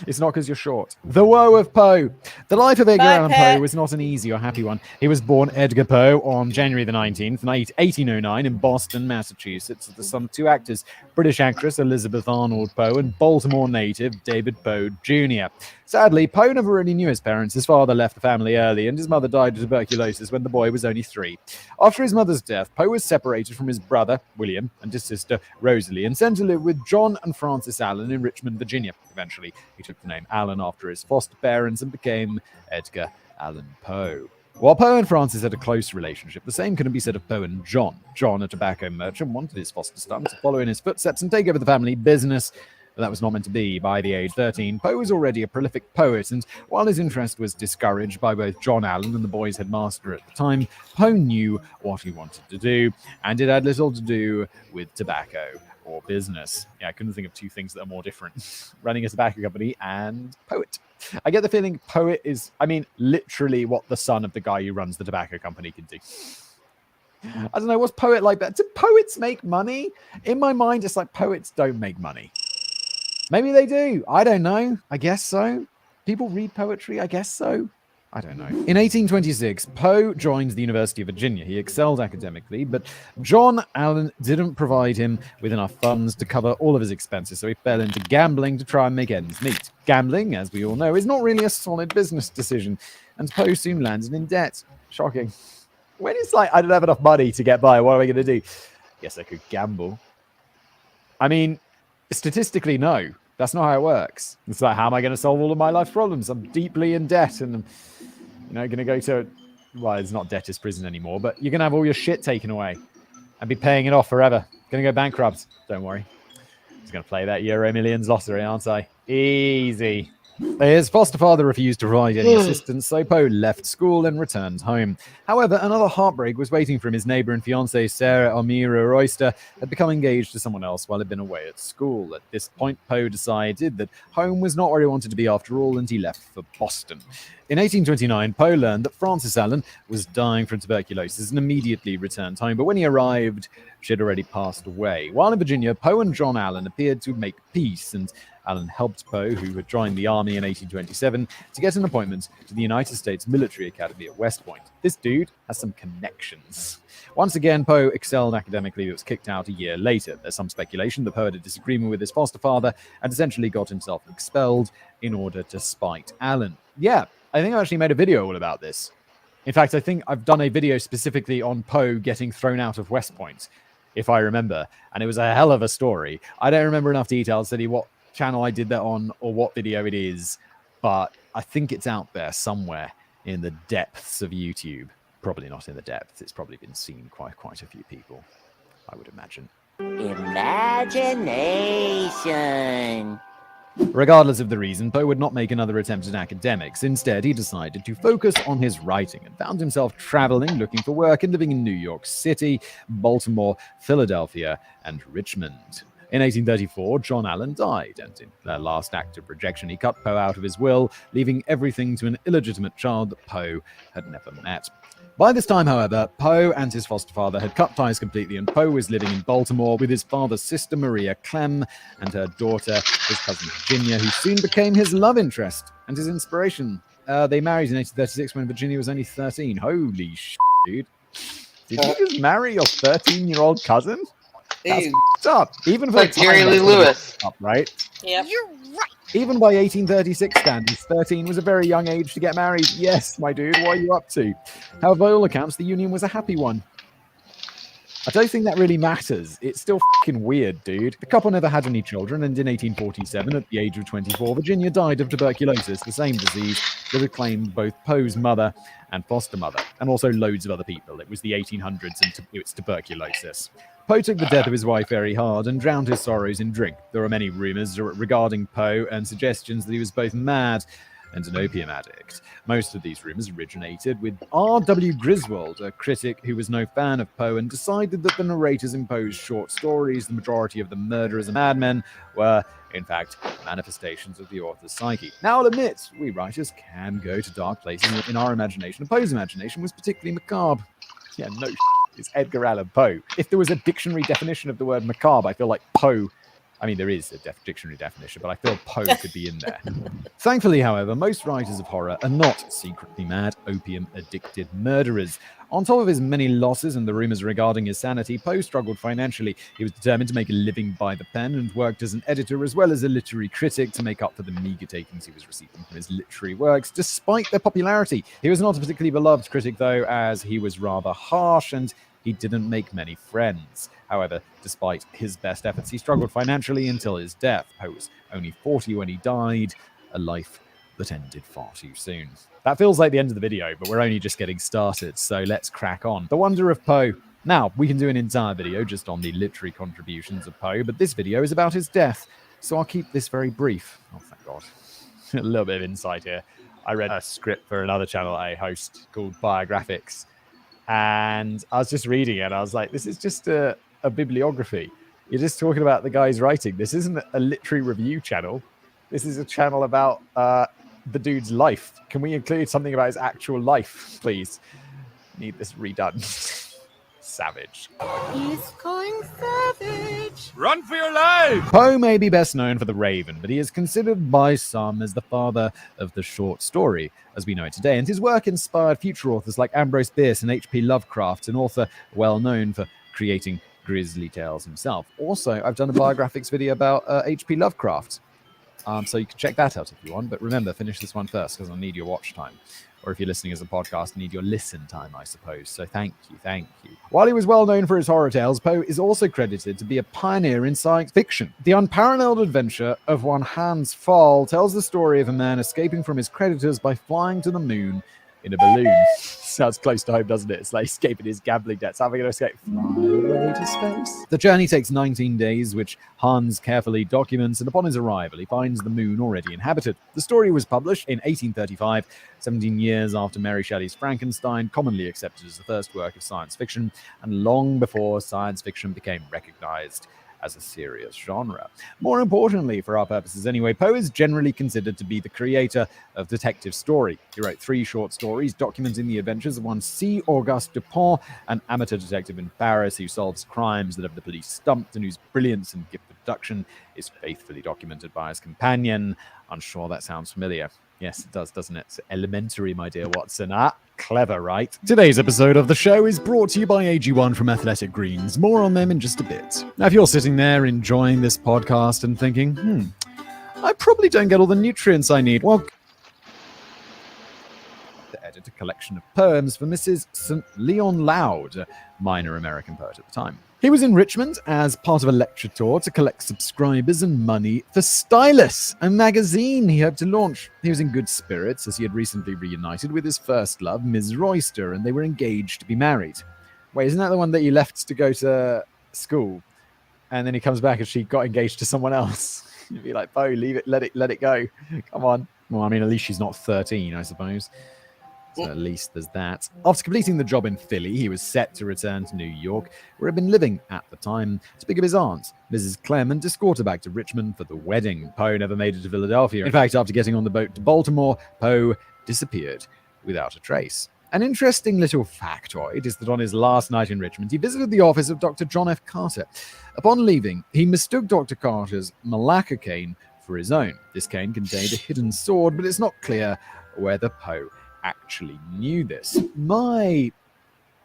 It's not because you're short. The Woe of Poe. The life of Edgar Allan Poe was not an easy or happy one. He was born Edgar Poe on January the 19th, 1809 in Boston, Massachusetts, the son of two actors, British actress Elizabeth Arnold Poe and Baltimore native David Poe Jr. Sadly, Poe never really knew his parents. His father left the family early, and his mother died of tuberculosis when the boy was only 3. After his mother's death, Poe was separated from his brother, William, and his sister, Rosalie, and sent to live with John and Frances Allen in Richmond, Virginia. Eventually, he took the name Allen after his foster parents and became Edgar Allan Poe. While Poe and Frances had a close relationship, the same couldn't be said of Poe and John. John, a tobacco merchant, wanted his foster son to follow in his footsteps and take over the family business. But that was not meant to be. By the age 13, Poe was already a prolific poet, and while his interest was discouraged by both John Allen and the boy's headmaster at the time, Poe knew what he wanted to do, and it had little to do with tobacco or business. Yeah, I couldn't think of two things that are more different. Running a tobacco company and poet. I get the feeling poet is, literally what the son of the guy who runs the tobacco company can do. I don't know, what's poet like that? Do poets make money? In my mind, it's like poets don't make money. Maybe they do. I don't know. I guess so. People read poetry. I guess so. I don't know. In 1826, Poe joined the University of Virginia. He excelled academically, but John Allen didn't provide him with enough funds to cover all of his expenses, so he fell into gambling to try and make ends meet. Gambling, as we all know, is not really a solid business decision, and Poe soon landed in debt. Shocking. When it's like, I don't have enough money to get by, what am I going to do? Guess I could gamble. Statistically, no. That's not how it works. It's like, how am I going to solve all of my life problems? I'm deeply in debt, and I'm going to go to, well, it's not debtor's prison anymore, but you're going to have all your shit taken away and be paying it off forever. Going to go bankrupt. Don't worry. I'm just going to play that Euro Millions lottery, aren't I? Easy. His foster father refused to provide any assistance, so Poe left school and returned home. However, another heartbreak was waiting for him. His neighbor and fiancée, Sarah Almira Royster, had become engaged to someone else while he'd been away at school. At this point, Poe decided that home was not where he wanted to be after all, and he left for Boston. In 1829, Poe learned that Frances Allen was dying from tuberculosis and immediately returned home, but when he arrived, she had already passed away. While in Virginia, Poe and John Allen appeared to make peace, and Allen helped Poe, who had joined the army in 1827, to get an appointment to the United States Military Academy at West Point. This dude has some connections. Once again, Poe excelled academically, but was kicked out a year later. There's some speculation that Poe had a disagreement with his foster father and essentially got himself expelled in order to spite Allen. Yeah, I think I actually made a video all about this. In fact, I think I've done a video specifically on Poe getting thrown out of West Point, if I remember, and it was a hell of a story. I don't remember enough details to tell you what channel I did that on or what video it is, but I think it's out there somewhere in the depths of YouTube. Probably not in the depths. It's probably been seen quite a few people, I would imagine. Imagination. Regardless of the reason, Poe would not make another attempt at academics. Instead, he decided to focus on his writing and found himself traveling, looking for work, and living in New York City, Baltimore, Philadelphia, and Richmond. In 1834, John Allen died, and in their last act of rejection, he cut Poe out of his will, leaving everything to an illegitimate child that Poe had never met. By this time, however, Poe and his foster father had cut ties completely, and Poe was living in Baltimore with his father's sister, Maria Clem, and her daughter, his cousin Virginia, who soon became his love interest and his inspiration. They married in 1836 when Virginia was only 13. Holy shit, dude. Did you just marry your 13-year-old cousin? That's f***ed up. Even for Like the time, Jerry Lee that's gotta be Lewis. f***ed up, right? Yep. You're right. Even by 1836 standards, 13 was a very young age to get married. Yes, my dude, what are you up to? However, by all accounts, the union was a happy one. I don't think that really matters. It's still fucking weird, dude. The couple never had any children, and in 1847, at the age of 24, Virginia died of tuberculosis, the same disease that had claimed both Poe's mother and foster mother, and also loads of other people. It was the 1800s, and it's tuberculosis. Poe took the death of his wife very hard and drowned his sorrows in drink. There are many rumors regarding Poe and suggestions that he was both mad and an opium addict. Most of these rumors originated with R.W. Griswold, a critic who was no fan of Poe and decided that the narrators in Poe's short stories, the majority of the murderers and madmen, were, in fact, manifestations of the author's psyche. Now, I'll admit, we writers can go to dark places in our imagination, and Poe's imagination was particularly macabre. Yeah, no it's Edgar Allan Poe. If there was a dictionary definition of the word macabre, I feel like Poe... I mean, there is a dictionary definition, but I feel Poe could be in there. Thankfully, however, most writers of horror are not secretly mad, opium-addicted murderers. On top of his many losses and the rumors regarding his sanity, Poe struggled financially. He was determined to make a living by the pen and worked as an editor as well as a literary critic to make up for the meager takings he was receiving from his literary works, despite their popularity. He was not a particularly beloved critic, though, as he was rather harsh and he didn't make many friends. However, despite his best efforts, he struggled financially until his death. Poe was only 40 when he died, a life that ended far too soon. That feels like the end of the video, but we're only just getting started, so let's crack on. The Wonder of Poe. Now, we can do an entire video just on the literary contributions of Poe, but this video is about his death, so I'll keep this very brief. Oh, thank God. A little bit of insight here. I read a script for another channel I host called Biographics, and I was just reading it, and I was like, this is just a bibliography. You're just talking about the guy's writing. This isn't a literary review channel. This is a channel about the dude's life. Can we include something about his actual life, please? Need this redone. Savage. He's going savage. Run for your life! Poe may be best known for The Raven, but he is considered by some as the father of the short story, as we know it today, and his work inspired future authors like Ambrose Bierce and H.P. Lovecraft, an author well known for creating grisly tales himself. Also, I've done a biographics video about H.P. Lovecraft, so you can check that out if you want, but remember, finish this one first, because I'll need your watch time. Or if you're listening as a podcast, need your listen time, I suppose. So thank you. While he was well known for his horror tales, Poe is also credited to be a pioneer in science fiction. The unparalleled adventure of one Hans Pfaall tells the story of a man escaping from his creditors by flying to the moon in a balloon. Sounds close to home, doesn't it? It's like escaping his gambling debts. How am I going to escape? Fly away to space. The journey takes 19 days, which Hans carefully documents, and upon his arrival, he finds the moon already inhabited. The story was published in 1835, 17 years after Mary Shelley's Frankenstein, commonly accepted as the first work of science fiction, and long before science fiction became recognized as a serious genre. More importantly, for our purposes anyway, Poe is generally considered to be the creator of detective story. He wrote 3 short stories documenting the adventures of one C. Auguste Dupont, an amateur detective in Paris who solves crimes that have the police stumped and whose brilliance and gift of deduction is faithfully documented by his companion. I'm sure that sounds familiar. Yes, it does, doesn't it? It's elementary, my dear Watson. Clever, right? Today's episode of the show is brought to you by AG1 from Athletic Greens. More on them in just a bit. Now, if you're sitting there enjoying this podcast and thinking, I probably don't get all the nutrients I need, well, to edit a collection of poems for Mrs. St. Leon Loud, a minor American poet at the time. He was in Richmond as part of a lecture tour to collect subscribers and money for Stylus, a magazine he hoped to launch. He was in good spirits as he had recently reunited with his first love, Ms. Royster, and they were engaged to be married. Wait, isn't that the one that you left to go to school? And then he comes back and she got engaged to someone else. You'd be like, Bo, leave it, let it go. Come on. Well, I mean, at least she's not 13, I suppose. So at least there's that. After completing the job in Philly, he was set to return to New York, where he'd been living at the time, to pick up his aunt, Mrs. Clem, and escort her back to Richmond for the wedding. Poe never made it to Philadelphia. In fact, after getting on the boat to Baltimore, Poe disappeared without a trace. An interesting little factoid is that on his last night in Richmond, he visited the office of Dr. John F. Carter. Upon leaving, he mistook Dr. Carter's Malacca cane for his own. This cane contained a hidden sword, but it's not clear whether Poe actually knew this. My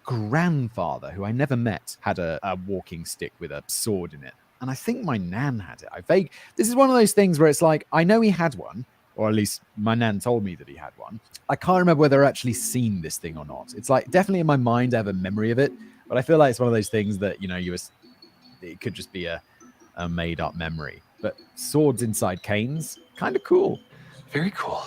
grandfather, who I never met, had a walking stick with a sword in it. And I think my nan had it. This is one of those things where it's like, I know he had one, or at least my nan told me that he had one. I can't remember whether I've actually seen this thing or not. It's like, definitely in my mind, I have a memory of it, but I feel like it's one of those things that, it could just be a made up memory. But swords inside canes, kind of cool. Very cool.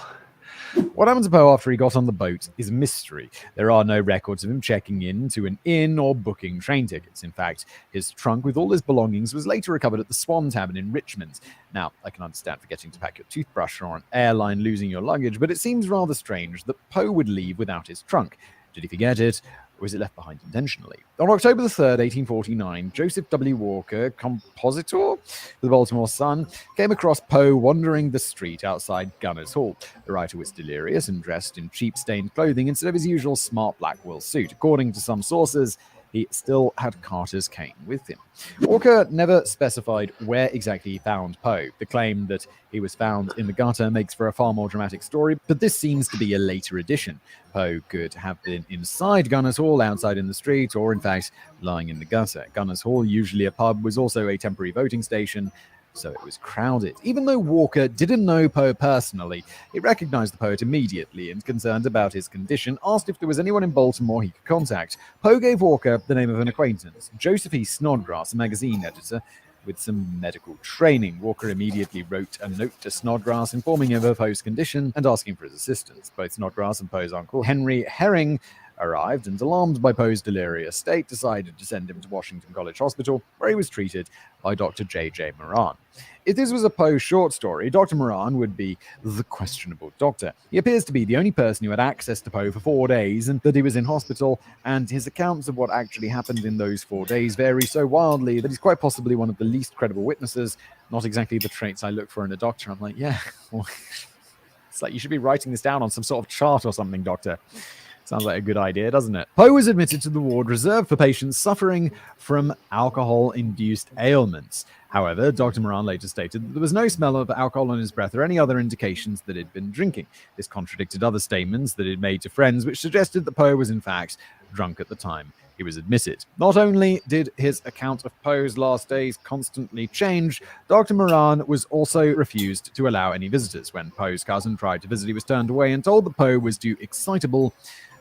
What happened to Poe after he got on the boat is a mystery. There are no records of him checking in to an inn or booking train tickets. In fact, his trunk with all his belongings was later recovered at the Swan Tavern in Richmond. Now, I can understand forgetting to pack your toothbrush or an airline losing your luggage, but it seems rather strange that Poe would leave without his trunk. Did he forget it? Or was it left behind intentionally? On October the 3rd, 1849, Joseph W. Walker, compositor for the Baltimore Sun, came across Poe wandering the street outside Gunners Hall. The writer was delirious and dressed in cheap stained clothing instead of his usual smart black wool suit. According to some sources, he still had Carter's cane with him. Walker never specified where exactly he found Poe. The claim that he was found in the gutter makes for a far more dramatic story, but this seems to be a later addition. Poe could have been inside Gunners Hall, outside in the street, or in fact, lying in the gutter. Gunners Hall, usually a pub, was also a temporary voting station, so it was crowded. Even though Walker didn't know Poe personally, he recognized the poet immediately and, concerned about his condition, asked if there was anyone in Baltimore he could contact. Poe gave Walker the name of an acquaintance, Joseph E. Snodgrass, a magazine editor with some medical training. Walker immediately wrote a note to Snodgrass informing him of Poe's condition and asking for his assistance. Both Snodgrass and Poe's uncle, Henry Herring, arrived and, alarmed by Poe's delirious state, decided to send him to Washington College Hospital, where he was treated by Dr. J.J. Moran. If this was a Poe short story, Dr. Moran would be the questionable doctor. He appears to be the only person who had access to Poe for 4 days and that he was in hospital, and his accounts of what actually happened in those 4 days vary so wildly that he's quite possibly one of the least credible witnesses. Not exactly the traits I look for in a doctor. I'm like, yeah, well, it's like you should be writing this down on some sort of chart or something, doctor. Sounds like a good idea, doesn't it? Poe was admitted to the ward reserved for patients suffering from alcohol-induced ailments. However, Dr. Moran later stated that there was no smell of alcohol on his breath or any other indications that he'd been drinking. This contradicted other statements that he'd made to friends, which suggested that Poe was in fact drunk at the time he was admitted. Not only did his account of Poe's last days constantly change, Dr. Moran was also refused to allow any visitors. When Poe's cousin tried to visit, he was turned away and told that Poe was too excitable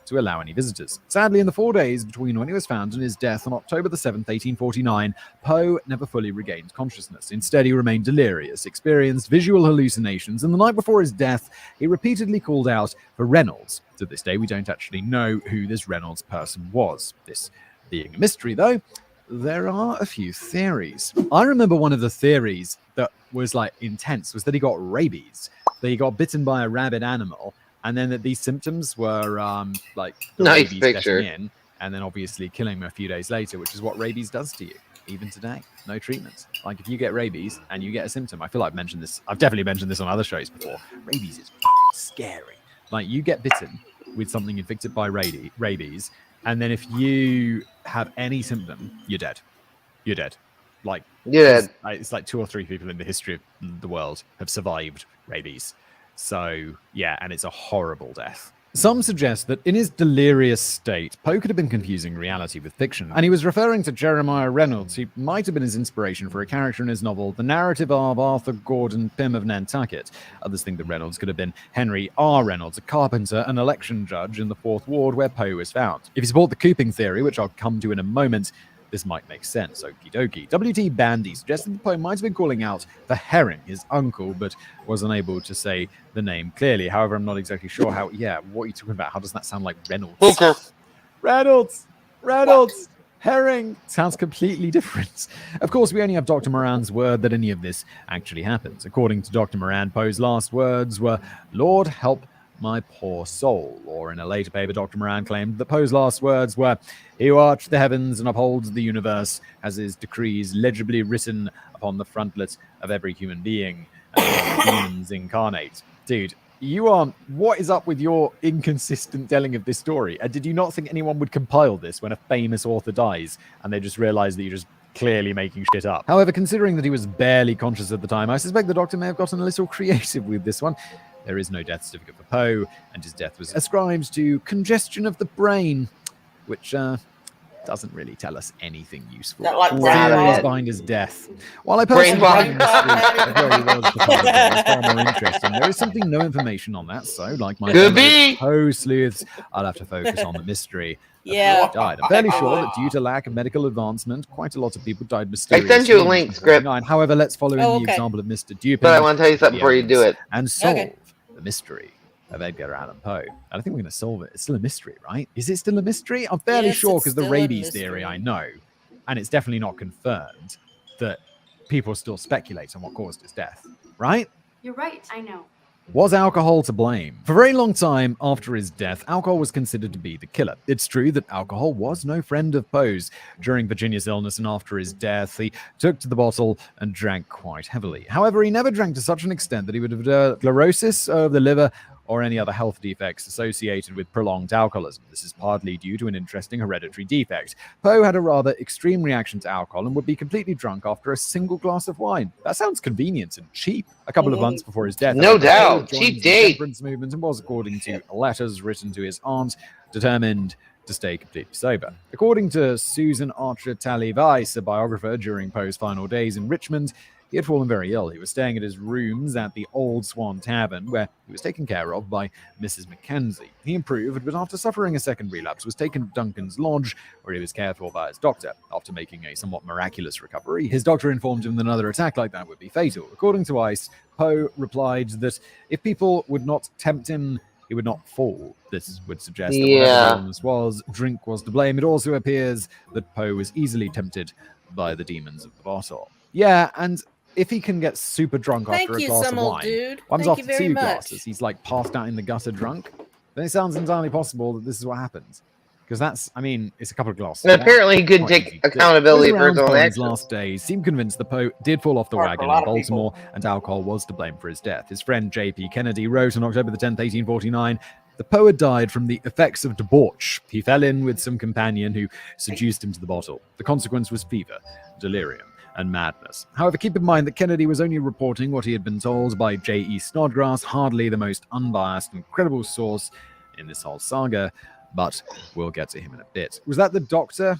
to allow any visitors. Sadly, in the 4 days between when he was found and his death on October the 7th, 1849, Poe never fully regained consciousness. Instead, he remained delirious, experienced visual hallucinations, and the night before his death, he repeatedly called out for Reynolds. To this day, we don't actually know who this Reynolds person was. This being a mystery, though, there are a few theories. I remember one of the theories that was like intense was that he got rabies, that he got bitten by a rabid animal, and then that these symptoms were like nice rabies picture, getting in, and then obviously killing him a few days later, which is what rabies does to you, even today. No treatment. Like if you get rabies and you get a symptom, I feel like I've mentioned this. I've definitely mentioned this on other shows before. Rabies is scary. Like you get bitten with something infected by rabies, and then if you have any symptom, you're dead. You're dead. Like it's like 2 or 3 people in the history of the world have survived rabies. So, yeah, and it's a horrible death. Some suggest that in his delirious state, Poe could have been confusing reality with fiction, and he was referring to Jeremiah Reynolds, who might have been his inspiration for a character in his novel, The Narrative of Arthur Gordon Pym of Nantucket. Others think that Reynolds could have been Henry R. Reynolds, a carpenter, an election judge in the 4th Ward where Poe was found. If you support the cooping theory, which I'll come to in a moment, this might make sense. Okie dokie. W.T. Bandy suggested that Poe might have been calling out for Herring, his uncle, but was unable to say the name clearly. However, I'm not exactly sure how. Yeah, what are you talking about? How does that sound like Reynolds? Hooker. Reynolds! What? Herring! Sounds completely different. Of course, we only have Dr. Moran's word that any of this actually happens. According to Dr. Moran, Poe's last words were, "Lord, help my poor soul." Or in a later paper, Dr. Moran claimed that Poe's last words were, "He who arched the heavens and upholds the universe has his decrees legibly written upon the frontlet of every human being and all demons incarnate." Dude, what is up with your inconsistent telling of this story? And did you not think anyone would compile this when a famous author dies and they just realize that you just clearly making shit up. However, considering that he was barely conscious at the time, I suspect the doctor may have gotten a little creative with this one. There is no death certificate for Poe, and his death was ascribed to congestion of the brain, which doesn't really tell us anything useful. That like Theories brain behind his death. While I personally find the mystery of where he was the father is far more interesting, there is simply no information on that, so like my fellow Poe sleuths, I'll have to focus on the mystery. Yeah. He died. I'm fairly sure that due to lack of medical advancement, quite a lot of people died mysteriously. I sent you a link, Script. However, let's follow in the example of Mr. Dupin. But I want to tell you something before you do it. And solve the mystery of Edgar Allan Poe. I don't think we're going to solve it. It's still a mystery, right? Is it still a mystery? I'm fairly sure because the rabies theory I know, and it's definitely not confirmed, that people still speculate on what caused his death, right? You're right, I know. Was alcohol to blame? For a very long time after his death, alcohol was considered to be the killer. It's true that alcohol was no friend of Poe's. During Virginia's illness and after his death, he took to the bottle and drank quite heavily. However, he never drank to such an extent that he would have sclerosis of the liver or any other health defects associated with prolonged alcoholism. This is partly due to an interesting hereditary defect. Poe had a rather extreme reaction to alcohol and would be completely drunk after a single glass of wine. That sounds convenient and cheap. A couple of months before his death, no doubt, Poe cheap joined the date. temperance movement and was, according to letters written to his aunt, determined to stay completely sober. According to Susan Archer Talley Weiss, a biographer during Poe's final days in Richmond, he had fallen very ill. He was staying at his rooms at the Old Swan Tavern, where he was taken care of by Mrs. Mackenzie. He improved, but after suffering a second relapse, was taken to Duncan's Lodge, where he was cared for by his doctor. After making a somewhat miraculous recovery, his doctor informed him that another attack like that would be fatal. According to Weiss, Poe replied that if people would not tempt him, he would not fall. This would suggest that whatever the illness was, drink was to blame. It also appears that Poe was easily tempted by the demons of the bottle. Yeah, and if he can get super drunk after a glass of wine, one's after two glasses, he's like passed out in the gutter drunk, then it sounds entirely possible that this is what happens. Because that's, I mean, it's a couple of glasses. And apparently he couldn't take accountability for his own actions. Last days seemed convinced that Poe did fall off the wagon in Baltimore and alcohol was to blame for his death. His friend J.P. Kennedy wrote on October the 10th, 1849, the poet died from the effects of debauch. He fell in with some companion who seduced him to the bottle. The consequence was fever, delirium, and madness. However, keep in mind that Kennedy was only reporting what he had been told by J.E. Snodgrass, hardly the most unbiased and credible source in this whole saga, but we'll get to him in a bit. Was that the doctor?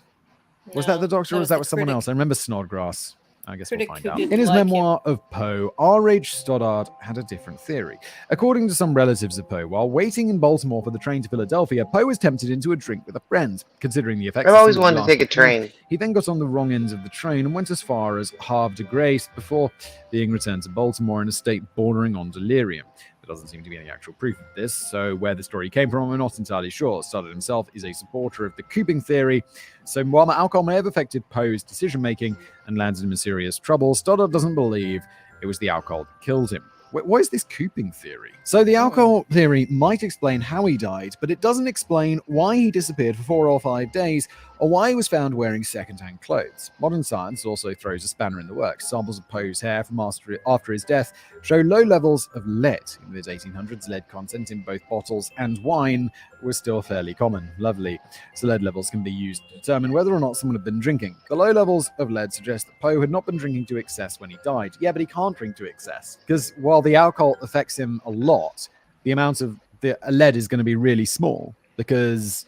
Was that the doctor, or was that someone else? I remember Snodgrass. I guess we'll find out. In his memoir of Poe, R.H. Stoddard had a different theory. According to some relatives of Poe, while waiting in Baltimore for the train to Philadelphia, Poe was tempted into a drink with a friend. Considering the effects, I've always wanted to take a train. He then got on the wrong end of the train and went as far as Havre de Grace before being returned to Baltimore in a state bordering on delirium. There doesn't seem to be any actual proof of this, so where the story came from, we're not entirely sure. Stoddard himself is a supporter of the cooping theory, so while alcohol may have affected Poe's decision-making and landed him in serious trouble, Stoddard doesn't believe it was the alcohol that killed him. What is this cooping theory? So the alcohol theory might explain how he died, but it doesn't explain why he disappeared for 4 or 5 days, or why he was found wearing second-hand clothes. Modern science also throws a spanner in the works. Samples of Poe's hair from after his death show low levels of lead. In the mid-1800s, lead content in both bottles and wine was still fairly common. Lovely. So lead levels can be used to determine whether or not someone had been drinking. The low levels of lead suggest that Poe had not been drinking to excess when he died. Yeah, but he can't drink to excess, because while the alcohol affects him a lot, the amount of the lead is going to be really small, because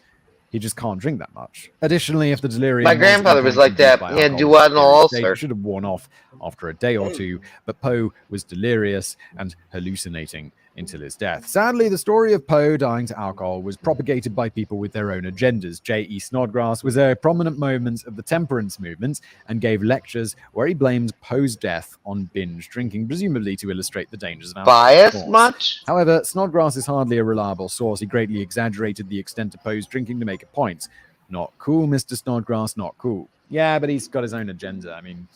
he just can't drink that much. Additionally, if the delirium... My grandfather was like that. He had duodenal ulcer. Should have worn off after a day or two, but Poe was delirious and hallucinating until his death. Sadly, the story of Poe dying to alcohol was propagated by people with their own agendas. J.E. Snodgrass was a prominent moment of the temperance movement and gave lectures where he blamed Poe's death on binge drinking, presumably to illustrate the dangers of alcohol. Bias much? However, Snodgrass is hardly a reliable source. He greatly exaggerated the extent of Poe's drinking to make a point. Not cool, Mr. Snodgrass, not cool. Yeah, but he's got his own agenda. I mean,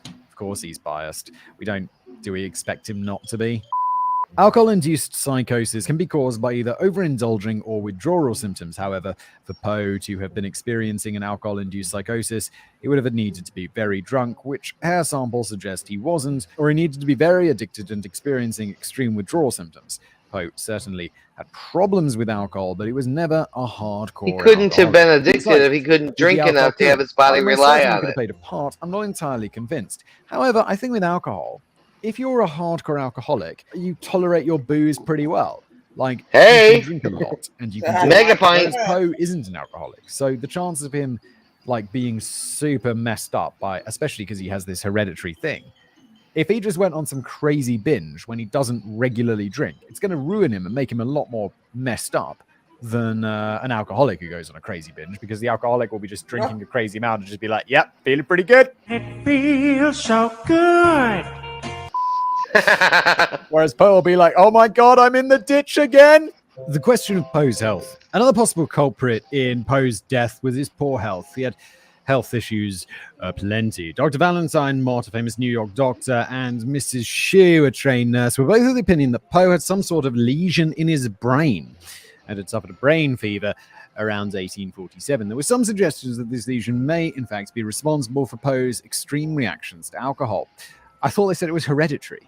of course he's biased. Do we expect him not to be? Alcohol-induced psychosis can be caused by either overindulging or withdrawal symptoms. However, for Poe to have been experiencing an alcohol-induced psychosis, he would have needed to be very drunk, which hair samples suggest he wasn't, or he needed to be very addicted and experiencing extreme withdrawal symptoms. Poe certainly had problems with alcohol, but he was never a hardcore He couldn't have alcoholic. been addicted Besides, if he couldn't did drink the alcohol enough to kill have him? his body While it most rely certainly on could have it. played a part, I'm not entirely convinced. However, I think with alcohol, if you're a hardcore alcoholic, you tolerate your booze pretty well. Like, you Hey! can drink a lot and you can do Mega it. pint. Whereas Poe isn't an alcoholic. So the chances of him like being super messed up by, especially because he has this hereditary thing, if he just went on some crazy binge when he doesn't regularly drink, it's going to ruin him and make him a lot more messed up than an alcoholic who goes on a crazy binge, because the alcoholic will be just drinking a crazy amount and just be like, yep, feeling pretty good. It feels so good. Whereas Poe will be like, oh my god, I'm in the ditch again. The question of Poe's health. Another possible culprit in Poe's death was his poor health. He had health issues plenty. Dr. Valentine Mott, a famous New York doctor, and Mrs. Shue, a trained nurse, were both of the opinion that Poe had some sort of lesion in his brain and had suffered a brain fever around 1847. There were some suggestions that this lesion may, in fact, be responsible for Poe's extreme reactions to alcohol. I thought they said it was hereditary.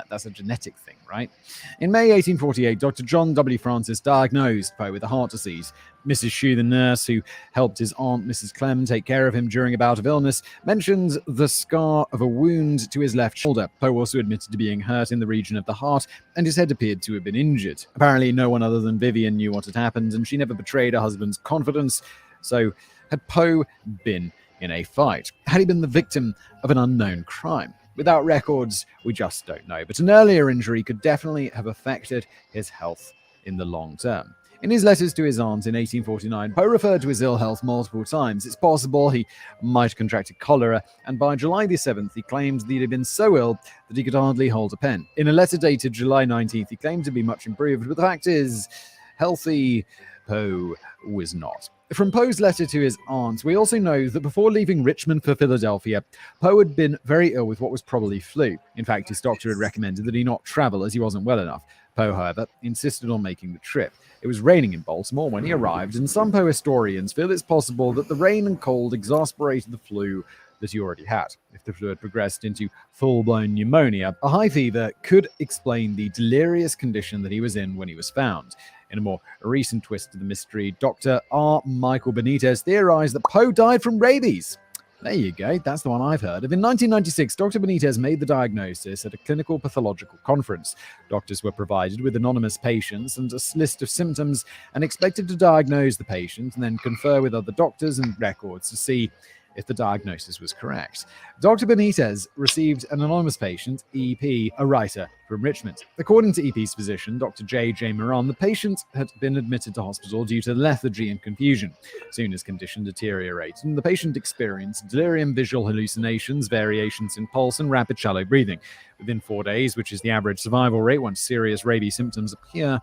That's a genetic thing, right? In May 1848, Dr. John W. Francis diagnosed Poe with a heart disease. Mrs. Shue, the nurse who helped his aunt, Mrs. Clem, take care of him during a bout of illness, mentioned the scar of a wound to his left shoulder. Poe also admitted to being hurt in the region of the heart, and his head appeared to have been injured. Apparently, no one other than Vivian knew what had happened, and she never betrayed her husband's confidence. So, had Poe been in a fight? Had he been the victim of an unknown crime? Without records, we just don't know. But an earlier injury could definitely have affected his health in the long term. In his letters to his aunt in 1849, Poe referred to his ill health multiple times. It's possible he might have contracted cholera, and by July the 7th, he claimed that he had been so ill that he could hardly hold a pen. In a letter dated July 19th, he claimed to be much improved, but the fact is, healthy Poe was not. From Poe's letter to his aunt, we also know that before leaving Richmond for Philadelphia, Poe had been very ill with what was probably flu. In fact, his doctor had recommended that he not travel as he wasn't well enough. Poe, however, insisted on making the trip. It was raining in Baltimore when he arrived, and some Poe historians feel it's possible that the rain and cold exasperated the flu that he already had. If the flu had progressed into full-blown pneumonia, a high fever could explain the delirious condition that he was in when he was found. In a more recent twist to the mystery, Dr. R. Michael Benitez theorized that Poe died from rabies. There you go, that's the one I've heard of. In 1996, Dr. Benitez made the diagnosis at a clinical pathological conference. Doctors were provided with anonymous patients and a list of symptoms and expected to diagnose the patient and then confer with other doctors and records to see if the diagnosis was correct. Dr. Benitez received an anonymous patient, EP, a writer from Richmond. According to EP's physician, Dr. J. Moran, the patient had been admitted to hospital due to lethargy and confusion. Soon his condition deteriorated, and the patient experienced delirium, visual hallucinations, variations in pulse, and rapid shallow breathing. Within 4 days, which is the average survival rate once serious rabies symptoms appear,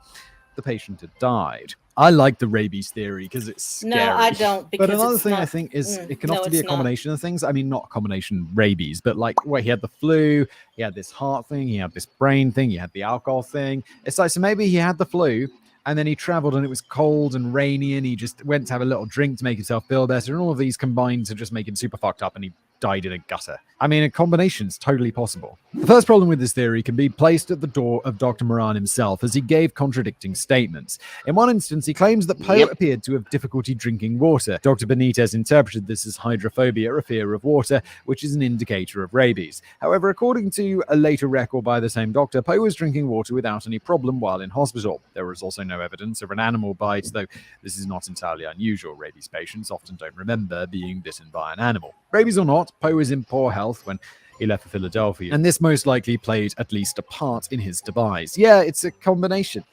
the patient had died. I like the rabies theory because it's scary. No, I don't. But another thing I think is it can often be a not. combination of things. I mean, not a combination rabies, but like where he had the flu, he had this heart thing, he had this brain thing, he had the alcohol thing. It's like, so maybe he had the flu and then he traveled and it was cold and rainy and he just went to have a little drink to make himself feel better. And all of these combined to just make him super fucked up and he died in a gutter. I mean, a combination's totally possible. The first problem with this theory can be placed at the door of Dr. Moran himself, as he gave contradicting statements. In one instance, he claims that Poe appeared to have difficulty drinking water. Dr. Benitez interpreted this as hydrophobia, a fear of water, which is an indicator of rabies. However, according to a later record by the same doctor, Poe was drinking water without any problem while in hospital. There was also no evidence of an animal bite, though this is not entirely unusual. Rabies patients often don't remember being bitten by an animal. Rabies or not, Poe was in poor health when he left for Philadelphia, and this most likely played at least a part in his demise. Yeah, it's a combination.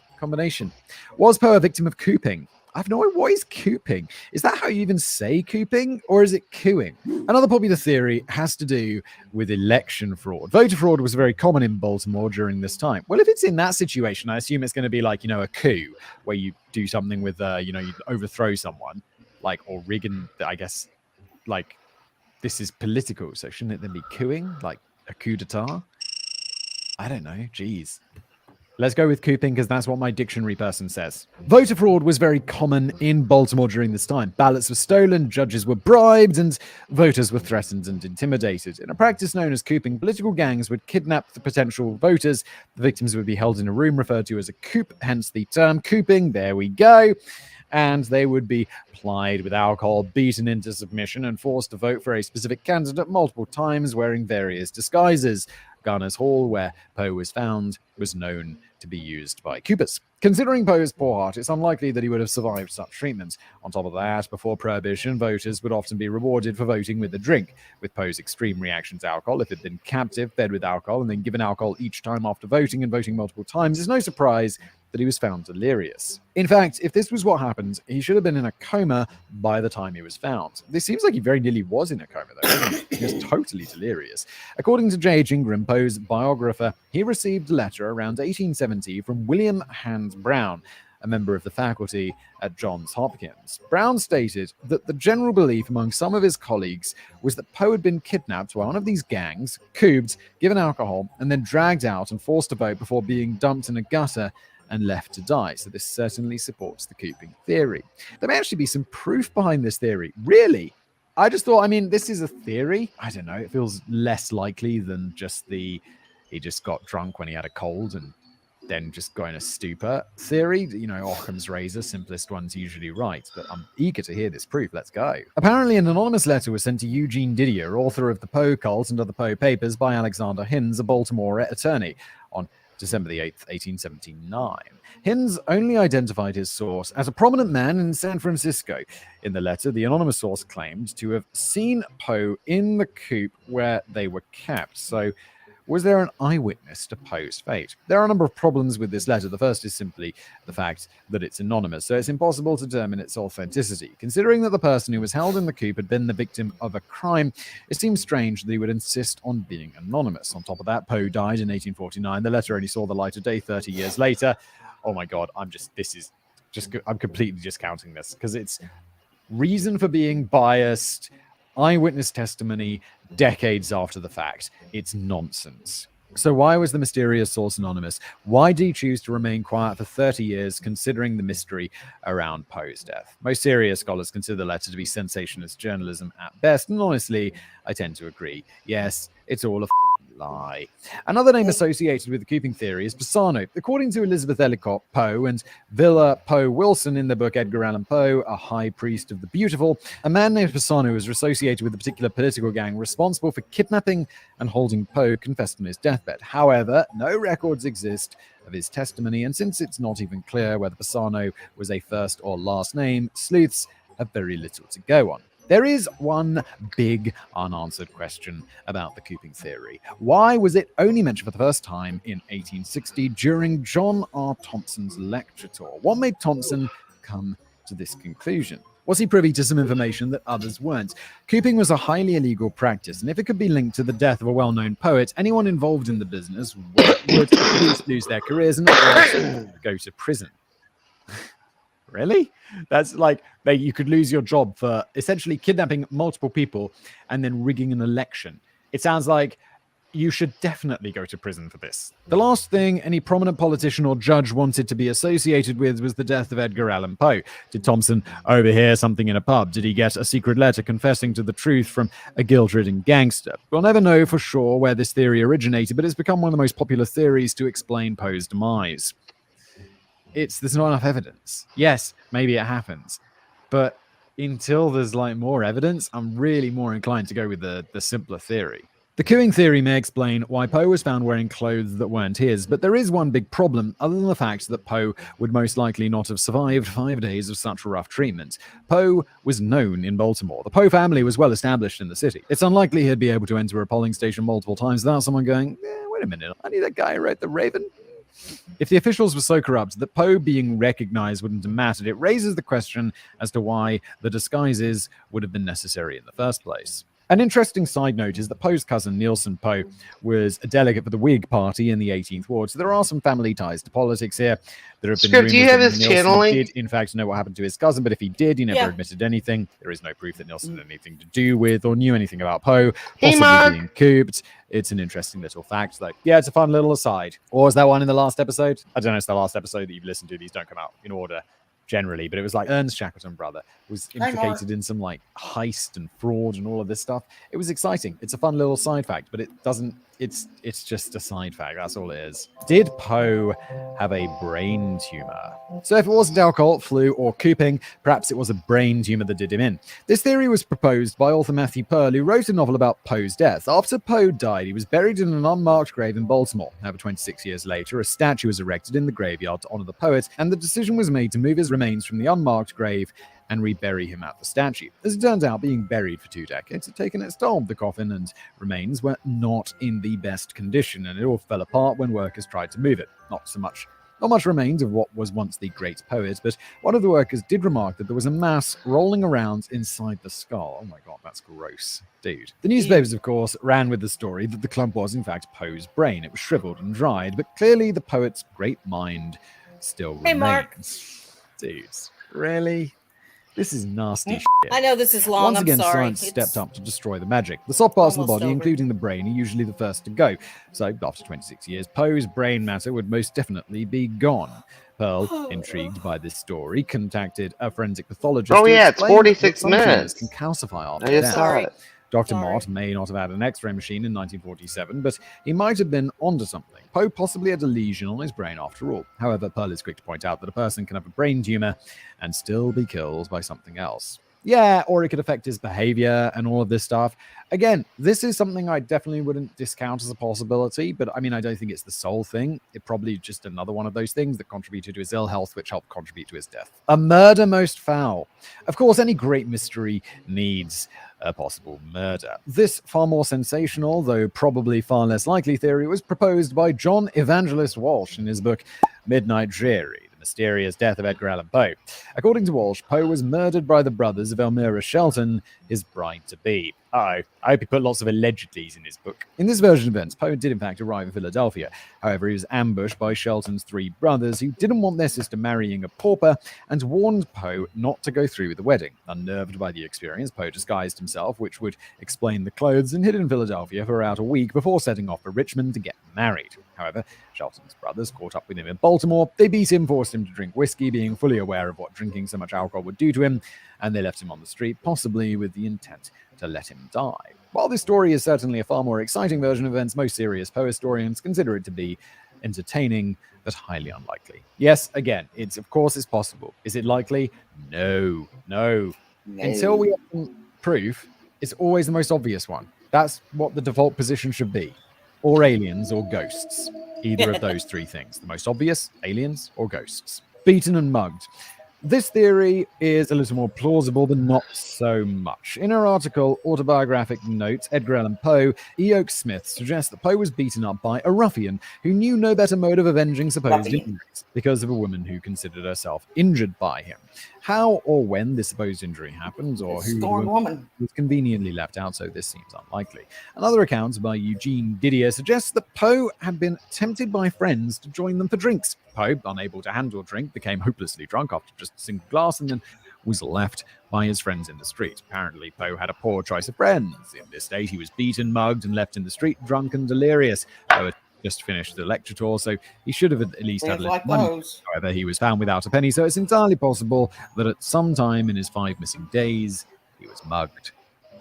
Was Poe a victim of cooping? I've no idea. What is cooping? Is that how you even say cooping, or is it cooing? Another popular theory has to do with election fraud. Voter fraud was very common in Baltimore during this time. Well, if it's in that situation, I assume it's going to be like, a coup, where you do something with, you overthrow someone, or rigging, I guess, this is political, so shouldn't it then be cooing? Like a coup d'etat? I don't know. Jeez. Let's go with cooping because that's what my dictionary person says. Voter fraud was very common in Baltimore during this time. Ballots were stolen, judges were bribed, and voters were threatened and intimidated. In a practice known as cooping, political gangs would kidnap the potential voters. The victims would be held in a room referred to as a coop, hence the term cooping. There we go. And they would be plied with alcohol, beaten into submission, and forced to vote for a specific candidate multiple times wearing various disguises. Garner's Hall, where Poe was found, was known to be used by coopers. Considering Poe's poor heart, it's unlikely that he would have survived such treatment. On top of that, before Prohibition, voters would often be rewarded for voting with a drink. With Poe's extreme reaction to alcohol, if he'd been captive, fed with alcohol, and then given alcohol each time after voting and voting multiple times, it's no surprise that he was found delirious. In fact, if this was what happened, he should have been in a coma by the time he was found. This seems like he very nearly was in a coma, though. He was totally delirious. According to J.H. Ingram, Poe's biographer, he received a letter around 1870 from William Hand Brown, a member of the faculty at Johns Hopkins. Brown stated that the general belief among some of his colleagues was that Poe had been kidnapped by one of these gangs, cooped, given alcohol, and then dragged out and forced to vote before being dumped in a gutter and left to die. So this certainly supports the cooping theory. There may actually be some proof behind this theory. Really? I just thought, this is a theory. I don't know. It feels less likely than just he just got drunk when he had a cold and then just got in a stupor theory. Occam's razor, simplest one's usually right, but I'm eager to hear this proof. Let's go. Apparently, an anonymous letter was sent to Eugene Didier, author of The Poe Cult and Other Poe Papers, by Alexander Hinds, a Baltimore attorney, on December the 8th, 1879. Hinds only identified his source as a prominent man in San Francisco. In the letter, the anonymous source claimed to have seen Poe in the coop where they were kept. So, was there an eyewitness to Poe's fate? There are a number of problems with this letter. The first is simply the fact that it's anonymous, so it's impossible to determine its authenticity. Considering that the person who was held in the coop had been the victim of a crime, it seems strange that he would insist on being anonymous. On top of that, Poe died in 1849. The letter only saw the light of day 30 years later. Oh my God, I'm completely discounting this because it's reason for being biased, eyewitness testimony decades after the fact. It's nonsense. So why was the mysterious source anonymous? Why did he choose to remain quiet for 30 years, considering the mystery around Poe's death? Most serious scholars consider the letter to be sensationalist journalism at best, and honestly, I tend to agree. Yes, it's all a lie. Another name associated with the cooping theory is Pisano. According to Elizabeth Ellicott Poe and Villa Poe Wilson in their book Edgar Allan Poe, A High Priest of the Beautiful, a man named Pisano was associated with a particular political gang responsible for kidnapping and holding Poe confessed on his deathbed. However, no records exist of his testimony, and since it's not even clear whether Pisano was a first or last name, sleuths have very little to go on. There is one big unanswered question about the cooping theory. Why was it only mentioned for the first time in 1860 during John R. Thompson's lecture tour? What made Thompson come to this conclusion? Was he privy to some information that others weren't? Cooping was a highly illegal practice, and if it could be linked to the death of a well-known poet, anyone involved in the business would at least lose their careers and not go to prison. Really? That's like you could lose your job for essentially kidnapping multiple people and then rigging an election. It sounds like you should definitely go to prison for this. The last thing any prominent politician or judge wanted to be associated with was the death of Edgar Allan Poe. Did Thompson overhear something in a pub? Did he get a secret letter confessing to the truth from a guilt-ridden gangster? We'll never know for sure where this theory originated, but it's become one of the most popular theories to explain Poe's demise. There's not enough evidence. Yes, maybe it happens. But until there's more evidence, I'm really more inclined to go with the simpler theory. The cooing theory may explain why Poe was found wearing clothes that weren't his, but there is one big problem other than the fact that Poe would most likely not have survived 5 days of such rough treatment. Poe was known in Baltimore. The Poe family was well established in the city. It's unlikely he'd be able to enter a polling station multiple times without someone going, wait a minute, I knew that guy who wrote The Raven. If the officials were so corrupt that Poe being recognized wouldn't have mattered, it raises the question as to why the disguises would have been necessary in the first place. An interesting side note is that Poe's cousin, Nielsen Poe, was a delegate for the Whig Party in the 18th Ward, so there are some family ties to politics here. There have been Script, do you rumors have that his Nielsen channeling? did, in fact, know what happened to his cousin, but if he did, he never admitted anything. There is no proof that Nielsen had anything to do with or knew anything about Poe, Hey, possibly Mark. being cooped. It's an interesting little fact, though. Yeah, it's a fun little aside. Or was that one in the last episode? I don't know, it's the last episode that you've listened to. These don't come out in order generally, but it was like Ernest Shackleton brother was Hi, Mark. implicated in some like heist and fraud and all of this stuff. It was exciting. It's a fun little side fact, but it doesn't, it's just a side fact. That's all it is. Did Poe have a brain tumor? So if it wasn't alcohol, flu, or cooping, perhaps it was a brain tumor that did him in. This theory was proposed by author Matthew Pearl, who wrote a novel about Poe's death. After Poe died, he was buried in an unmarked grave in Baltimore. However, 26 years later, a statue was erected in the graveyard to honor the poet, and the decision was made to move his remains from the unmarked grave and rebury him at the statue. As it turns out, being buried for 2 decades had taken its toll. The coffin and remains were not in the best condition, and it all fell apart when workers tried to move it. Not much remains of what was once the great poet, but one of the workers did remark that there was a mass rolling around inside the skull. Oh my god, that's gross. Dude. The newspapers, of course, ran with the story that the clump was in fact Poe's brain. It was shriveled and dried, but clearly the poet's great mind still remains. Hey, Mark. Dudes, really? This is nasty shit. I know this is long. Once I'm again, sorry. science stepped up to destroy the magic. The soft parts of the almost body, over. including the brain, are usually the first to go. So, after 26 years, Poe's brain matter would most definitely be gone. Pearl, intrigued by this story, contacted a forensic pathologist. Oh, to yeah, it's explain 46 that some tumors minutes. can calcify after I just death. saw it. Dr. Mott may not have had an X-ray machine in 1947, but he might have been onto something. Poe possibly had a lesion on his brain after all. However, Pearl is quick to point out that a person can have a brain tumor and still be killed by something else. Yeah, or it could affect his behavior and all of this stuff. Again, this is something I definitely wouldn't discount as a possibility, but I mean, I don't think it's the sole thing. It probably just another one of those things that contributed to his ill health, which helped contribute to his death. A murder most foul. Of course, any great mystery needs a possible murder. This far more sensational, though probably far less likely theory was proposed by John Evangelist Walsh in his book Midnight Dreary, The Mysterious Death of Edgar Allan Poe. According to Walsh, Poe was murdered by the brothers of Elmira Shelton, his bride-to-be. I hope he put lots of allegedlys in his book. In this version of events, Poe did in fact arrive in Philadelphia. However, he was ambushed by Shelton's 3 brothers who didn't want their sister marrying a pauper and warned Poe not to go through with the wedding. Unnerved by the experience, Poe disguised himself, which would explain the clothes, and hid in Philadelphia for about a week before setting off for Richmond to get married. However, Shelton's brothers caught up with him in Baltimore. They beat him, forced him to drink whiskey, being fully aware of what drinking so much alcohol would do to him, and they left him on the street, possibly with the intent to let him die. While this story is certainly a far more exciting version of events, most serious Poe historians consider it to be entertaining but highly unlikely. Yes, again, it's possible. Is it likely? No. Until we have some proof, it's always the most obvious one. That's what the default position should be. Or aliens or ghosts. Either of those 3 things. The most obvious, aliens or ghosts. Beaten and mugged. This theory is a little more plausible, but not so much. In her article, Autobiographic Notes, Edgar Allan Poe, E. Oak Smith suggests that Poe was beaten up by a ruffian who knew no better mode of avenging supposed injuries because of a woman who considered herself injured by him. How or when this supposed injury happened, or who the woman was conveniently left out, so this seems unlikely. Another account by Eugene Didier suggests that Poe had been tempted by friends to join them for drinks. Poe, unable to handle drink, became hopelessly drunk after just a single glass and then was left by his friends in the street. Apparently, Poe had a poor choice of friends. In this state, he was beaten, mugged, and left in the street, drunk and delirious. Poe had just finished the lecture tour, so he should have at least had a little money. However, he was found without a penny, so it's entirely possible that at some time in his 5 missing days, he was mugged.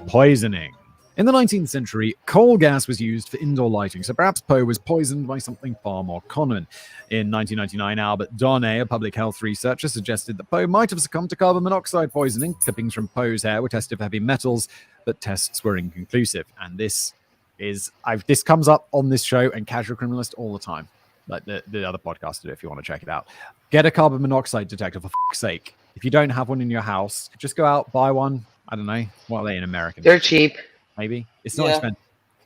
Poisoning. In the 19th century, coal gas was used for indoor lighting, so perhaps Poe was poisoned by something far more common. In 1999, Albert Donnet, a public health researcher, suggested that Poe might have succumbed to carbon monoxide poisoning. Clippings from Poe's hair were tested for heavy metals, but tests were inconclusive. And this comes up on this show and Casual Criminalist all the time. Like the other podcast did, if you want to check it out. Get a carbon monoxide detector, for fuck's sake. If you don't have one in your house, just go out, buy one. I don't know. What are they in American? They're cheap. Maybe. It's not expensive.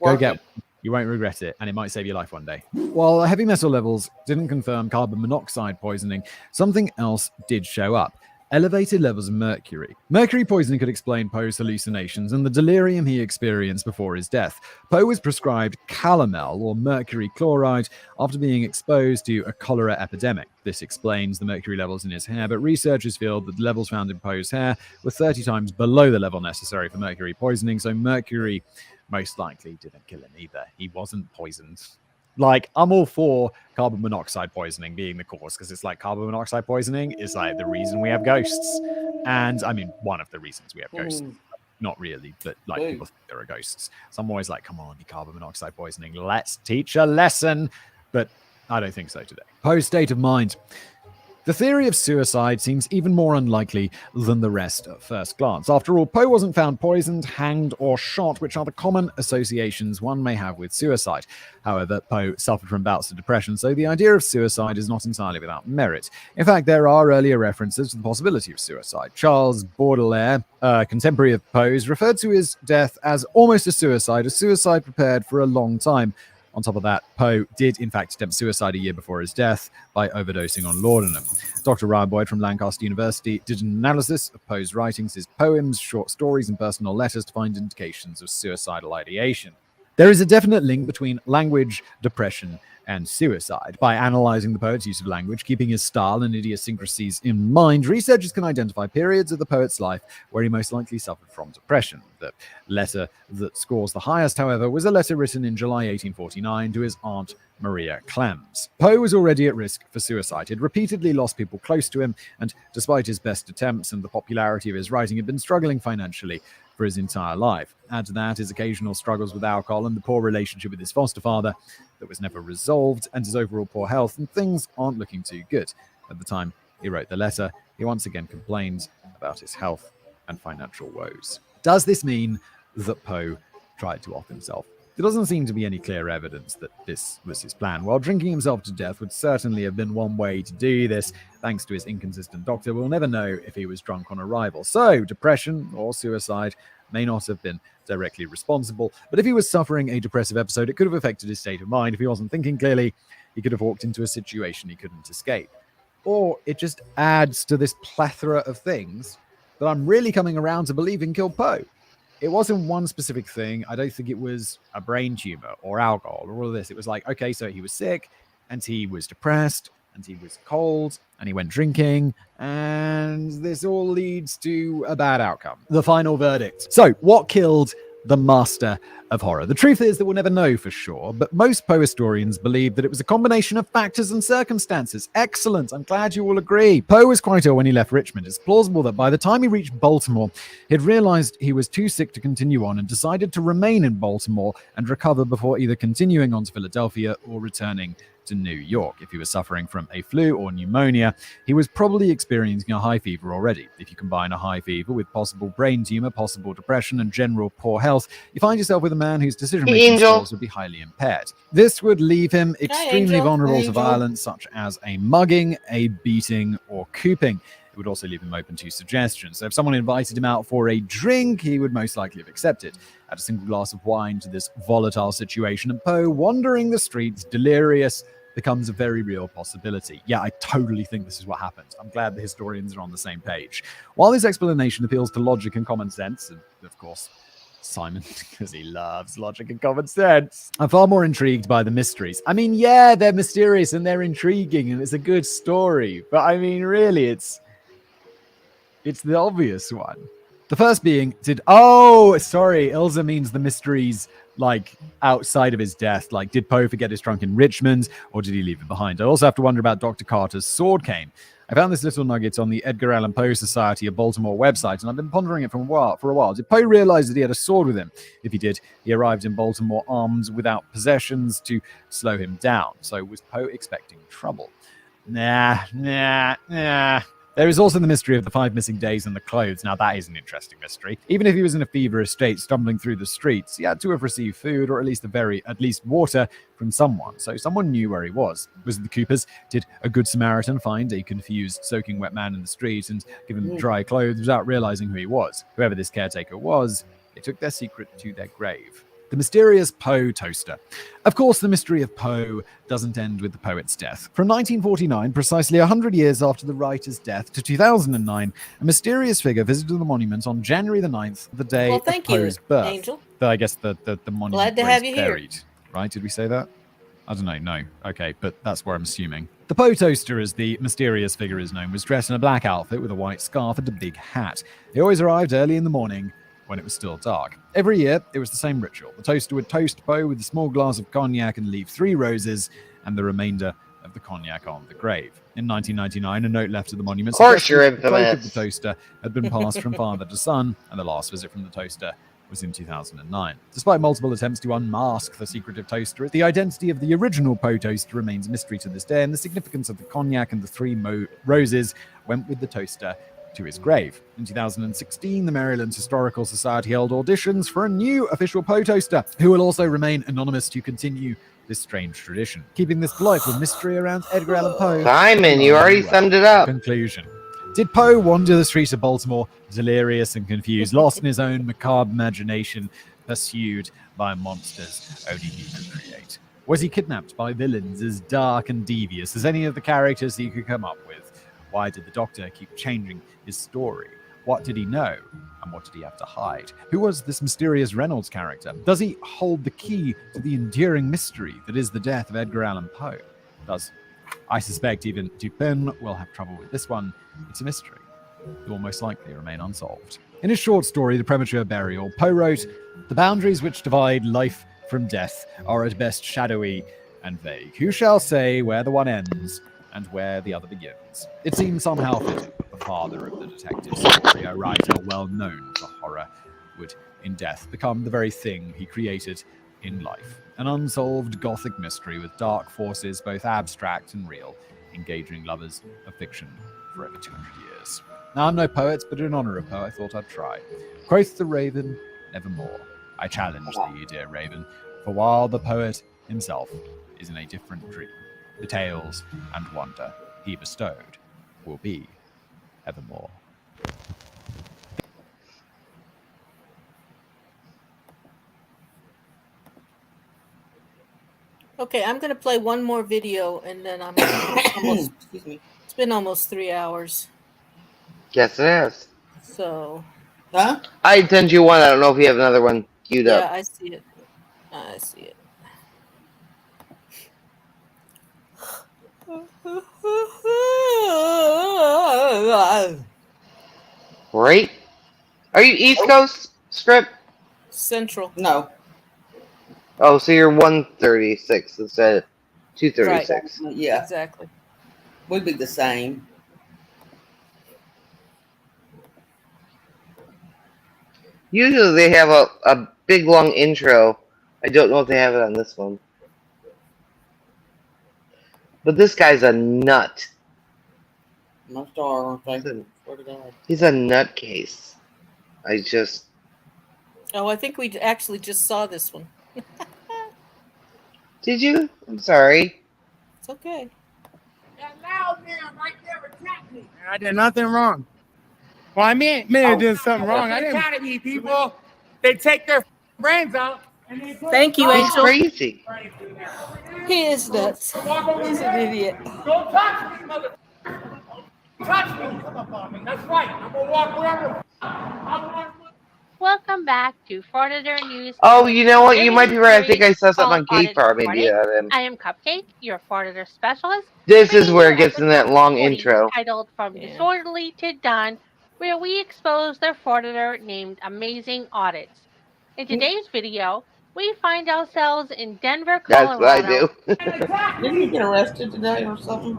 Go get one. You won't regret it, and it might save your life one day. While heavy metal levels didn't confirm carbon monoxide poisoning, something else did show up. Elevated levels of mercury. Mercury poisoning could explain Poe's hallucinations and the delirium he experienced before his death. Poe was prescribed calomel, or mercury chloride, after being exposed to a cholera epidemic. This explains the mercury levels in his hair, but researchers feel that the levels found in Poe's hair were 30 times below the level necessary for mercury poisoning, so mercury most likely didn't kill him either. He wasn't poisoned. Like, I'm all for carbon monoxide poisoning being the cause, because it's like carbon monoxide poisoning is like the reason we have ghosts. And I mean, one of the reasons we have ghosts. Not really, but like people think there are ghosts. So I'm always like, come on, carbon monoxide poisoning. Let's teach a lesson. But I don't think so today. Poe's state of mind. The theory of suicide seems even more unlikely than the rest at first glance. After all, Poe wasn't found poisoned, hanged, or shot, which are the common associations one may have with suicide. However, Poe suffered from bouts of depression, so the idea of suicide is not entirely without merit. In fact, there are earlier references to the possibility of suicide. Charles Baudelaire, a contemporary of Poe's, referred to his death as almost a suicide prepared for a long time. On top of that, Poe did in fact attempt suicide a year before his death by overdosing on laudanum. Dr. Ryan Boyd from Lancaster University did an analysis of Poe's writings, his poems, short stories, and personal letters to find indications of suicidal ideation. There is a definite link between language, depression, and suicide. By analyzing the poet's use of language, keeping his style and idiosyncrasies in mind, researchers can identify periods of the poet's life where he most likely suffered from depression. The letter that scores the highest, however, was a letter written in July 1849 to his aunt Maria Clems. Poe was already at risk for suicide. He'd repeatedly lost people close to him, and despite his best attempts and the popularity of his writing, had been struggling financially for his entire life. Add to that his occasional struggles with alcohol and the poor relationship with his foster father that was never resolved, and his overall poor health, and things aren't looking too good. At the time he wrote the letter, he once again complained about his health and financial woes. Does this mean that Poe tried to off himself? There doesn't seem to be any clear evidence that this was his plan. While drinking himself to death would certainly have been one way to do this, thanks to his inconsistent doctor, we'll never know if he was drunk on arrival. So, depression or suicide may not have been directly responsible, but if he was suffering a depressive episode, it could have affected his state of mind. If he wasn't thinking clearly, he could have walked into a situation he couldn't escape. Or it just adds to this plethora of things that I'm really coming around to believing killed Poe. It wasn't one specific thing. I don't think it was a brain tumor or alcohol or all of this. It was like, okay, so he was sick and he was depressed and he was cold and he went drinking, and this all leads to a bad outcome. The final verdict. So, what killed the master of horror? The truth is that we'll never know for sure, but most Poe historians believe that it was a combination of factors and circumstances. Excellent. I'm glad you all agree. Poe was quite ill when he left Richmond. It's plausible that by the time he reached Baltimore, he'd realized he was too sick to continue on and decided to remain in Baltimore and recover before either continuing on to Philadelphia or returning to New York. If he was suffering from a flu or pneumonia, he was probably experiencing a high fever already. If you combine a high fever with possible brain tumor, possible depression, and general poor health, you find yourself with a man whose decision-making skills would be highly impaired. This would leave him extremely vulnerable to violence, such as a mugging, a beating, or cooping. It would also leave him open to suggestions. So if someone invited him out for a drink, he would most likely have accepted. Add a single glass of wine to this volatile situation, and Poe, wandering the streets, delirious, becomes a very real possibility. Yeah, I totally think this is what happened. I'm glad the historians are on the same page. While this explanation appeals to logic and common sense, and of course, Simon, because he loves logic and common sense, I'm far more intrigued by the mysteries. I mean, yeah, they're mysterious and they're intriguing and it's a good story, but I mean, really, it's the obvious one. The first being, Ilza means the mysteries like outside of his death. Like, did Poe forget his trunk in Richmond, or did he leave it behind? I also have to wonder about Dr. Carter's sword cane. I found this little nugget on the Edgar Allan Poe Society of Baltimore website, and I've been pondering it for a while. Did Poe realize that he had a sword with him? If he did, he arrived in Baltimore armed without possessions to slow him down. So was Poe expecting trouble? Nah. There is also the mystery of the 5 missing days and the clothes. Now, that is an interesting mystery. Even if he was in a feverish state, stumbling through the streets, he had to have received food or at least water from someone. So someone knew where he was. Was it the Coopers? Did a good Samaritan find a confused, soaking wet man in the street and give him dry clothes without realizing who he was? Whoever this caretaker was, they took their secret to their grave. The mysterious Poe toaster. Of course, the mystery of Poe doesn't end with the poet's death. From 1949, precisely 100 years after the writer's death, to 2009, a mysterious figure visited the monument on January the 9th, the day Well, thank of Poe's you, birth. Angel. I guess the monument Glad to where have he's you here. buried. Right? Did we say that? I don't know. No. Okay, but that's where I'm assuming. The Poe toaster, as the mysterious figure is known, was dressed in a black outfit with a white scarf and a big hat. He always arrived early in the morning when it was still dark. Every year, it was the same ritual. The toaster would toast Poe with a small glass of cognac and leave 3 roses and the remainder of the cognac on the grave. In 1999, a note left at the monument Of course suggested you're that the cloak of the infamous. toaster had been passed from father to son, and the last visit from the toaster was in 2009. Despite multiple attempts to unmask the secretive toaster, the identity of the original Poe toaster remains a mystery to this day, and the significance of the cognac and the 3 roses went with the toaster to his grave. In 2016, the Maryland Historical Society held auditions for a new official Poe toaster, who will also remain anonymous to continue this strange tradition, keeping this delightful mystery around Edgar Allan Poe. Simon, you already summed it up. Conclusion. Did Poe wander the streets of Baltimore, delirious and confused, lost in his own macabre imagination, pursued by monsters only he could create? Was he kidnapped by villains as dark and devious as any of the characters he could come up with? Why did the Doctor keep changing his story? What did he know? And what did he have to hide? Who was this mysterious Reynolds character? Does he hold the key to the enduring mystery that is the death of Edgar Allan Poe? I suspect even Dupin will have trouble with this one. It's a mystery that will most likely remain unsolved. In his short story, The Premature Burial, Poe wrote, "The boundaries which divide life from death are at best shadowy and vague. Who shall say where the one ends and where the other begins? It seems somehow fitting that the father of the detective story, a writer well known for horror, would in death become the very thing he created in life. An unsolved gothic mystery with dark forces, both abstract and real, engaging lovers of fiction for over 200 years. Now, I'm no poet, but in honor of Poe, I thought I'd try. Quoth the raven, nevermore. I challenge thee, dear raven, for while the poet himself is in a different dream, the tales and wonder he bestowed will be evermore." Okay, I'm going to play one more video, and then I'm almost. Excuse me. It's been almost 3 hours. Yes, it has. So. Huh? I sent you one. I don't know if you have another one queued up. Yeah, I see it. I see it. Right? Are you East Coast Script? Central. No. Oh, so you're 136 instead of 236. Right. Yeah. Exactly. Would be the same. Usually they have a big long intro. I don't know if they have it on this one. But this guy's a nut. My star, thank you. Swear to God. He's a nutcase. Oh, I think we actually just saw this one. Did you? I'm sorry. It's okay. That loud man right there attacked me. I did nothing wrong. Well, I may have done something wrong. I didn't attack me, people. They take their brains out. And they put Thank you, He's Angel. crazy. He is nuts. He's an idiot. Don't touch me, mother. Touch me. Come up on me. That's right. I'm gonna walk wherever. Welcome back to Florida News. Oh, you know what? You might be right. I think I saw something on Gay Bar maybe out of him. I am Cupcake, your Florida specialist. This is where it gets in that long intro. Titled From Disorderly to Done, where we expose the frauditor named Amazing Audits. In today's video, we find ourselves in Denver, Colorado. That's what I do. Didn't you get arrested today or something?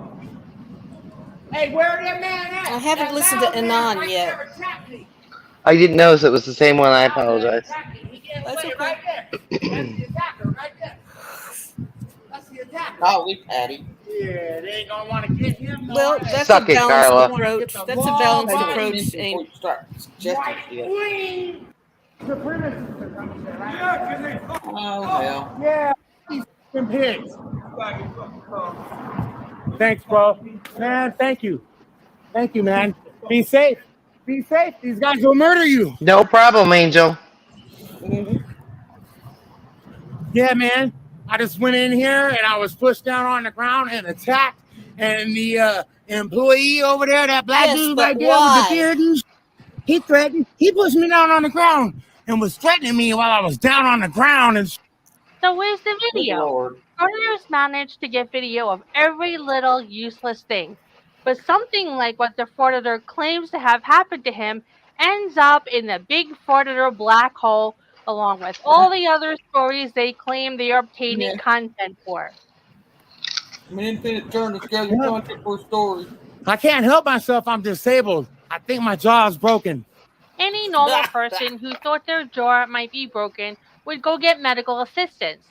Hey, where that man at? I haven't listened to Anon yet. I didn't notice it was the same one. I apologize. That's okay. Oh, we Patty. Yeah, they ain't gonna want to get him. Well, that's Suck a it, balanced Carla. approach. That's a balanced approach. Ain't Oh, hell. Yeah, these f***ing pigs. Thanks, bro. Man, thank you. Thank you, man. Be safe. Be safe. These guys will murder you. No problem, Angel. Yeah, man. I just went in here and I was pushed down on the ground and attacked. And the employee over there, that black dude right there with the beard, he threatened. He pushed me down on the ground and was threatening me while I was down on the ground. And So where's the Good video? Lord. Frauditors manage to get video of every little useless thing. But something like what the frauditor claims to have happened to him ends up in the big frauditor black hole, along with all the other stories they claim they are obtaining content for. Infinite turn to schedule content for a story. I can't help myself. I'm disabled. I think my jaw's broken. Any normal person who thought their jaw might be broken would go get medical assistance.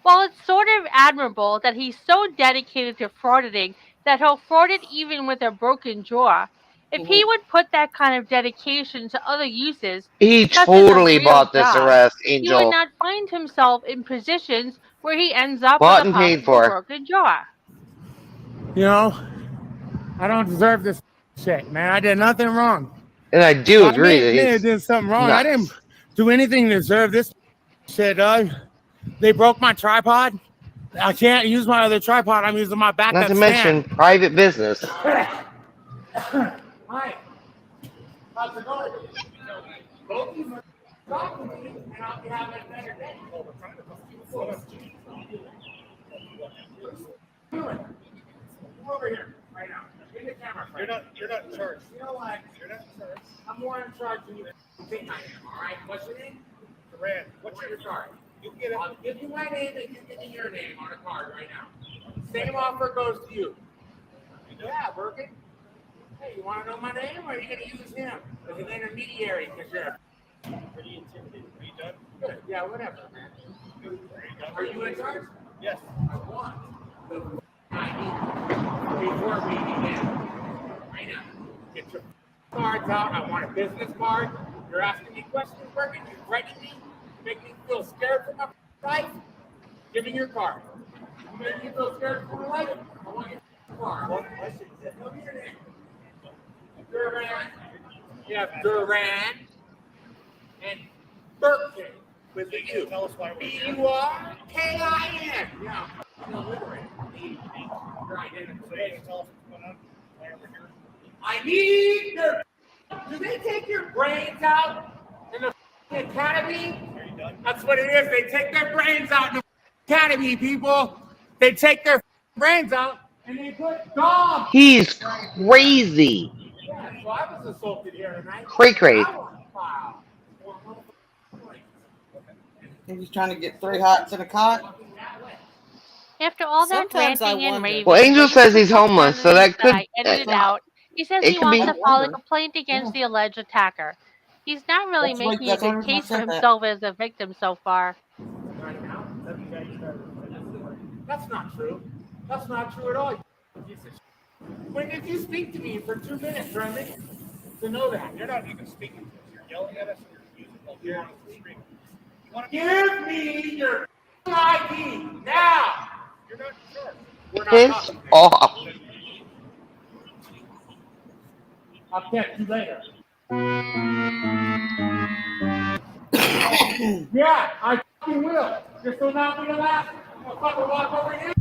While it's sort of admirable that he's so dedicated to frauding that he'll fraud it even with a broken jaw, if he would put that kind of dedication to other uses, He such as a totally real bought this job, arrest, he would Angel. not find himself in positions where he ends up Bought with a and paid possible for. broken jaw. You know, I don't deserve this shit, man. I did nothing wrong. And I do Well, agree that I he's did something wrong. I nuts. didn't do anything to deserve this shit, dog. They broke my tripod. I can't use my other tripod. I'm using my backup Not to mention stand. private business. Hi. How's it going? Both of you talk to me, and I'll be having a better day. Come over here right now. In the camera. You're not in charge. You know what? You're not in charge. I'm more in charge than you think I am. All right. What's your name? Duran. What's your card? You get it. I'll give you my name and you give me your name on a card right now. Same offer goes to you. Yeah, Birkin. Hey, you want to know my name, or are you going to use him as an intermediary? Because you're pretty intimidating. Are you done? Good. Yeah, whatever, man. Are you in charge? Yes. I want the ID before we begin. Right now. Get your cards out. I want a business card. You're asking me questions, Birkin. You're threatening me. Make me feel scared for my life. Give me your card. You make me feel scared for my life. I want your card. One question. Tell me your name. Duran. You have Duran and Birkin with the U. Tell us why we're here. B-U-R-K-I-N. Yeah, I'm illiterate. Your identification. Tell us what's going on. Why we're here. I need your. Do they take your brains out in the academy? That's what it is. They take their brains out in the academy, people. They take their brains out and they put dogs. He's crazy. Yeah, so I was assaulted here tonight. Cray. He was trying to get 3 hots in a cot. After all that Sometimes I ranting and wonder. raving, Well, Angel like says he's the couple homeless, so minutes that could. I edited out, he says it he could wants be. to file a complaint against the alleged attacker. He's not really That's right, making a that's the good only reason I case for said that. himself as a victim so far. That's not true. That's not true at all. You piece of shit. When did you speak to me for 2 minutes, Remy? To know that. You're not even speaking to us. You're yelling at us and you're using while you're on the street. Give me your ID now! You're not sure. We're not Piss talking. off. I'll catch you later. Yeah, I fucking will. This will not be the last. I'm gonna fucking walk over here.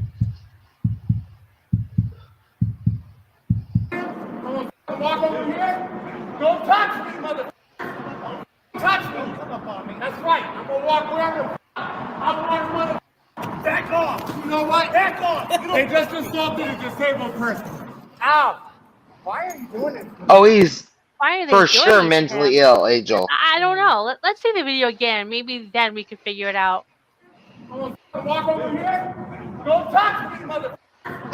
I'm gonna fucking walk over here. Don't touch me, motherfucker. Don't touch me. Come up on me. That's right. I'm gonna walk wherever. I'm one mother. Back off. You know what? Back off. They just assaulted a disabled person. Ow. Why are you doing this? Oh, he's Why are they for doing sure this to mentally him? ill, Angel. I don't know. Let's see the video again. Maybe then we can figure it out. I'm gonna fucking walk over here. Don't touch me, motherfucker.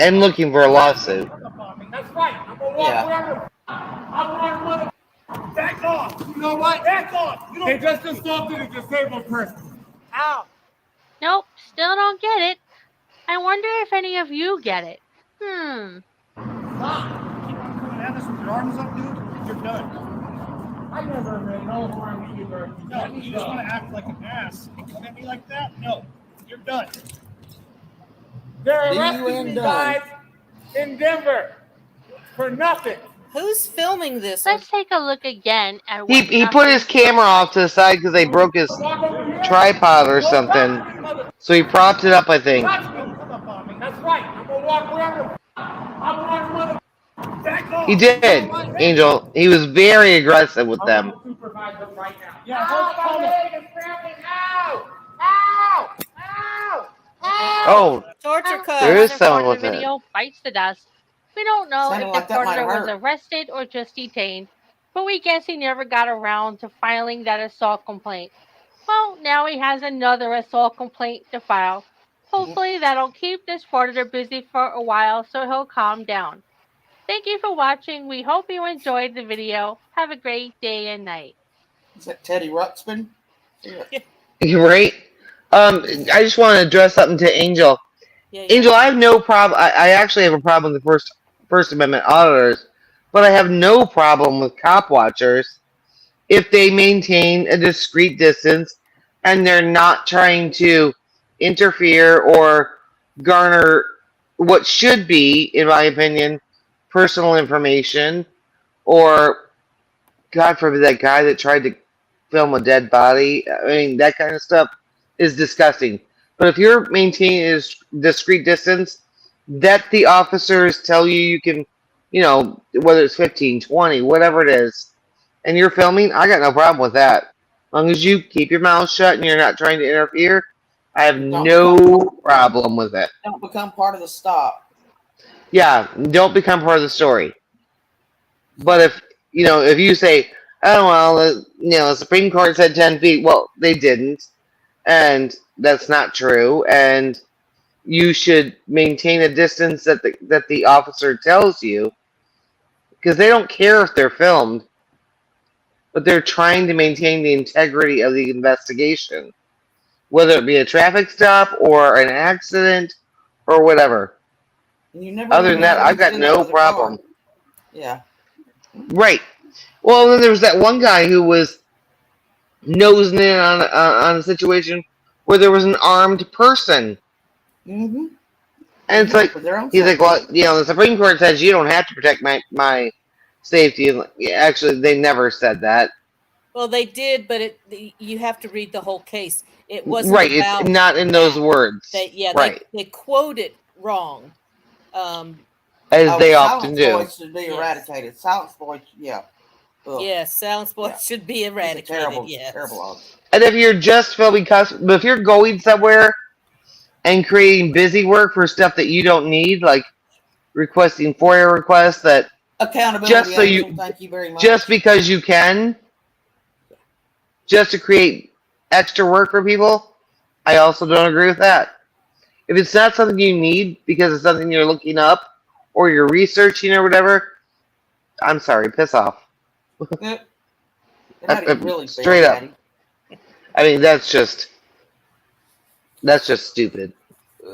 And looking for a lawsuit. That's right. I'm gonna walk wherever. I'm one mother. Back off. You know what? Back off. They just assaulted a disabled person. Ow. Nope, still don't get it. I wonder if any of you get it. Have this with your arms up, dude. You're done. I never made no harm to you, bro. No, you just want to act like an ass and come at me like that? No, you're done. They're arresting me, guys, in Denver for nothing. Who's filming this? Let's take a look again at He what he put his Justin camera off to the side because they broke his tripod or something. So he propped it up, I think. That's right. I'm gonna walk wherever. I'm running with him. Back off. He did, Angel. He was very aggressive with them. Supervise them right now. Yeah, my leg is cramping. Ow! Ow! Ow! Ow! Oh, torture cuff. there is Another part someone of the with it. video bites the dust. We don't know Sounded if like the that might predator was hurt. arrested or just detained, but we guess he never got around to filing that assault complaint. Well, now he has another assault complaint to file. Hopefully that'll keep this predator busy for a while so he'll calm down. Thank you for watching. We hope you enjoyed the video. Have a great day and night. Is that Teddy Ruxpin? You're right. I just want to address something to Angel. Yeah, Angel, I have no problem. I actually have a problem with the First Amendment auditors, but I have no problem with cop watchers if they maintain a discrete distance and they're not trying to interfere or garner what should be, in my opinion, personal information, or God forbid that guy that tried to film a dead body. I mean, that kind of stuff is disgusting. But if you're maintaining a discrete distance, that the officers tell you you can, whether it's 15, 20, whatever it is, and you're filming, I got no problem with that. As long as you keep your mouth shut and you're not trying to interfere, I have no problem with it. Don't become part of the stop. Yeah, don't become part of the story. But if you say, oh well, the Supreme Court said 10 feet, well, they didn't, and that's not true, and you should maintain a distance that the officer tells you, because they don't care if they're filmed, but they're trying to maintain the integrity of the investigation, whether it be a traffic stop or an accident or whatever. You never Other than that, I've got no problem. Yeah. Right. Well, then there was that one guy who was nosing in on a situation where there was an armed person. Mm-hmm. And it's like, he's like, well, the Supreme Court says you don't have to protect my safety. Actually, they never said that. Well, they did, but you have to read the whole case. It wasn't right. about It's not in those words. Right. They quote it wrong. As they often do. Silence voice should be eradicated. Silence voice, yeah. Ugh. Yes, silence voice should be eradicated. Terrible. And if you're just filming but if you're going somewhere and creating busy work for stuff that you don't need, like requesting FOIA requests that accountability, thank you very much. Just because you can, just to create extra work for people, I also don't agree with that. If it's not something you need because it's something you're looking up or you're researching or whatever, I'm sorry, piss off. Really straight up. I mean, that's just stupid.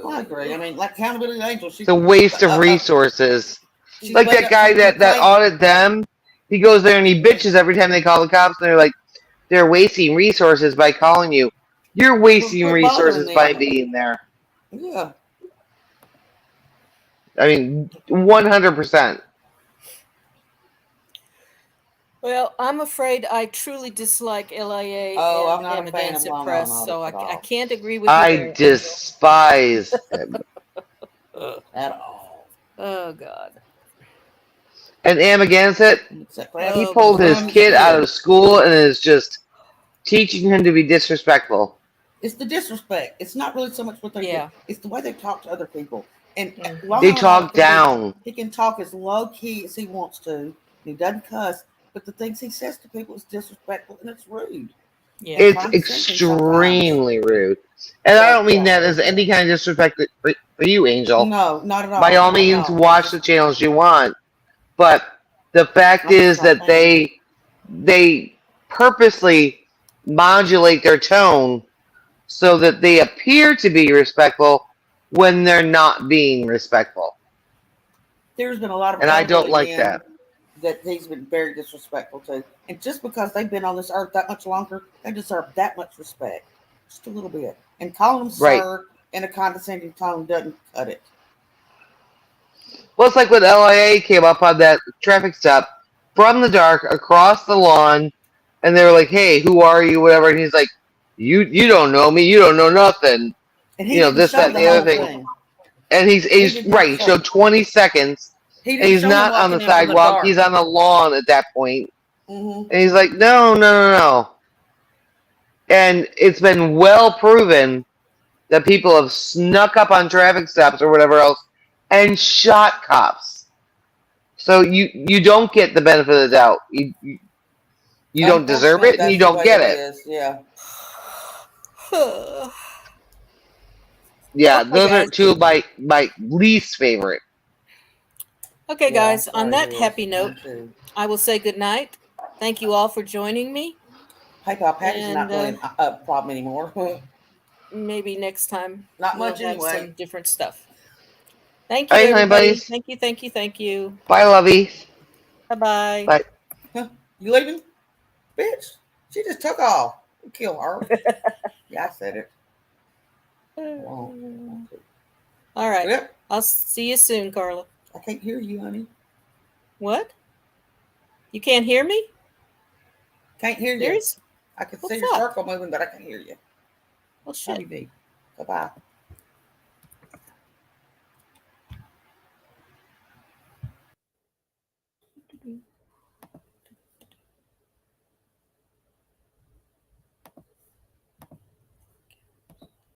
I agree. I mean, like accountability angel. It's a waste of resources. Like that guy that audited them, he goes there and he bitches every time they call the cops, and they're like, they're wasting resources by calling you. You're wasting resources by being there. Yeah. I mean, 100%. Well, I'm afraid I truly dislike LIA I'm and not a fan of Amagansett Press, so I can't agree with you. I despise them. At all. Oh, God. And Amagansett, he pulled his kid out of school and is just teaching him to be disrespectful. It's the disrespect. It's not really so much what they do. It's the way they talk to other people. And they talk down. He can talk as low key as he wants to. He doesn't cuss, but the things he says to people is disrespectful and it's rude. Yeah. It's extremely rude. And I don't mean that as any kind of disrespect for you, Angel. No, not at all. By all means, watch the channels you want. But the fact is that they purposely modulate their tone so that they appear to be respectful when they're not being respectful. There's been a lot of and I don't like that he's been very disrespectful to. And just because they've been on this earth that much longer, they deserve that much respect. Just a little bit. And calling them sir in a condescending tone doesn't cut it. Well, it's like when LIA came up on that traffic stop from the dark across the lawn, and they were like, "Hey, who are you?" Whatever, and he's like, "You don't know me. You don't know nothing." And he You know didn't this, show that, and the the whole other thing. thing. And he's did not right. He show. showed 20 seconds, He and didn't he's show him not on the walking in from the sidewalk. dark. He's on the lawn at that point. Mm-hmm. And he's like, no. And it's been well proven that people have snuck up on traffic stops or whatever else and shot cops. So you don't get the benefit of the doubt. You don't deserve it, and you don't get it. Yeah. Yeah, Okay, those are guys. two of my least favorite. Okay, Yeah, guys, on sorry, that Liz. happy Mine note, too. I will say good night. Thank you all for joining me. PayPal Patty's not And, really a problem anymore. Maybe next time Not we'll much have anyway. some different stuff. Thank All you, right, honey everybody. buddies. Thank you, thank you, thank you. Bye, lovey. Bye-bye. Bye. Huh? You leaving? Bitch, she just took off. We'll kill her. Yeah, I said it. All right. Yep. I'll see you soon, Carla. I can't hear you, honey. What? You can't hear me? Can't hear you. Serious? I can Well, see your fuck. circle moving, but I can't hear you. Well, shit. Honey, bye-bye.